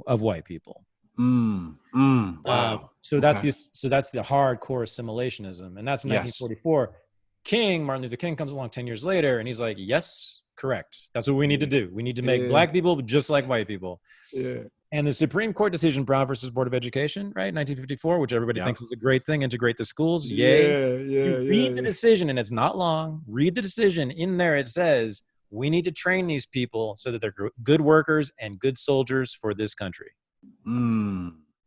of white people. Wow. So that's the hardcore assimilationism, and that's in 1944. Martin Luther King comes along 10 years later, and he's like, "Yes, correct. That's what we need to do. We need to make black people just like white people." Yeah. And the Supreme Court decision, Brown versus Board of Education, right, 1954, which everybody thinks is a great thing, integrate the schools, yay. You read the decision, and it's not long. Read the decision. In there, it says we need to train these people so that they're good workers and good soldiers for this country.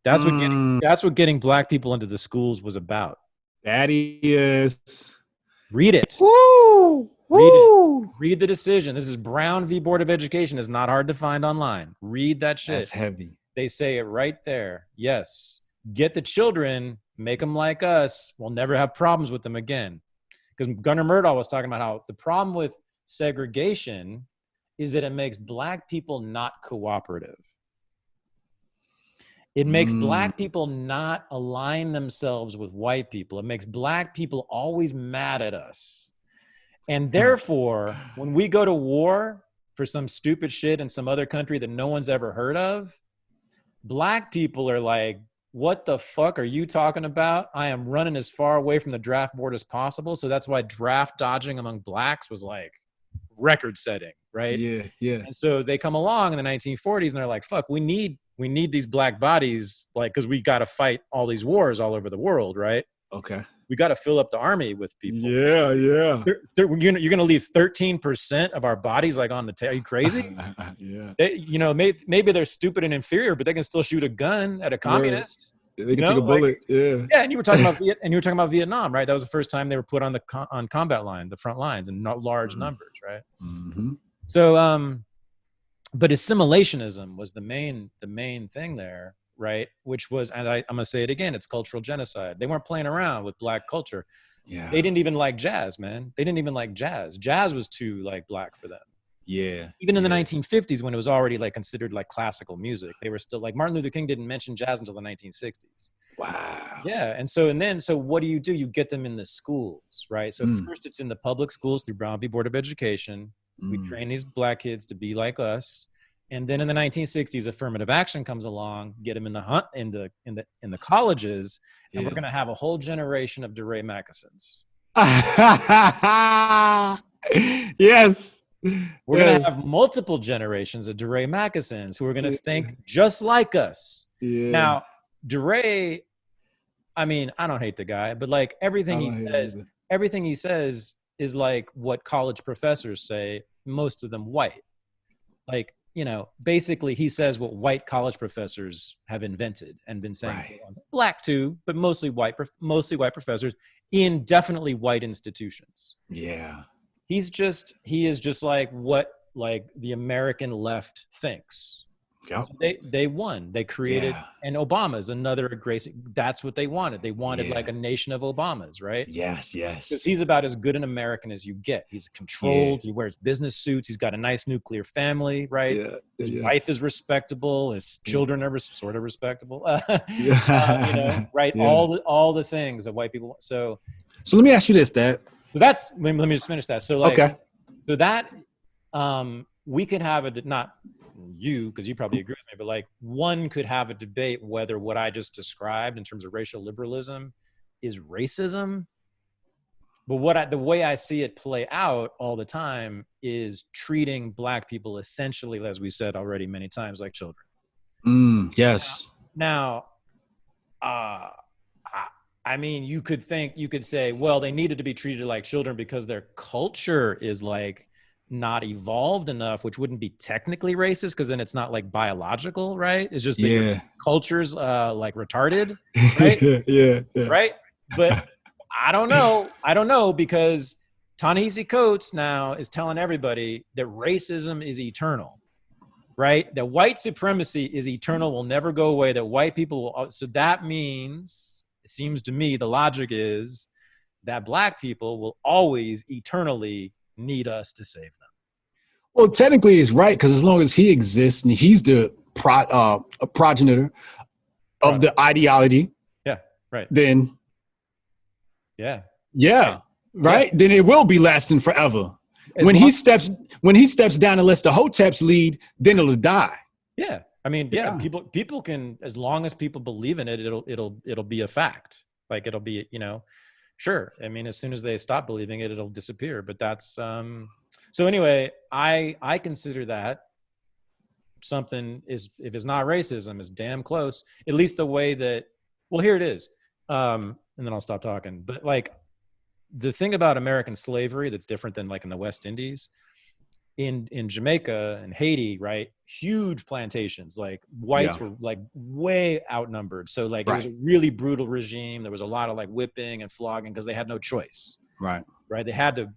That's what getting black people into the schools was about. That is. Read it. Woo! Read the decision. This is Brown v. Board of Education. It's not hard to find online. Read that shit. That's heavy. They say it right there. Yes. Get the children, make them like us. We'll never have problems with them again. Because Gunnar Myrdal was talking about how the problem with segregation is that it makes black people not cooperative. It makes black people not align themselves with white people. It makes black people always mad at us. And therefore, when we go to war for some stupid shit in some other country that no one's ever heard of, black people are like, what the fuck are you talking about? I am running as far away from the draft board as possible. So that's why draft dodging among blacks was like record setting, right? Yeah. And so they come along in the 1940s and they're like, fuck, we need these black bodies, like, because we got to fight all these wars all over the world, right? Okay. We got to fill up the army with people. Yeah. You're going to leave 13% of our bodies like on the table. Are you crazy? Yeah. Maybe they're stupid and inferior, but they can still shoot a gun at a communist. They can take a bullet. Yeah. And you were talking about Vietnam, right? That was the first time they were put on the combat line, the front lines, in large numbers, right? So, but assimilationism was the main thing there, right? Which was, and I'm gonna say it again, it's cultural genocide. They weren't playing around with black culture. Yeah. They didn't even like jazz, man. They didn't even like jazz. Jazz was too like black for them. Yeah. Even in the 1950s, when it was already like considered like classical music, they were still like, Martin Luther King didn't mention jazz until the 1960s. Wow. Yeah. And so what do? You get them in the schools, right? So first it's in the public schools through Brown v. Board of Education. We train these black kids to be like us. And then in the 1960s, affirmative action comes along, get them in the colleges, and we're going to have a whole generation of DeRay Mackesons. Yes. We're going to have multiple generations of DeRay Mackesons who are going to think just like us. Yeah. Now, DeRay, I mean, I don't hate the guy, but like everything he says is like what college professors say, most of them white. Like, you know, basically he says what white college professors have invented and been saying for a long time. Black too, but mostly white professors in definitely white institutions. Yeah. He is just like what like the American left thinks. Yep. So they won. They created, and Obama's another great. That's what they wanted. They wanted like a nation of Obamas, right? Yes. Because he's about as good an American as you get. He's controlled. He wears business suits. He's got a nice nuclear family, right? His wife is respectable. His children are sort of respectable. You know, right? All the things that white people. So let me ask you this, Dad. So that's, let me just finish that. So like, so that we could have not you, because you probably agree with me, but like one could have a debate whether what I just described in terms of racial liberalism is racism. But the way I see it play out all the time is treating Black people essentially, as we said already many times, like children. Yes. Now, I mean, you could say, well, they needed to be treated like children because their culture is like not evolved enough, which wouldn't be technically racist because then it's not like biological, right? It's just that your culture's like retarded, right? Right? But I don't know because Ta-Nehisi Coates now is telling everybody that racism is eternal, right? That white supremacy is eternal, will never go away, that white people will. So that means, it seems to me, the logic is that Black people will always eternally need us to save them. Well, technically he's right, because as long as he exists and he's the progenitor of the ideology, then right? Then it will be lasting forever. When he steps down and lets the Hoteps lead, then it'll die. Yeah. I mean, people can, as long as people believe in it, it'll be a fact. Like it'll be, you know, sure. I mean, as soon as they stop believing it, it'll disappear. But that's so anyway, I consider that something is, if it's not racism, is damn close. At least the way that, well, here it is. And then I'll stop talking. But like the thing about American slavery that's different than like in the West Indies, in Jamaica and Haiti, right? Huge plantations, like whites were like way outnumbered. So like it was a really brutal regime. There was a lot of like whipping and flogging because they had no choice. Right. They had to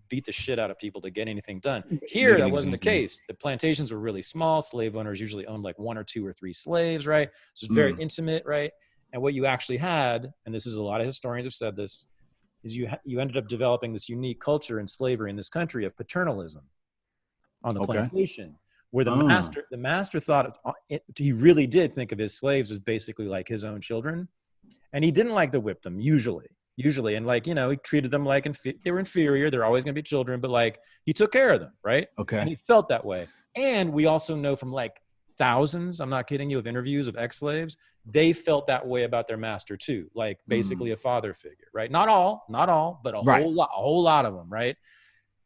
beat the shit out of people to get anything done. Here, that wasn't the case. The plantations were really small. Slave owners usually owned like 1 or 2 or 3 slaves, right? So it's very intimate, right? And what you actually had, and this is a lot of historians have said this, is you ended up developing this unique culture in slavery in this country of paternalism on the plantation, where the master thought he really did think of his slaves as basically like his own children, and he didn't like to whip them usually, and like, you know, he treated them like they were inferior. They're always going to be children, but like he took care of them, right? And he felt that way. And we also know from like thousands, I'm not kidding you, of interviews of ex-slaves, they felt that way about their master too, like basically a father figure, right? Not all, but a whole lot of them, right?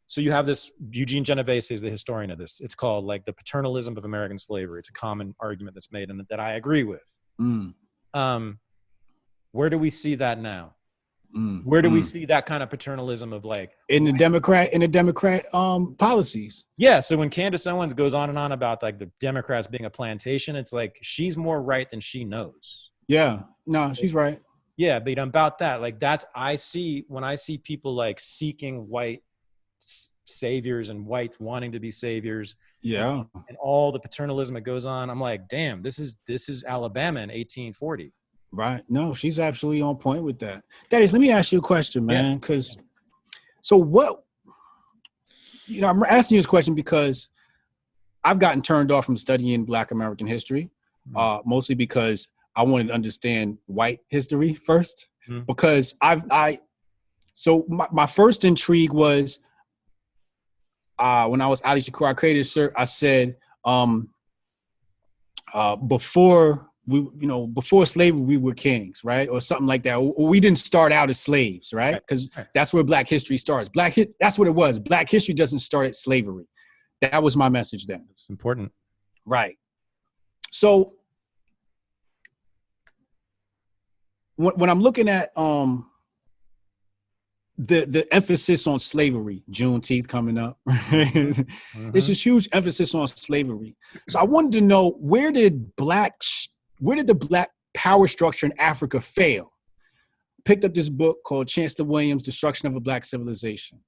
So you have this, Eugene Genovese is the historian of this. It's called like the paternalism of American slavery. It's a common argument that's made and that I agree with. Where do we see that now? Where do we see that kind of paternalism of like in the Democrat policies? Yeah. So when Candace Owens goes on and on about like the Democrats being a plantation, it's like she's more right than she knows. Yeah. No, she's right. Yeah, but about that, like that's when I see people like seeking white saviors and whites wanting to be saviors. Yeah. And all the paternalism that goes on, I'm like, damn, this is Alabama in 1840. Right. No, she's absolutely on point with that. Daddies, let me ask you a question, man. Because, so what, you know, I'm asking you this question because I've gotten turned off from studying Black American history, mostly because I wanted to understand white history first. Because so my first intrigue was when I was Ali Shakur, I created I said, before slavery, we were kings, right? Or something like that. We didn't start out as slaves, right? Because that's where Black history starts. That's what it was. Black history doesn't start at slavery. That was my message then. It's important. Right. So when I'm looking at the emphasis on slavery, Juneteenth coming up. There's this huge emphasis on slavery. So I wanted to know, where did the black power structure in Africa fail? Picked up this book called Chancellor Williams' Destruction of a Black Civilization.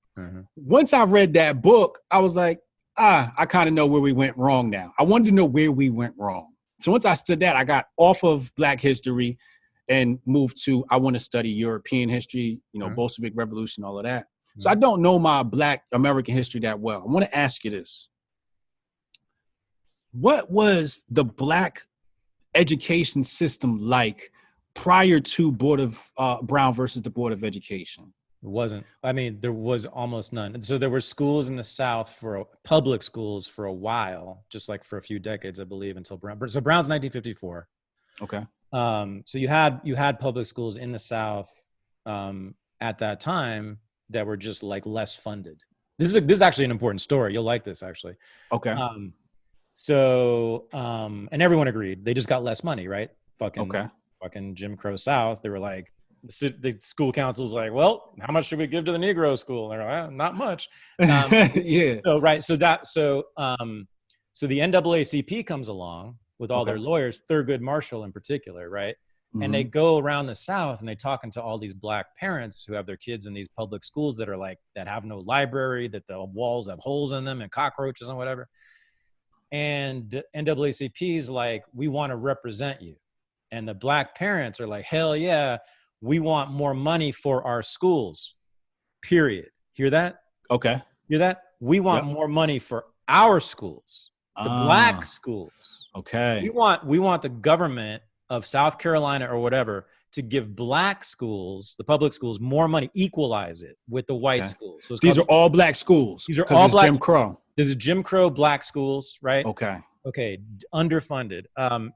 Once I read that book, I was like, I kind of know where we went wrong now. I wanted to know where we went wrong. So once I studied that, I got off of Black history and moved to, I want to study European history, Bolshevik Revolution, all of that. So I don't know my Black American history that well. I want to ask you this. What was the Black education system like prior to Brown versus the Board of Education? It wasn't. I mean, there was almost none. So there were schools in the South public schools for a while, just like for a few decades, I believe, until Brown. So Brown's 1954. Okay. So you had public schools in the South at that time that were just like less funded. This is actually an important story. You'll like this, actually. Okay. And everyone agreed. They just got less money, right? Fucking Jim Crow South. They were like, the school council's like, well, how much should we give to the Negro school? And they're like, not much. Yeah. So the NAACP comes along with all their lawyers, Thurgood Marshall in particular, right? And they go around the South and they talking to all these Black parents who have their kids in these public schools that have no library, that the walls have holes in them and cockroaches and whatever. And the NAACP's like, we want to represent you. And the Black parents are like, hell yeah, we want more money for our schools, period. Hear that? Okay. Hear that? We want more money for our schools, the Black schools. Okay. We want the government of South Carolina or whatever to give Black schools, the public schools, more money, equalize it with the white schools. So these are all Black schools. These are all Black. Jim Crow. This is Jim Crow Black schools, right? Okay, underfunded. And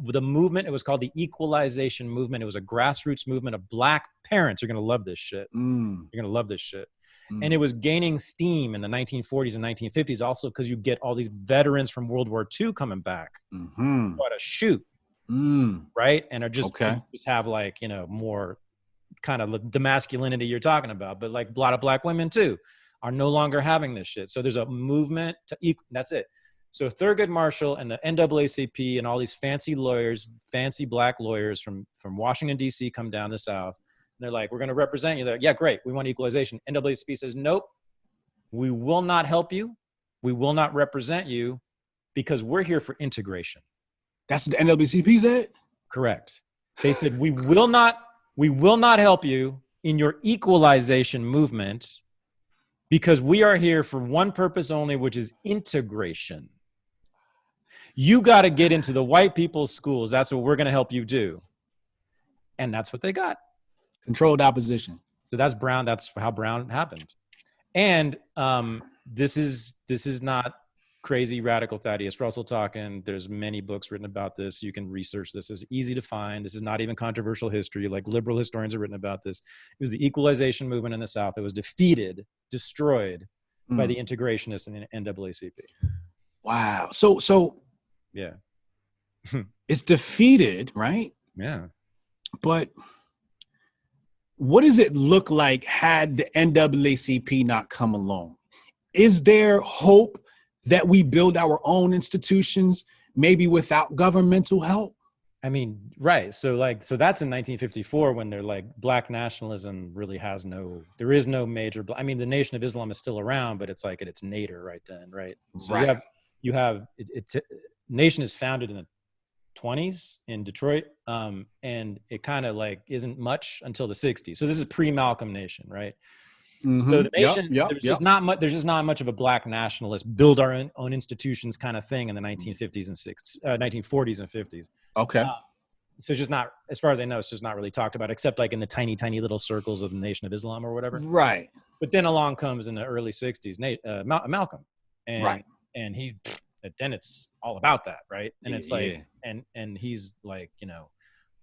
the movement, it was called the Equalization Movement. It was a grassroots movement of Black parents. You're going to love this shit. You're going to love this shit. And it was gaining steam in the 1940s and 1950s also because you get all these veterans from World War II coming back. What a shoot, right? And are just have like, more kind of the masculinity you're talking about, but like a lot of Black women too are no longer having this shit. So there's a movement to that's it. So Thurgood Marshall and the NAACP and all these fancy lawyers, fancy Black lawyers from Washington, D.C. come down the South. And they're like, we're going to represent you. They're like, yeah, great. We want equalization. NAACP says, nope, we will not help you. We will not represent you because we're here for integration. That's what the NAACP said? Correct. They said, we will not help you in your equalization movement because we are here for one purpose only, which is integration. You got to get into the white people's schools. That's what we're going to help you do. And that's what they got. Controlled opposition. So that's Brown. That's how Brown happened. And this is not crazy radical Thaddeus Russell talking. There's many books written about this. You can research this. It's easy to find. This is not even controversial history. Like liberal historians have written about this. It was the equalization movement in the South that was destroyed by the integrationists in the NAACP. Wow. So yeah. It's defeated, right? Yeah. But what does it look like had the NAACP not come along? Is there hope that we build our own institutions, maybe without governmental help? I mean, right. So that's in 1954 when they're like Black nationalism really there is no major, I mean, the Nation of Islam is still around, but it's like at its nadir right then, right? So you have Nation is founded in the 20s in Detroit, and it kind of like isn't much until the 60s. So this is pre-Malcolm Nation, right? So the Nation, there's just not much of a Black nationalist build our own institutions kind of thing in the 1950s and 1940s and 50s. Okay. So it's just not, as far as I know, it's just not really talked about, except like in the tiny, tiny little circles of the Nation of Islam or whatever. Right. But then along comes in the early 60s, Malcolm, and then it's all about that, right? And it's like, and he's like,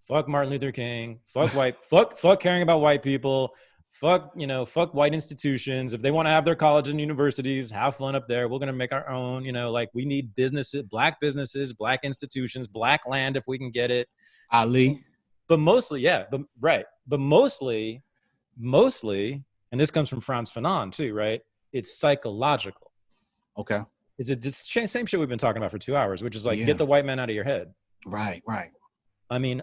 fuck Martin Luther King, fuck fuck caring about white people. Fuck white institutions. If they want to have their colleges and universities, have fun up there. We're going to make our own, like we need businesses, Black institutions, Black land if we can get it. Ali. But mostly, But mostly and this comes from Frantz Fanon too, right? It's psychological. Okay. It's the same shit we've been talking about for 2 hours, which is like, Yeah. get the white man out of your head. Right. I mean,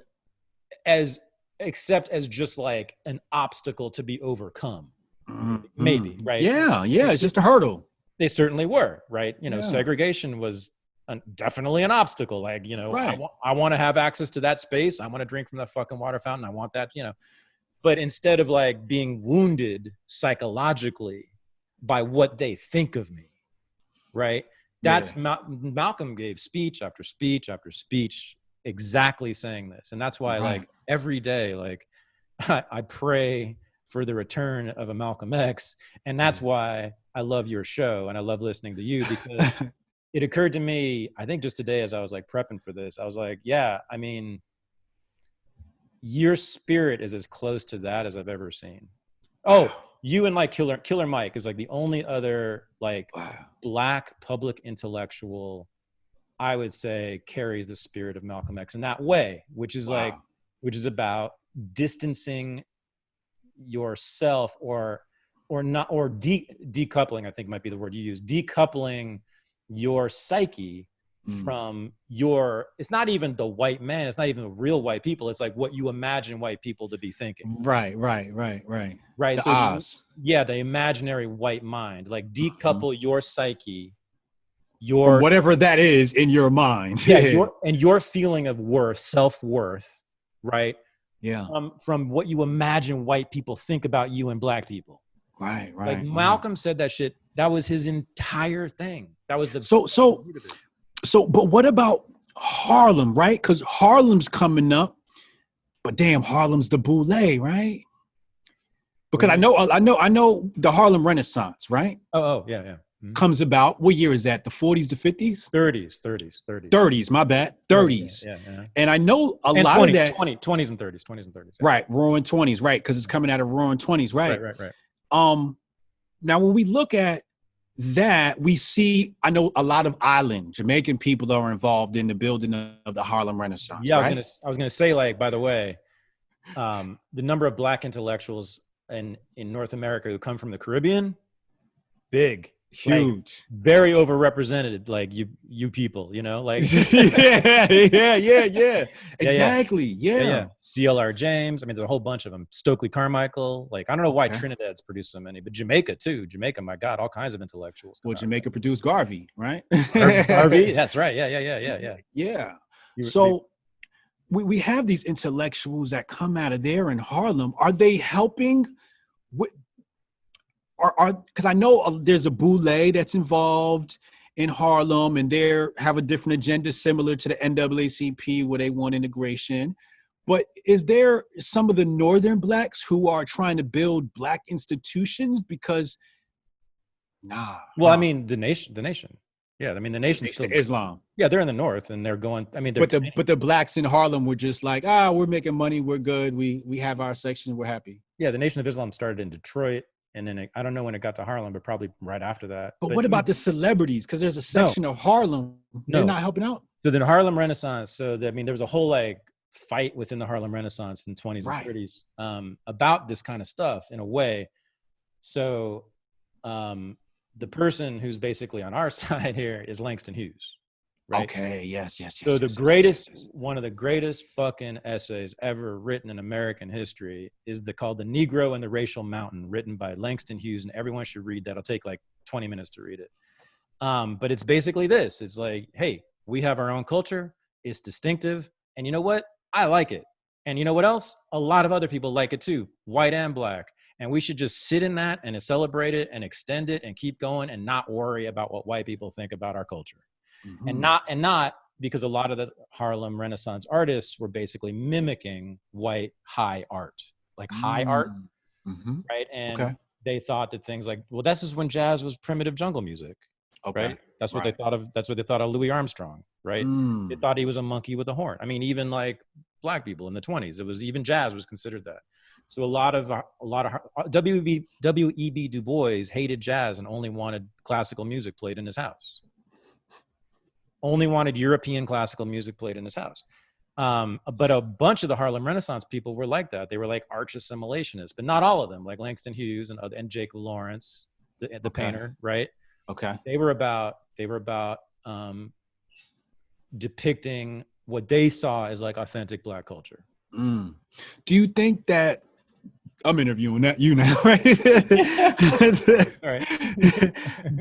except as just like an obstacle to be overcome. Maybe, right? Yeah. It's just a hurdle. They certainly were, right? You know, Yeah. segregation was definitely an obstacle. Like, you know, Right. I want to have access to that space. I want to drink from that fucking water fountain. I want that, you know. But instead of like being wounded psychologically by what they think of me, right? That's Malcolm gave speech after speech after speech exactly saying this. And that's why like every day, like I pray for the return of a Malcolm X. And that's why I love your show and I love listening to you, because it occurred to me, I think just today as I was like prepping for this, I was like, yeah, I mean, your spirit is as close to that as I've ever seen. Oh, you and like Killer Mike is like the only other like Black public intellectual I would say carries the spirit of Malcolm X in that way, which is which is about distancing yourself or decoupling, I think might be the word you use, decoupling your psyche from it's not even the white man, it's not even the real white people, it's like what you imagine white people to be thinking. Right. The So Oz. the imaginary white mind, like decouple your psyche, from whatever that is in your mind. your feeling of worth, self-worth, right? Yeah. From what you imagine white people think about you and Black people. Right. Like Malcolm said that shit. That was his entire thing. That was the So, but what about Harlem, right? Because Harlem's coming up, but damn, Harlem's the boule, right? Because I know the Harlem Renaissance, right? Oh, yeah. Mm-hmm. Comes about. What year is that? The 40s, the 50s? 30s. My bad. 30s. Yeah. And I know a lot of that. 20s and 30s. Yeah. Right. Roaring 20s, right? Because it's coming out of Roaring 20s, right? Right. Now, when we look at that, we see, I know a lot of island Jamaican people are involved in the building of the Harlem Renaissance. Yeah, right? I was gonna say, like, by the way, the number of Black intellectuals in North America who come from the Caribbean, big, huge, like, very overrepresented. Like you people, you know, like yeah, exactly, yeah. CLR James. I mean, there's a whole bunch of them. Stokely Carmichael. Like, I don't know why Trinidad's produced so many, but Jamaica too. Jamaica, my God, all kinds of intellectuals. Well, Jamaica produced Garvey, right? Garvey, that's right. Yeah. So we have these intellectuals that come out of there in Harlem. Are they helping? Because I know there's a boule that's involved in Harlem, and they have a different agenda similar to the NAACP where they want integration. But is there some of the Northern Blacks who are trying to build Black institutions? Because I mean, the nation. Yeah, I mean, the nation's still Islam. Yeah, they're in the North, and they're going. I mean, but the Blacks in Harlem were just like, we're making money, we're good, we have our section, we're happy. Yeah, the Nation of Islam started in Detroit. And then I don't know when it got to Harlem, but probably right after that. But what about the celebrities? Because there's a section of Harlem they're not helping out. So the Harlem Renaissance. So there was a whole like fight within the Harlem Renaissance in the 20s and 30s about this kind of stuff in a way. So the person who's basically on our side here is Langston Hughes. Right? Okay. Yes. So one of the greatest fucking essays ever written in American history is called "The Negro and the Racial Mountain," written by Langston Hughes, and everyone should read that. It'll take like 20 minutes to read it. But it's basically this: it's like, hey, we have our own culture. It's distinctive, and you know what? I like it. And you know what else? A lot of other people like it too, white and Black. And we should just sit in that and celebrate it and extend it and keep going and not worry about what white people think about our culture. Mm-hmm. And not because a lot of the Harlem Renaissance artists were basically mimicking white high art, like high art, right? And they thought that things like, well, this is when jazz was primitive jungle music, right? That's what they thought of. That's what they thought of Louis Armstrong, right? They thought he was a monkey with a horn. I mean, even like Black people in the 20s, it was even jazz was considered that. So a lot of W.E.B. Du Bois hated jazz and only wanted classical music played in his house. Only wanted European classical music played in his house. But a bunch of the Harlem Renaissance people were like that. They were like arch assimilationists, but not all of them, like Langston Hughes and Jake Lawrence, the painter, right? Okay. They were about depicting what they saw as like authentic Black culture. Do you think that I'm interviewing you now, right? All right.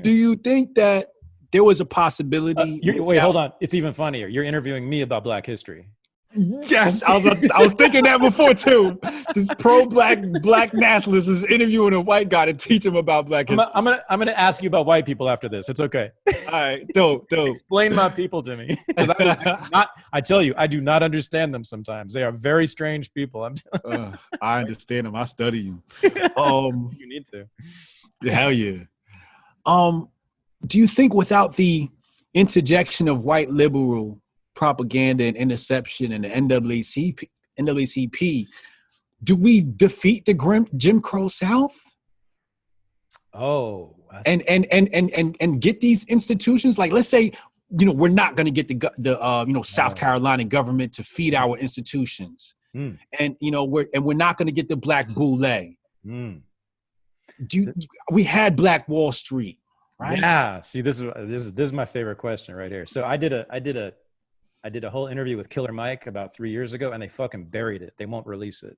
Do you think that there was a possibility? Wait, hold on. It's even funnier. You're interviewing me about Black history. Yes, I was thinking that before too. This black nationalist is interviewing a white guy to teach him about Black history. I'm gonna ask you about white people after this. It's okay. All right, dope. Explain my people to me, because I tell you, I do not understand them sometimes. They are very strange people. I understand them. I study you. You need to. Hell yeah. Do you think without the interjection of white liberal propaganda and interception and the NAACP, do we defeat the Jim Crow South? Oh, and get these institutions, like, let's say, we're not going to get the South Carolina government to feed our institutions, and we're not going to get the Black Boule. We had Black Wall Street, right? Yeah. See, this is my favorite question right here. So I did a whole interview with Killer Mike about 3 years ago, and they fucking buried it. They won't release it.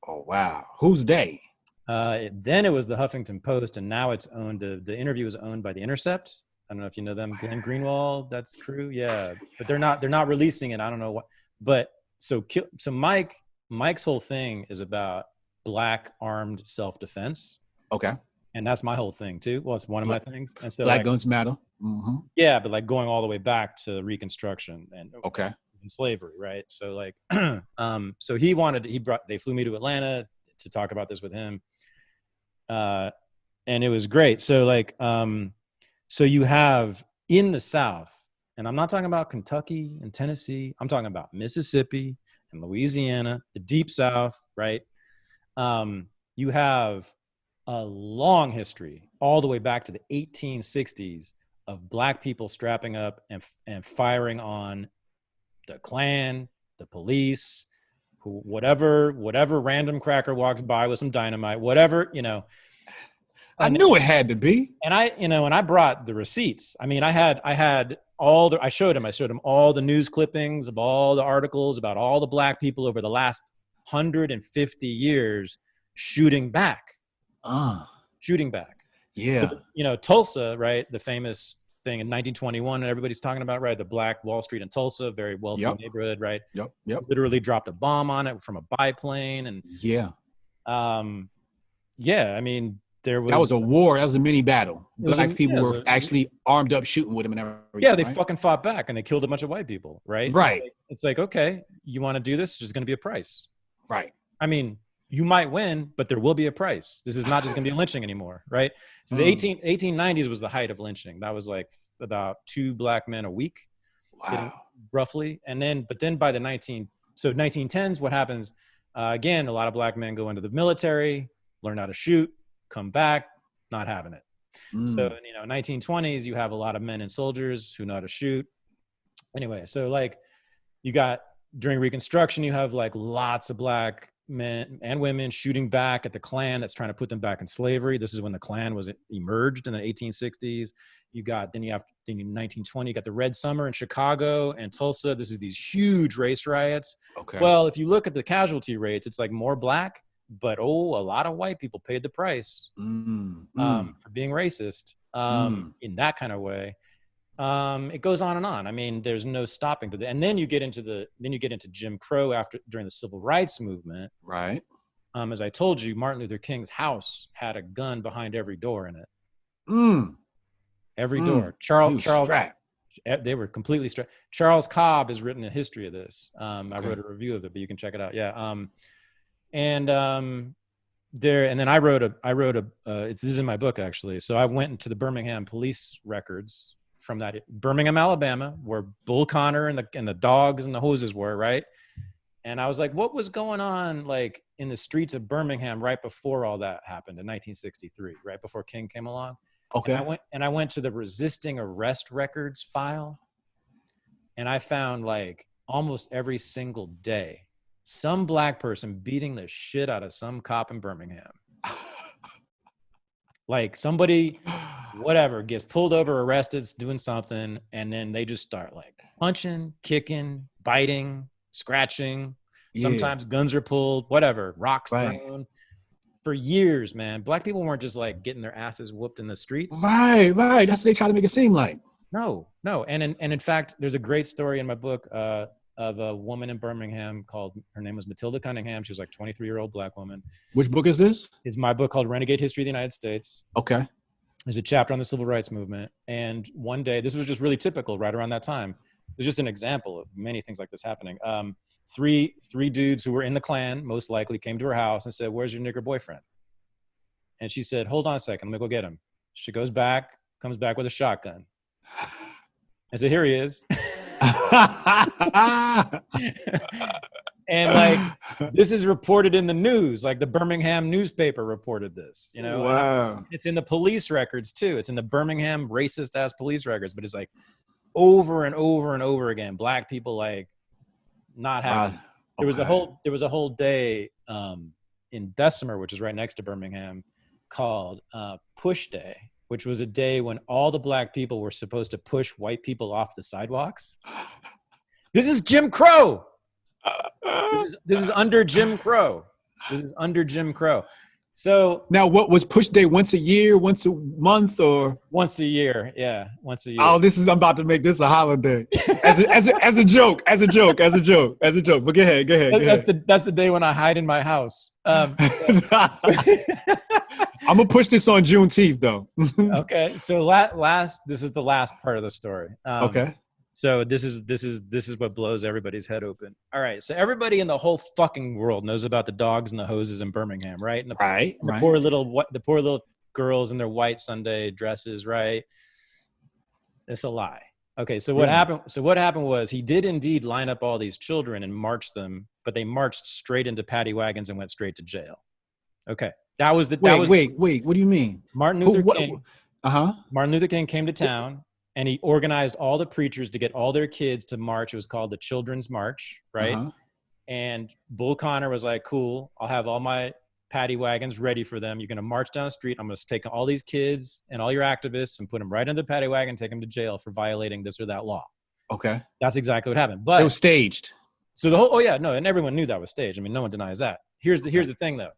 Oh wow, who's they? Then it was the Huffington Post, and now it's owned. The interview is owned by The Intercept. I don't know if you know them. Glenn Greenwald, that's true. Yeah, but they're not releasing it. I don't know what. But so Mike's whole thing is about Black armed self-defense. Okay. And that's my whole thing too. Well, it's one of my things. And so Black guns matter. Mm-hmm. Yeah, but like going all the way back to Reconstruction and slavery, right? So like, so they flew me to Atlanta to talk about this with him, and it was great. So like, so you have in the South, and I'm not talking about Kentucky and Tennessee. I'm talking about Mississippi and Louisiana, the Deep South, right? You have a long history all the way back to the 1860s of Black people strapping up and firing on the Klan, the police, whatever random cracker walks by with some dynamite, whatever, I knew it had to be. And I brought the receipts. I mean, I showed him all the news clippings of all the articles about all the Black people over the last 150 years shooting back. Yeah. Tulsa, right? The famous thing in 1921 and everybody's talking about, right? The Black Wall Street in Tulsa, very wealthy neighborhood, right? Yep. Literally dropped a bomb on it from a biplane. And I mean, that was a war. That was a mini battle. Black people were actually armed up shooting with them and everything. Yeah, they fucking fought back and they killed a bunch of white people, right? Right. It's like, okay, you want to do this? There's going to be a price. Right. I mean, you might win, but there will be a price. This is not just going to be a lynching anymore, right? So the 1890s was the height of lynching. That was like about 2 Black men a week, roughly. But then by the 1910s, what happens? Again, a lot of Black men go into the military, learn how to shoot, come back, not having it. So in 1920s, you have a lot of men and soldiers who know how to shoot. Anyway, so like you got during Reconstruction, you have like lots of Black men and women shooting back at the Klan that's trying to put them back in slavery. This is when the Klan was emerged in the 1860s. In 1920, you got the Red Summer in Chicago and Tulsa. This is these huge race riots. Okay. Well, if you look at the casualty rates, it's like more Black, but a lot of white people paid the price for being racist in that kind of way. It goes on and on. I mean, there's no stopping to that. And then you get into Jim Crow during the Civil Rights Movement. Right. As I told you, Martin Luther King's house had a gun behind every door in it. Every door. Charles, they were completely strapped. Charles Cobb has written a history of this. I wrote a review of it, but you can check it out. Yeah. And then I wrote this is in my book actually. So I went into the Birmingham police records from that Birmingham, Alabama, where Bull Connor and the dogs and the hoses were, right? And I was like, what was going on like in the streets of Birmingham right before all that happened in 1963, right before King came along? Okay. And I went to the resisting arrest records file, and I found like almost every single day, some black person beating the shit out of some cop in Birmingham. Like somebody, whatever, gets pulled over, arrested, doing something, and then they just start like punching, kicking, biting, scratching. Sometimes guns are pulled, whatever, rocks thrown. For years, man, black people weren't just like getting their asses whooped in the streets. Right. That's what they try to make it seem like. No. And in fact, there's a great story in my book of a woman in Birmingham her name was Matilda Cunningham. She was like 23-year-old black woman. Which book is this? It's my book called Renegade History of the United States. Okay. There's a chapter on the civil rights movement. And one day, this was just really typical right around that time. It's just an example of many things like this happening. Three dudes who were in the Klan, most likely, came to her house and said, "Where's your nigger boyfriend?" And she said, "Hold on a second, let me go get him." She goes back, comes back with a shotgun. I said, "Here he is." And like, this is reported in the news, like the Birmingham newspaper reported this, you know. Wow. It's in the police records too. It's in the Birmingham racist ass police records, but it's like over and over and over again, black people like not happy. There was a whole day in Bessemer, which is right next to Birmingham, called Push Day, which was a day when all the black people were supposed to push white people off the sidewalks. This is Jim Crow. This is under Jim Crow. This is under Jim Crow. So now, what was Push Day? Once a year, once a month, or once a year? Yeah, once a year. Oh, I'm about to make this a holiday as a joke. But go ahead. That's the day when I hide in my house. I'm gonna push this on Juneteenth though. Okay, so this is the last part of the story. Okay. So this is what blows everybody's head open. All right, so everybody in the whole fucking world knows about the dogs and the hoses in Birmingham, right? And the poor little girls in their white Sunday dresses, right? It's a lie. Okay, so what happened? So what happened was he did indeed line up all these children and march them, but they marched straight into paddy wagons and went straight to jail. Okay, wait. What do you mean? Martin Luther King came to town. And he organized all the preachers to get all their kids to march. It was called the Children's March, right? And Bull Connor was like, "Cool, I'll have all my paddy wagons ready for them. You're going to march down the street. I'm going to take all these kids and all your activists and put them right in the paddy wagon, take them to jail for violating this or that law." Okay. That's exactly what happened. But it was staged. So and everyone knew that was staged. I mean, no one denies that. Here's the thing though.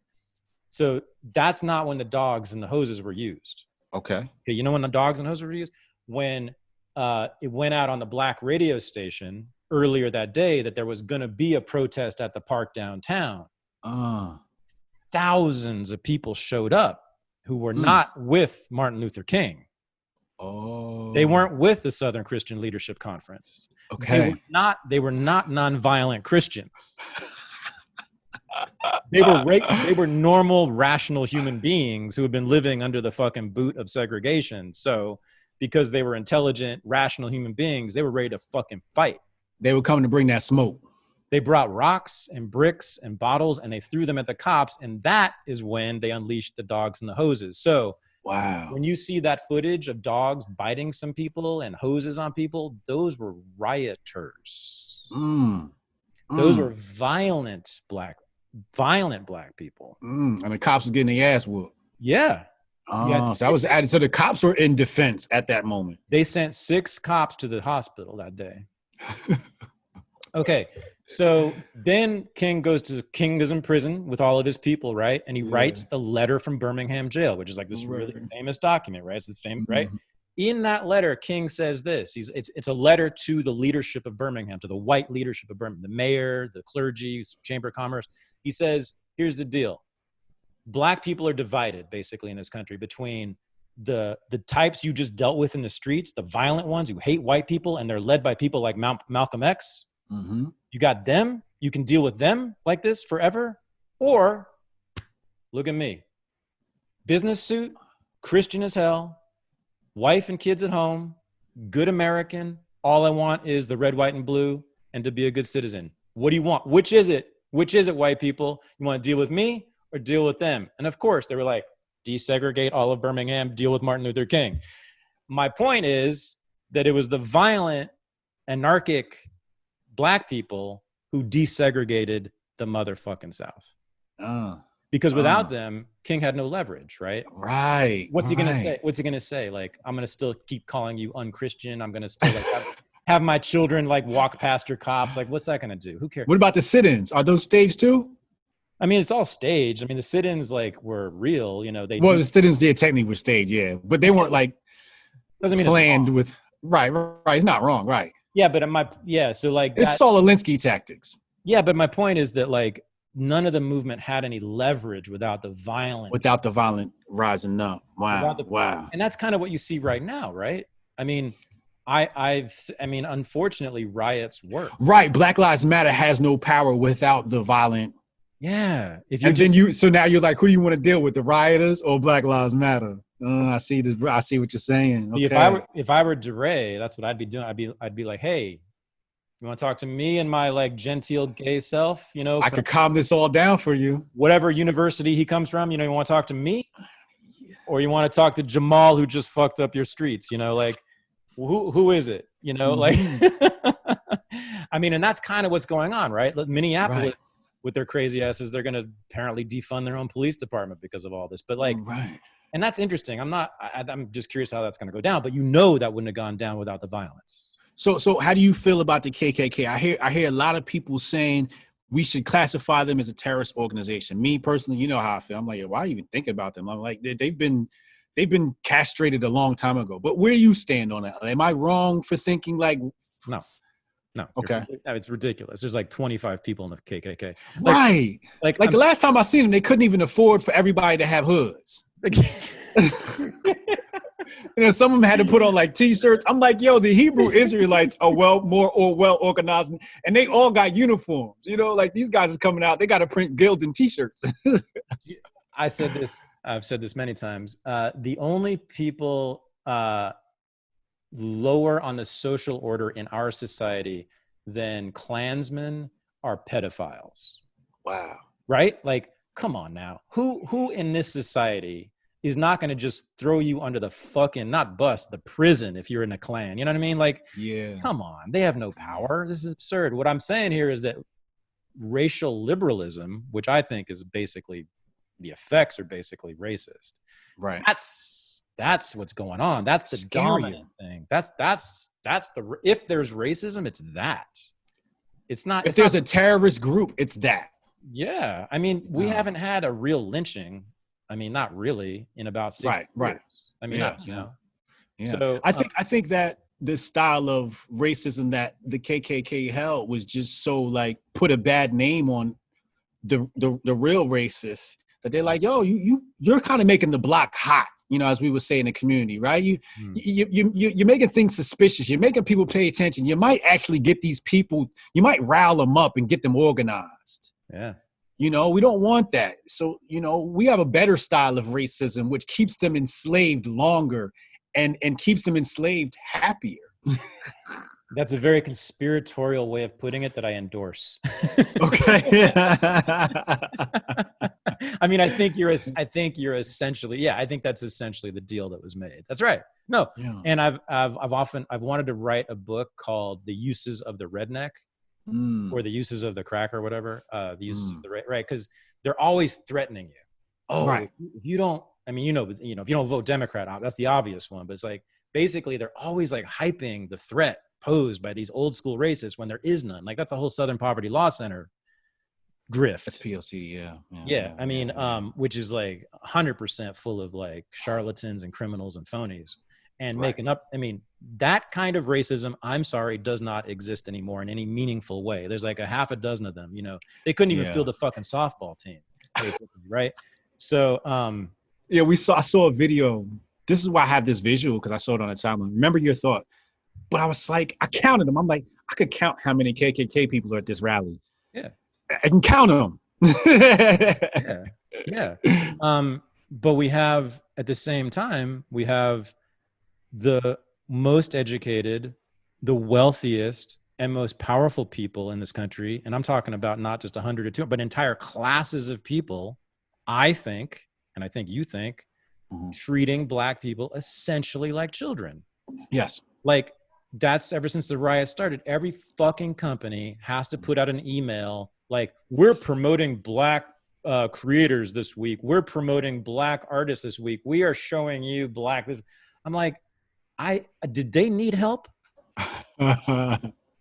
So that's not when the dogs and the hoses were used. Okay. You know when the dogs and hoses were used? When it went out on the black radio station earlier that day that there was going to be a protest at the park downtown. Thousands of people showed up who were not with Martin Luther King. Oh. They weren't with the Southern Christian Leadership Conference. Okay. They were not nonviolent Christians. They were normal, rational human beings who had been living under the fucking boot of segregation. So because they were intelligent, rational human beings, they were ready to fucking fight. They were coming to bring that smoke. They brought rocks and bricks and bottles and they threw them at the cops. And that is when they unleashed the dogs and the hoses. So wow, when you see that footage of dogs biting some people and hoses on people, those were rioters. Those were violent black people. And the cops were getting their ass whooped. Yeah. So that was added. So the cops were in defense at that moment. They sent 6 cops to the hospital that day. Okay. So then King is in prison with all of his people, right? And he writes the letter from Birmingham jail, which is like this really famous document, right? It's the famous, right? In that letter, King says this. It's a letter to the leadership of Birmingham, to the white leadership of Birmingham, the mayor, the clergy, Chamber of Commerce. He says, here's the deal. Black people are divided basically in this country between the types you just dealt with in the streets, the violent ones who hate white people, and they're led by people like Malcolm X. You got them. You can deal with them like this forever. Or look at me. Business suit, Christian as hell, wife and kids at home, good American. All I want is the red, white, and blue and to be a good citizen. What do you want? Which is it? Which is it, white people? You want to deal with me or deal with them? And of course, they were like, desegregate all of Birmingham, deal with Martin Luther King. My point is that it was the violent, anarchic black people who desegregated the motherfucking South. Because without them, King had no leverage, right? Right. What's he gonna say? What's he gonna say? Like, I'm gonna still keep calling you unchristian. I'm gonna still like have my children like walk past your cops. Like, what's that gonna do? Who cares? What about the sit-ins? Are those staged too? I mean, it's all staged. I mean, the sit-ins like were real. You know, the sit-ins technically were staged, yeah, but they weren't like doesn't mean planned with. Right. It's not wrong, right? Yeah, but so like it's Saul Alinsky tactics. Yeah, but my point is that like none of the movement had any leverage without the violent rising up. Wow. And that's kind of what you see right now, right? I mean, I mean, unfortunately, riots work. Right. Black Lives Matter has no power without the violent. Yeah. So now you're like, who do you want to deal with, the rioters or Black Lives Matter? I see this. I see what you're saying. Okay. If I were DeRay, that's what I'd be doing. I'd be like, hey, you want to talk to me and my like genteel gay self? You know, I could calm this all down for you. Whatever university he comes from, you know, you want to talk to me, or you want to talk to Jamal who just fucked up your streets? You know, like who is it? You know, like I mean, and that's kind of what's going on, right? Minneapolis. Right. With their crazy asses, they're going to apparently defund their own police department because of all this. But like, and that's interesting. I'm just curious how that's going to go down. But you know that wouldn't have gone down without the violence. So how do you feel about the KKK? I hear a lot of people saying we should classify them as a terrorist organization. Me personally, you know how I feel. I'm like, why even think about them? I'm like, they've been castrated a long time ago. But where do you stand on that? Am I wrong for thinking like? No. Okay. It's ridiculous. There's like 25 people in the KKK. Right. Like the last time I seen them, they couldn't even afford for everybody to have hoods. You know, some of them had to put on like T-shirts. I'm like, yo, the Hebrew Israelites are more organized, and they all got uniforms. You know, like these guys are coming out. They got to print Gildan T-shirts. I've said this many times. The only people lower on the social order in our society than Klansmen are pedophiles. Wow. Right? Like, come on now. Who in this society is not going to just throw you under the fucking, not bus, the prison if you're in a Klan? You know what I mean? Like, yeah. Come on. They have no power. This is absurd. What I'm saying here is that racial liberalism, which I think is basically, the effects are basically racist. Right. That's what's going on. That's the dominant thing. That's the, if there's racism, it's that. It's not. If there's a terrorist group, it's that. Yeah. I mean, we haven't had a real lynching. I mean, not really, in about 60 years. Right. I mean, you know. Yeah. So I think that this style of racism that the KKK held was just so like put a bad name on the real racists that they're like, yo, you're kind of making the block hot. You know, as we would say in the community, right? You're making things suspicious. You're making people pay attention. You might actually get these people, you might rile them up and get them organized. Yeah. You know, we don't want that. So, you know, we have a better style of racism, which keeps them enslaved longer and keeps them enslaved happier. That's a very conspiratorial way of putting it that I endorse. Okay. I mean, I think you're essentially, I think that's essentially the deal that was made. That's right. No. Yeah. And I've wanted to write a book called The Uses of the Redneck or The Uses of the Crack or whatever. The uses of the right. Cause they're always threatening you. Oh, right. If you don't, I mean, you know, if you don't vote Democrat, that's the obvious one, but it's like, basically they're always like hyping the threat posed by these old school racists when there is none. Like that's a whole Southern Poverty Law Center grift. That's PLC, yeah. I mean, which is like 100% full of like charlatans and criminals and phonies and making up. I mean, that kind of racism, I'm sorry, does not exist anymore in any meaningful way. There's like a half a dozen of them, you know, they couldn't even field a fucking softball team, basically, right? So, I saw a video. This is why I have this visual, because I saw it on a timeline. Remember your thought. But I was like, I counted them. I'm like, I could count how many KKK people are at this rally. Yeah. I can count them. Yeah. But we have, at the same time, we have the most educated, the wealthiest, and most powerful people in this country. And I'm talking about not just 100 or 200, but entire classes of people, I think, and I think you think, treating Black people essentially like children. Yes. Like that's ever since the riot started. Every fucking company has to put out an email like, we're promoting Black creators this week. We're promoting Black artists this week. We are showing you Black. This. I'm like, did they need help?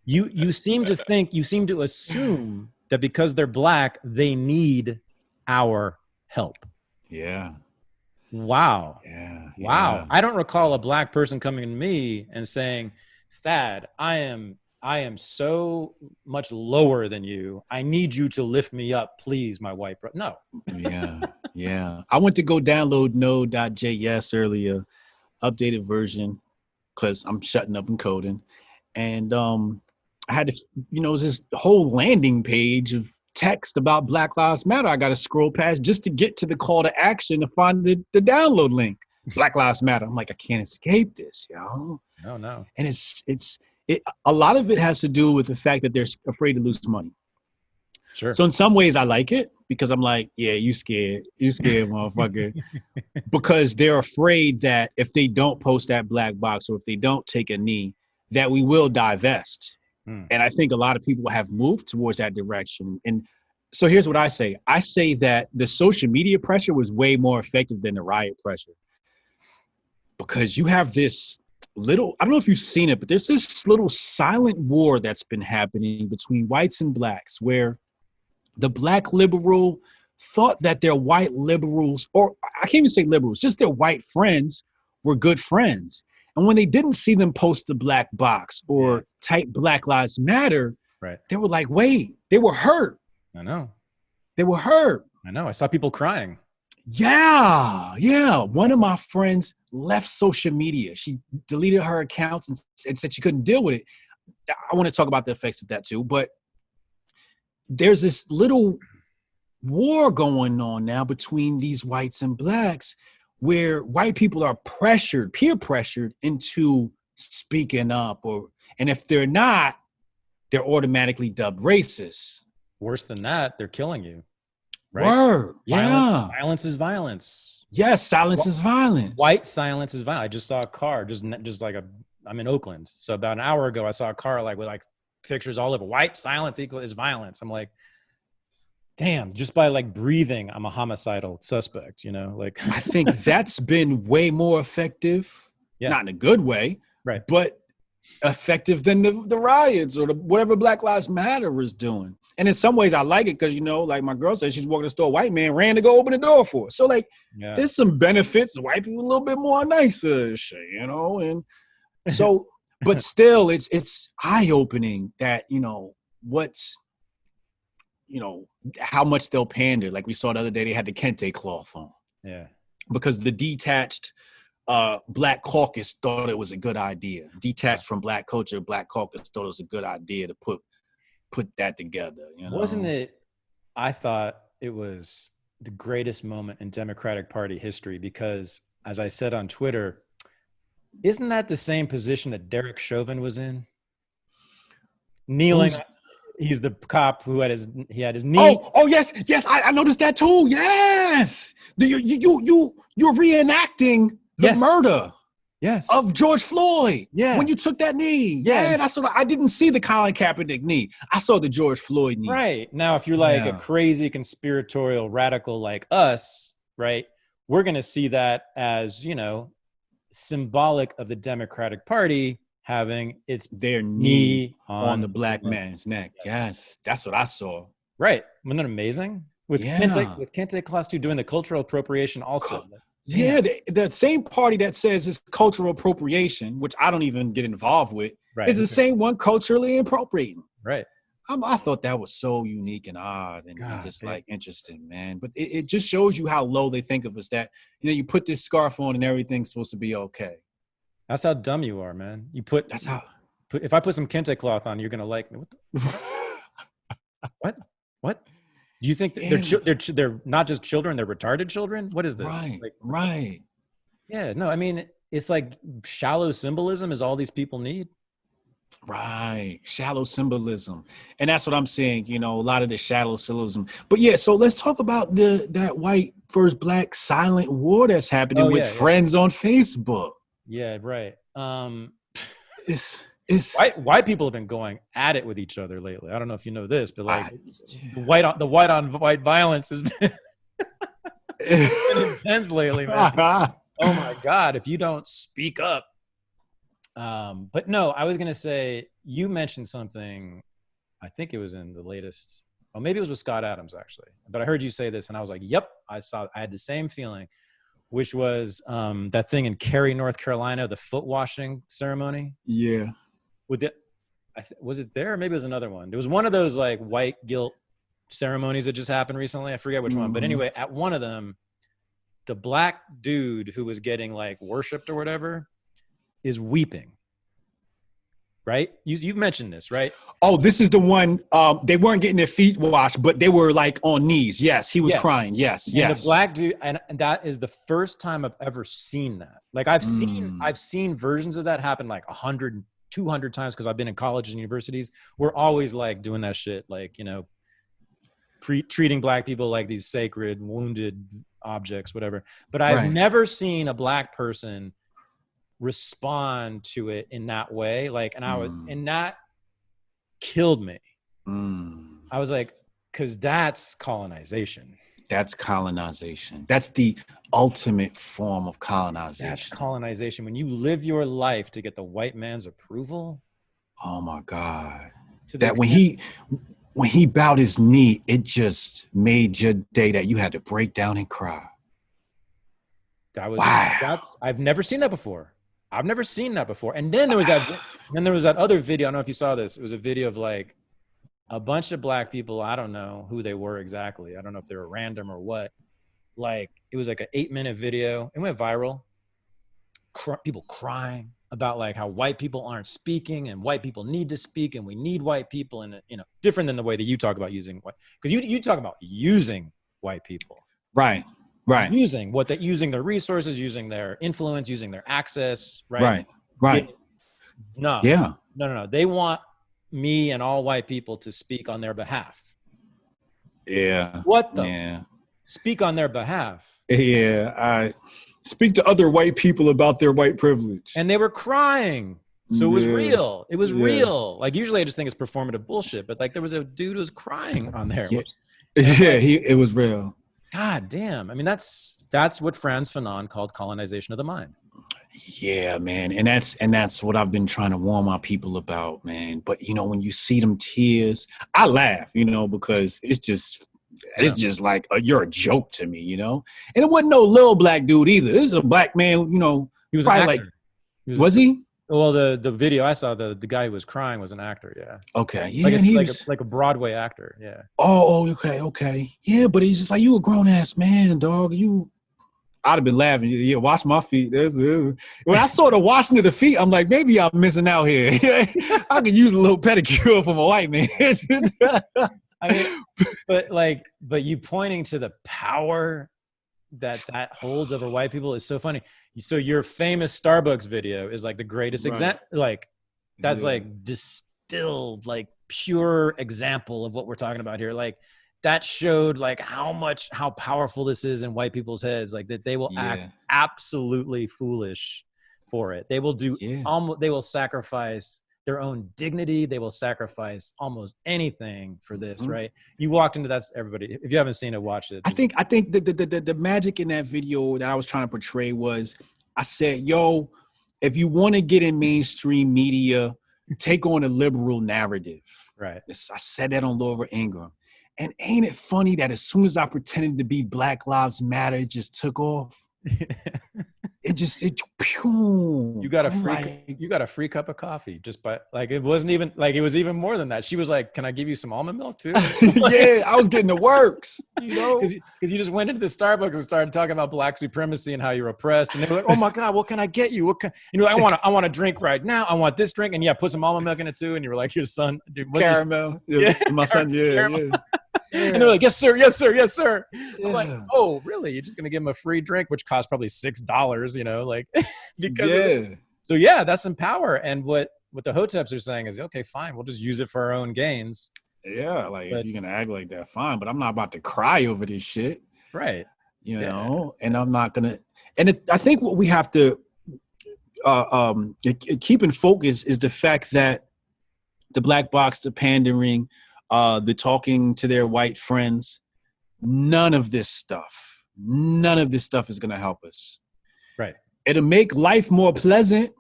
You seem to assume that because they're Black, they need our help. Yeah. Wow. Yeah. Wow. Yeah. I don't recall a Black person coming to me and saying, Thad, I am so much lower than you. I need you to lift me up, please, my white brother. No. Yeah. Yeah. I went to go download node.js earlier, updated version, because I'm shutting up and coding. And I had to, this whole landing page of text about Black Lives Matter. I got to scroll past just to get to the call to action to find the download link. Black Lives Matter. I'm like, I can't escape this, No. And a lot of it has to do with the fact that they're afraid to lose money. Sure. So in some ways I like it because I'm like, yeah, you scared, motherfucker. Because they're afraid that if they don't post that black box or if they don't take a knee, that we will divest. And I think a lot of people have moved towards that direction. And so here's what I say. I say that the social media pressure was way more effective than the riot pressure. Because you have this little, I don't know if you've seen it, but there's this little silent war that's been happening between whites and blacks where the Black liberal thought that their white liberals, or I can't even say liberals, just their white friends were good friends. And when they didn't see them post the black box or type Black Lives Matter, right, they were like, wait, they were hurt. I know. They were hurt. I know. I saw people crying. Yeah. One of my friends left social media. She deleted her accounts and said she couldn't deal with it. I want to talk about the effects of that too, but there's this little war going on now between these whites and blacks where white people are peer pressured into speaking up, and if they're not, they're automatically dubbed racist. Worse than that, they're killing you. Right? Word. Yeah. Violence is violence. Yes, silence is violence. White silence is violence. I just saw a car, I'm in Oakland. So about an hour ago, I saw a car with pictures all over. White silence is violence. I'm like, damn, just by breathing, I'm a homicidal suspect, I think that's been way more effective. Yeah. Not in a good way. Right. But effective than the riots or whatever Black Lives Matter is doing. And in some ways I like it because, like my girl said, she's walking to the store, a white man ran to go open the door for her. So there's some benefits. White people a little bit more nicer, and so, but still it's eye-opening that, how much they'll pander. Like we saw the other day, they had the kente cloth on. Yeah. Because the detached Black caucus thought it was a good idea. Detached from Black culture, Black caucus thought it was a good idea to put that together. Wasn't it? I thought it was the greatest moment in Democratic Party history because, as I said on Twitter, isn't that the same position that Derek Chauvin was in? Kneeling. He's the cop who had his knee. Oh yes, I noticed that too. Yes, you're reenacting the murder. Yes. Of George Floyd. Yeah. When you took that knee. Yeah. That's what I didn't see the Colin Kaepernick knee. I saw the George Floyd knee. Right. Now, if you're a crazy conspiratorial radical like us, right, we're going to see that as, symbolic of the Democratic Party having their knee on the black man's neck. Yes. That's what I saw. Right. Wasn't that amazing? With Kente Class 2 doing the cultural appropriation also. Yeah, the same party that says it's cultural appropriation, which I don't even get involved with, is the same one culturally appropriating. Right. I thought that was so unique and odd and interesting, man. But it just shows you how low they think of us that, you put this scarf on and everything's supposed to be okay. That's how dumb you are, man. If I put some kente cloth on, you're going to like me. What? What? Do you think they're not just children, they're retarded children? What is this? Right. Yeah, no, I mean, it's shallow symbolism is all these people need. Right. Shallow symbolism. And that's what I'm saying, a lot of the shallow symbolism. But yeah, so let's talk about that white first black silent war that's happening with friends on Facebook. Yeah, right. white people have been going at it with each other lately. I don't know if you know this, but like the white on white violence has been, been intense lately, man. Oh my God, if you don't speak up. But no, I was gonna say, you mentioned something, I think it was in the latest, or maybe it was with Scott Adams actually, but I heard you say this and I was like, yep, I had the same feeling, which was that thing in Cary, North Carolina, the foot washing ceremony. Yeah. Was it there? Or maybe it was another one. There was one of those like white guilt ceremonies that just happened recently. I forget which one, but anyway, at one of them, the black dude who was getting like worshipped or whatever is weeping. Right? You mentioned this, right? Oh, this is the one. They weren't getting their feet washed, but they were like on knees. Yes, he was crying. Yes, and the black dude, and that is the first time I've ever seen that. Like I've seen versions of that happen like 100, 200 times because I've been in colleges and universities. We're always like doing that shit, like, you know, treating black people like these sacred, wounded objects, whatever. But I've never seen a black person respond to it in that way, like, and that killed me. I was like, because that's colonization. That's the ultimate form of colonization. That's colonization. When you live your life to get the white man's approval. Oh my God. That when he bowed his knee, it just made your day that you had to break down and cry. I've never seen that before. And then there was that other video. I don't know if you saw this. It was a video of like a bunch of black people. I don't know who they were exactly. I don't know if they were random or what. Like it was like an 8-minute video. It went viral. People crying about like how white people aren't speaking and white people need to speak and we need white people, and you know, different than the way that you talk about using white, because you talk about using white people. Right. Using their resources, using their influence, using their access. Right. No. They want me and all white people to speak on their behalf. Yeah. What the? Yeah. Speak on their behalf. Yeah. I speak to other white people about their white privilege. And they were crying. So it was real. It was real. Like usually I just think it's performative bullshit, but like there was a dude who was crying on there. Yeah. It was real. God damn. I mean, that's what Frantz Fanon called colonization of the mind. Yeah, man. And that's what I've been trying to warn my people about, man. But you know, when you see them tears, I laugh, you know, because it's just like you're a joke to me, you know. And it wasn't no little black dude either. This is a black man, you know. He was probably like, was he? Well, the video I saw, the guy who was crying was an actor. Yeah. Okay. Yeah. Like a Broadway actor. Yeah. Oh, okay. Yeah, but he's just like, you a grown ass man, dog. I'd have been laughing. Yeah, wash my feet. When I saw the washing of the feet, I'm like, maybe I'm missing out here. I could use a little pedicure from a white man. I mean, but you pointing to the power that holds over white people is so funny. So your famous Starbucks video is like the greatest example. Like that's like distilled, like pure example of what we're talking about here. Like that showed like how powerful this is in white people's heads. Like that they will act absolutely foolish for it. They will do they will sacrifice their own dignity. They will sacrifice almost anything for this, right? You walked into that, everybody. If you haven't seen it, watch it. I think the magic in that video that I was trying to portray was, I said, yo, if you want to get in mainstream media, take on a liberal narrative. Right. I said that on Laura Ingraham. And ain't it funny that as soon as I pretended to be Black Lives Matter, it just took off? You got a free cup of coffee just by like, it wasn't even like, it was even more than that. She was like, can I give you some almond milk too? Yeah, I was getting the works, you know, because you just went into the Starbucks and started talking about black supremacy and how you're oppressed, and they were like, oh my God, what can I get you? I want a drink right now. I want this drink, and put some almond milk in it too. And you were like, your son, dude, caramel, my son, yeah. And they're like, yes, sir. I'm like, oh, really? You're just going to give them a free drink, which costs probably $6, you know, like, because so that's some power. And what the Hoteps are saying is, okay, fine, we'll just use it for our own gains. Yeah. Like, if you're going to act like that, fine, but I'm not about to cry over this shit. Right. You know, and I'm not going to, and I think what we have to keeping focus is the fact that the black box, the pandering, the talking to their white friends, none of this stuff is going to help us. Right. It'll make life more pleasant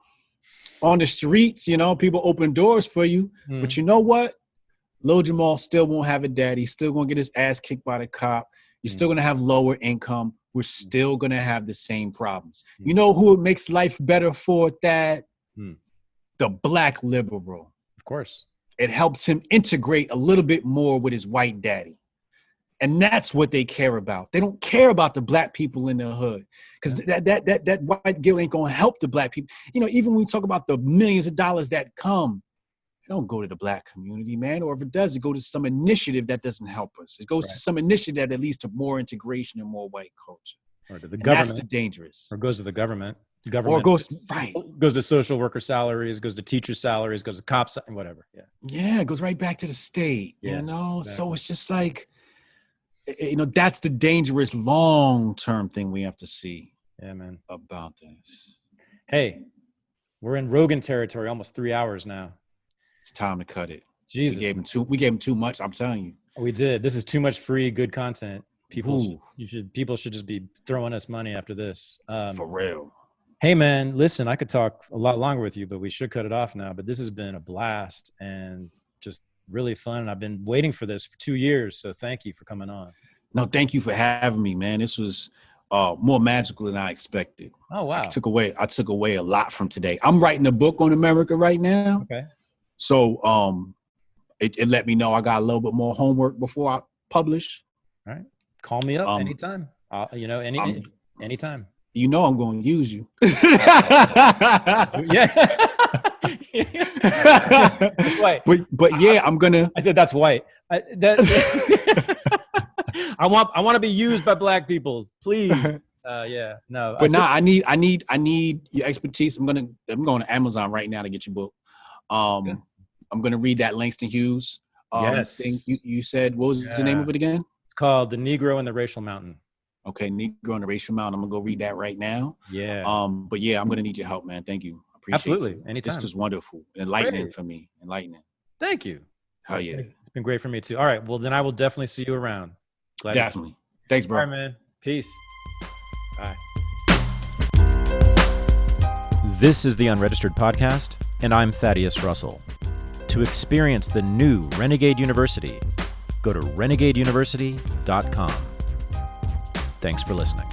on the streets. You know, people open doors for you. But you know what? Lil Jamal still won't have a daddy. Still going to get his ass kicked by the cop. You're still going to have lower income. We're still going to have the same problems. You know who it makes life better for, that? The black liberal. Of course. It helps him integrate a little bit more with his white daddy. And that's what they care about. They don't care about the black people in the hood, because that white guilt ain't going to help the black people. You know, even when we talk about the millions of dollars that come, it don't go to the black community, man. Or if it does, it goes to some initiative that doesn't help us. It goes to some initiative that leads to more integration and more white culture. Or to the government. That's the dangerous. Or goes to the government. Or goes to social worker salaries, goes to teacher salaries, goes to cops, whatever. Yeah, it goes right back to the state. Yeah, you know, exactly. So it's just like, you know, that's the dangerous long-term thing we have to see. Yeah, man. About this. Hey, we're in Rogan territory, almost 3 hours now. It's time to cut it. Jesus. We gave him too much, I'm telling you. We did. This is too much free, good content. People should just be throwing us money after this. For real. Hey, man, listen, I could talk a lot longer with you, but we should cut it off now. But this has been a blast and just really fun. And I've been waiting for this for 2 years. So thank you for coming on. No, thank you for having me, man. This was more magical than I expected. Oh, wow. I took away a lot from today. I'm writing a book on America right now. Okay. So it let me know I got a little bit more homework before I publish. All right. Call me up anytime. Anytime. You know I'm going to use you. Yeah. That's white. But yeah, I'm gonna. I said that's white. I want to be used by black people, please. Yeah, no. But I need your expertise. I'm going to Amazon right now to get your book. I'm going to read that Langston Hughes thing you said. What was the name of it again? It's called The Negro and the Racial Mountain. Okay, Negro and the Racial Mountain. I'm going to go read that right now. Yeah. But yeah, I'm going to need your help, man. Thank you. I appreciate Absolutely. you. Anytime. This is wonderful. Enlightening for me. Enlightening. Thank you. Hell yeah. It's been great for me too. All right. Well, then I will definitely see you around. Definitely. Thanks, bro. All right, man. Peace. Bye. This is the Unregistered Podcast, and I'm Thaddeus Russell. To experience the new Renegade University, go to renegadeuniversity.com. Thanks for listening.